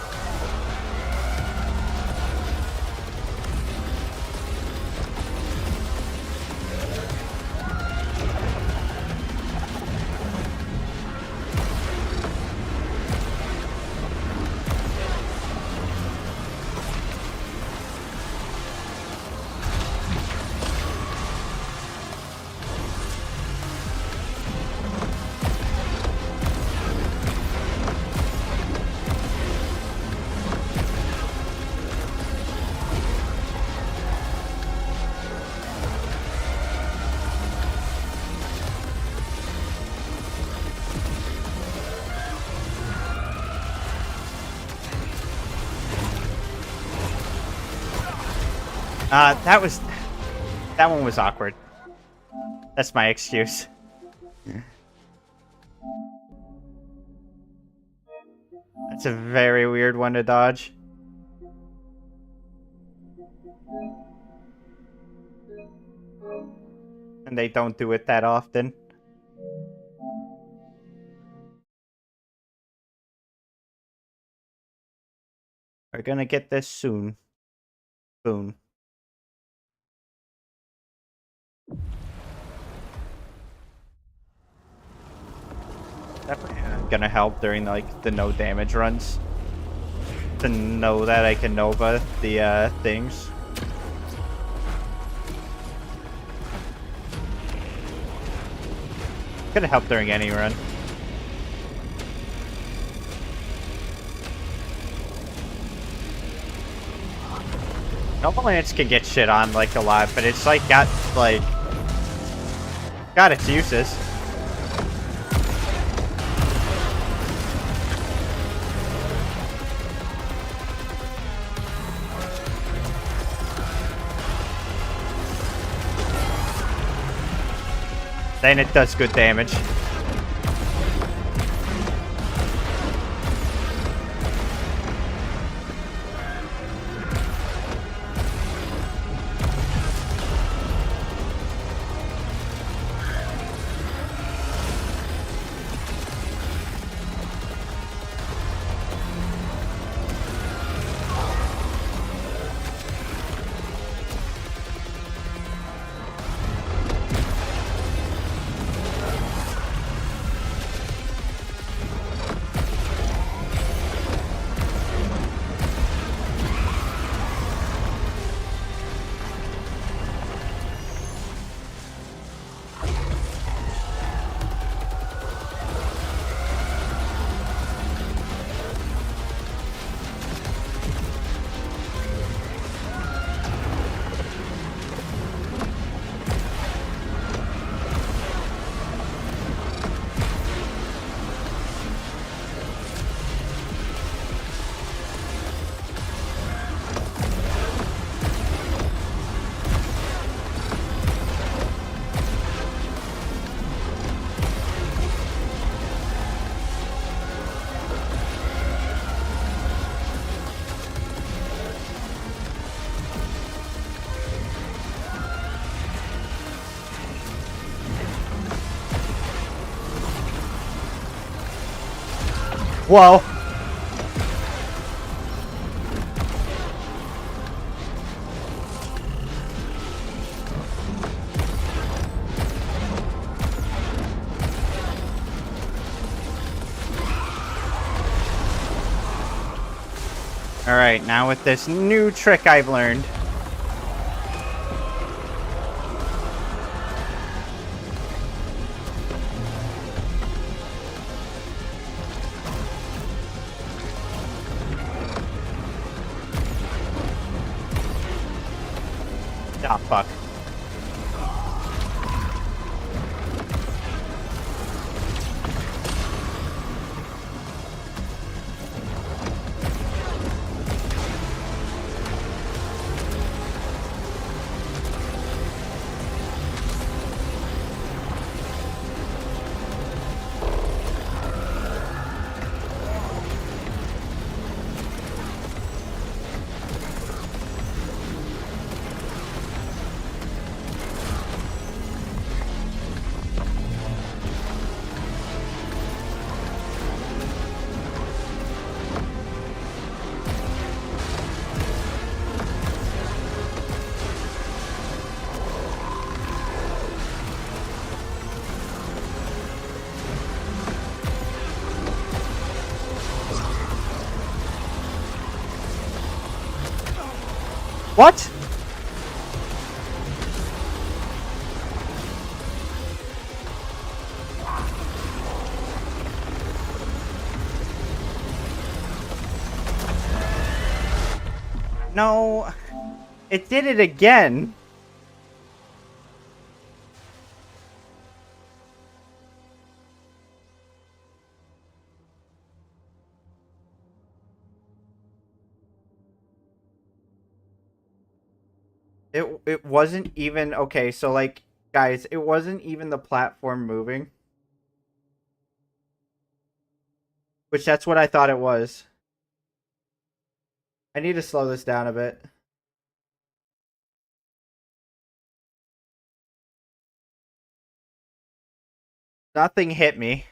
That one was awkward. That's my excuse. That's a very weird one to dodge. And they don't do it that often. We're gonna get this soon. Soon. Definitely gonna help during like the no damage runs to know that I can Nova the things. Gonna help during any run. Noble Lance can get shit on like a lot, but it's like got its uses. Then it does good damage. Whoa. Alright, now with this new trick I've learned. Ah, fuck. What? No, it did it again. It wasn't even okay, so like guys, it wasn't even the platform moving. Which that's what I thought it was. I need to slow this down a bit. Nothing hit me.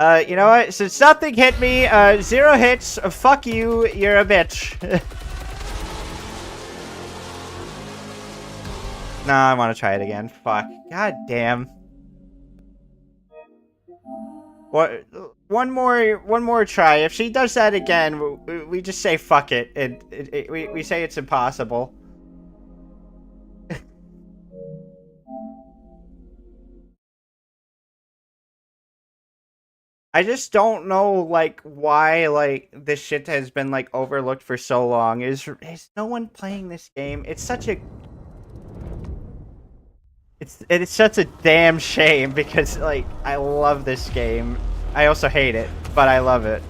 You know what? Since nothing hit me, 0 hits, fuck you, you're a bitch. Nah, I want to try it again. Fuck. God damn. What? One more try. If she does that again, we just say fuck it, and we say it's impossible. I just don't know, like, why, like, this shit has been, like, overlooked for so long. Is no one playing this game? It's such a... It's such a damn shame, because, like, I love this game. I also hate it, but I love it.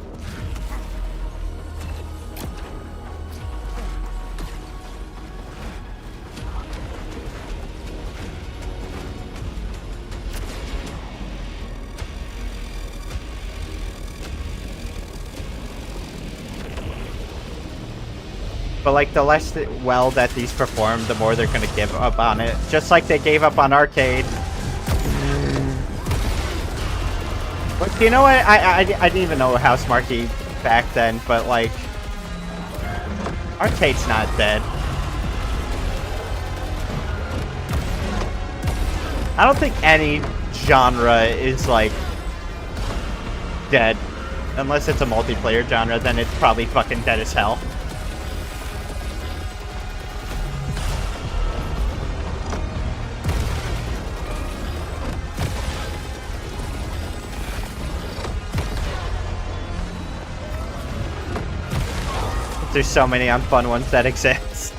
But, like, the less well that these perform, the more they're gonna give up on it. Just like they gave up on Arcade. But you know what? I didn't even know House Marquee back then, but, like... Arcade's not dead. I don't think any genre is, like... dead. Unless it's a multiplayer genre, then it's probably fucking dead as hell. There's so many unfun ones that exist.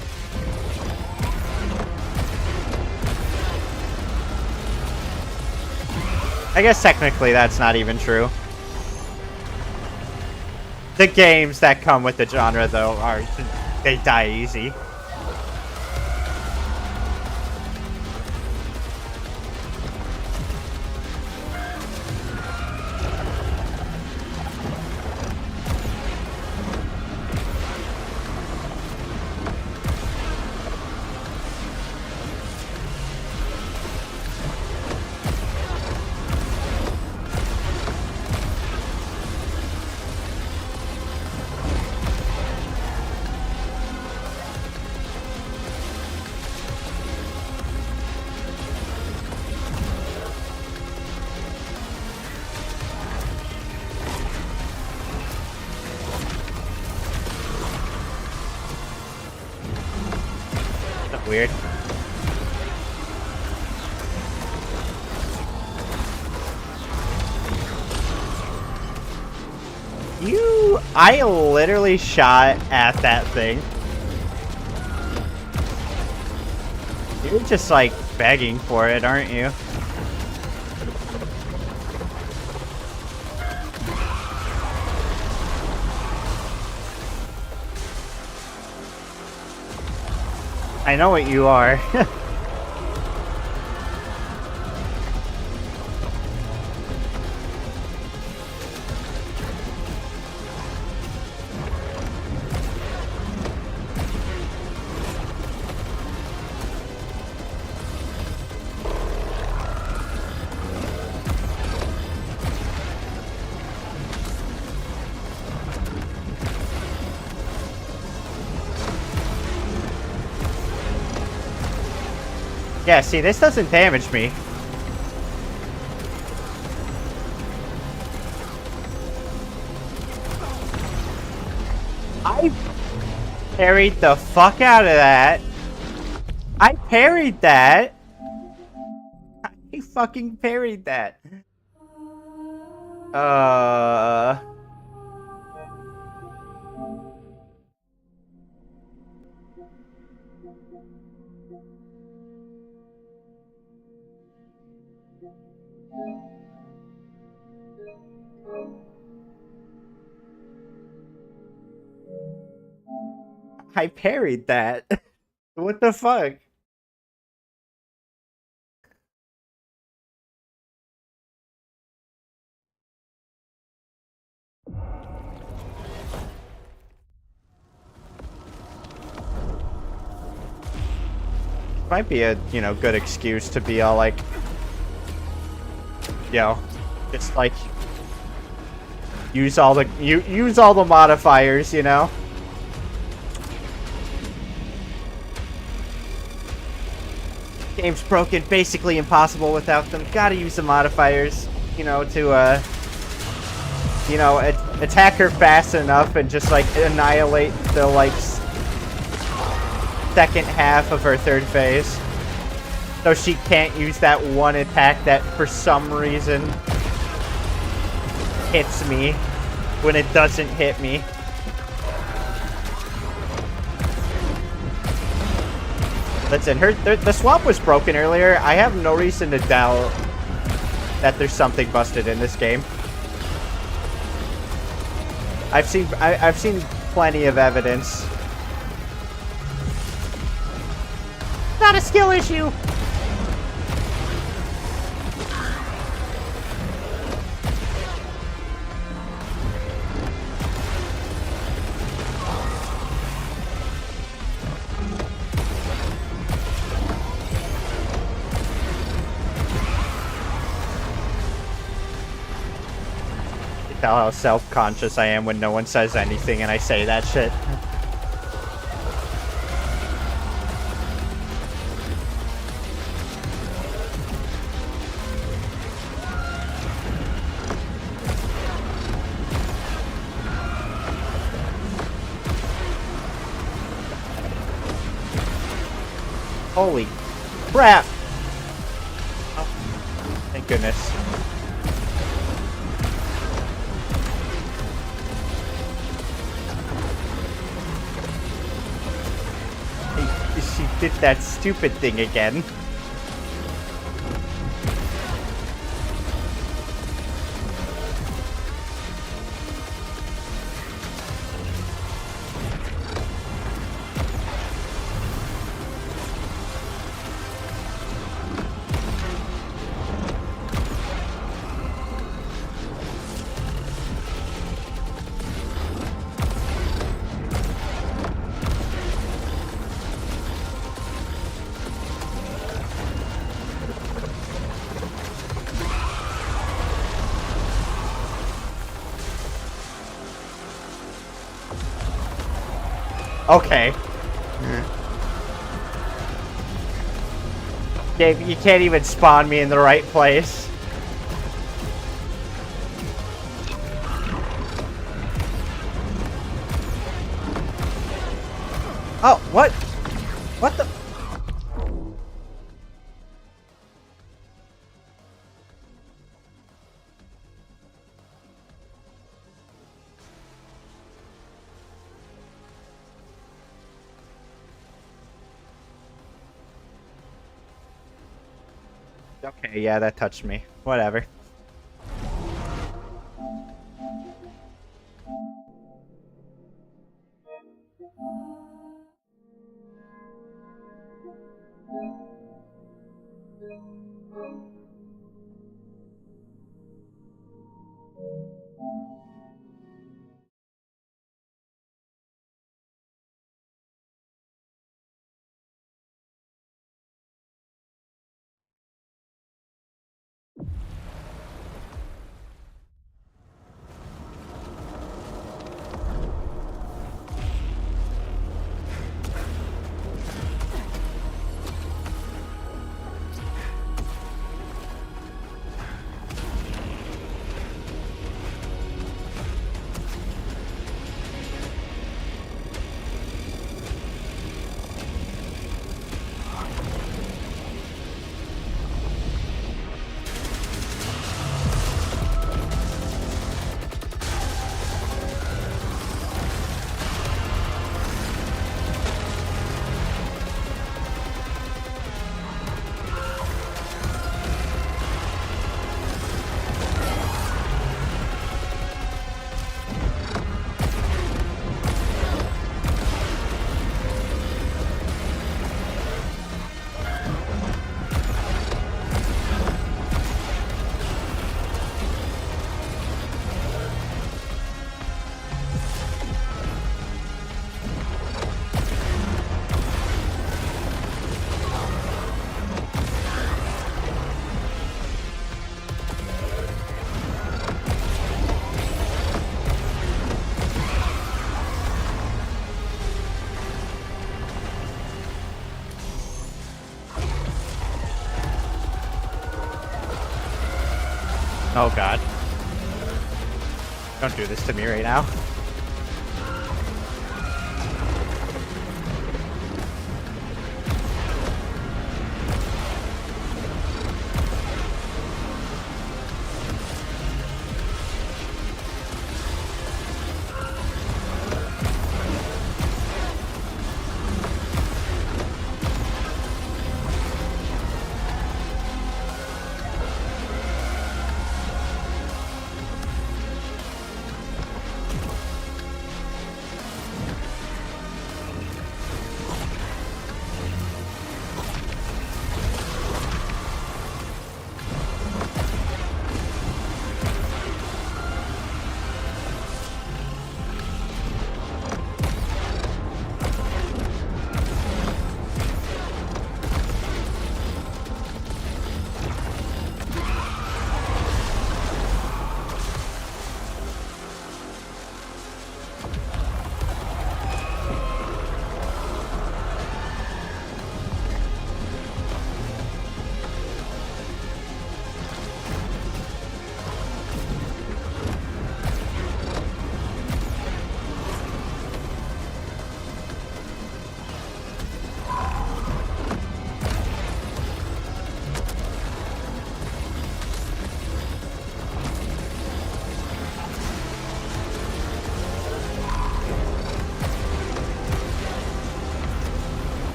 I guess technically that's not even true. The games that come with the genre, though, they die easy. weird. I literally shot at that thing. You're just like begging for it, aren't you? I know what you are. Yeah, see, this doesn't damage me. I parried the fuck out of that. I parried that. I fucking parried that. I parried that. What the fuck? Might be a, you know, good excuse to be all like, you know, just like use all the modifiers, you know. Game's broken, basically impossible without them. Gotta use the modifiers, you know, to you know, attack her fast enough and just like annihilate the like second half of her third phase. So she can't use that one attack that for some reason hits me when it doesn't hit me. Listen, the swap was broken earlier. I have no reason to doubt that there's something busted in this game. I've seen plenty of evidence. Not a skill issue. Tell how self-conscious I am when no one says anything and I say that shit. Holy crap! Oh, thank goodness. She did that stupid thing again. Okay. Dave, you can't even spawn me in the right place. Oh, what? What the? Okay, yeah, that touched me. Whatever. Oh god. Don't do this to me right now.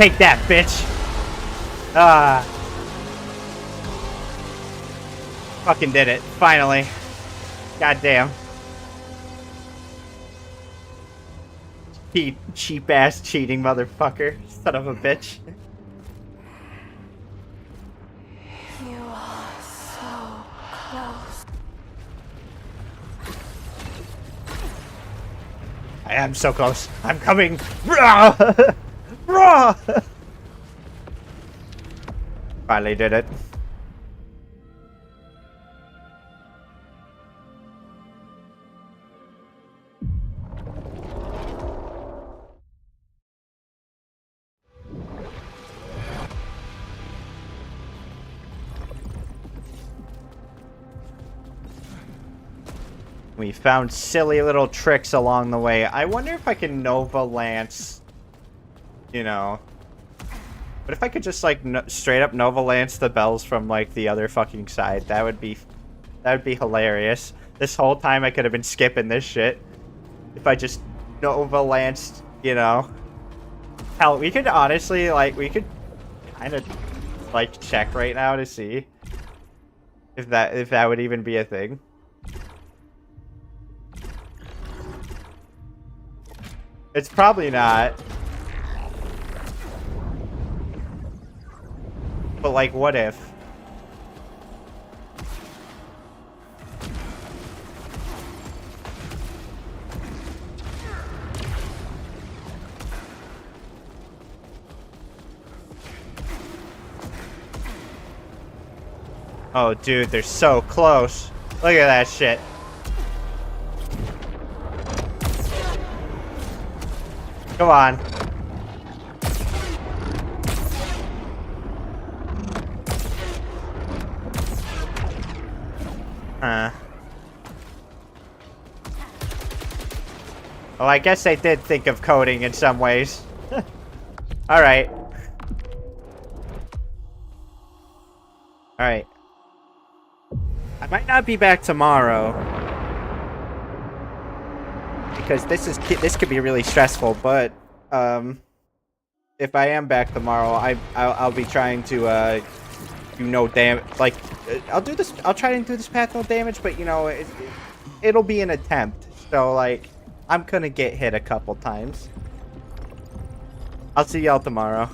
Take that, bitch! Ah. Fucking did it. Finally. Goddamn. Cheap-ass cheating motherfucker. Son of a bitch. You are so close. I am so close. I'm coming. Rah! Rah! Finally did it. We found silly little tricks along the way. I wonder if I can Nova Lance, you know. But if I could just, like, straight up Nova Lance the bells from, like, the other fucking side, that would be hilarious. This whole time I could have been skipping this shit. If I just Nova Lanced, you know. Hell, we could honestly, like, we could kind of, like, check right now to see if that would even be a thing. It's probably not. But, like, what if? Oh, dude, they're so close. Look at that shit. Come on. Huh. Well, I guess they did think of coding in some ways. Alright. Alright. I might not be back tomorrow. Because this could be really stressful, but if I am back tomorrow, I'll be trying to do no damage. Like, I'll try and do this path no damage, but you know, it'll be an attempt. So like, I'm gonna get hit a couple times. I'll see y'all tomorrow.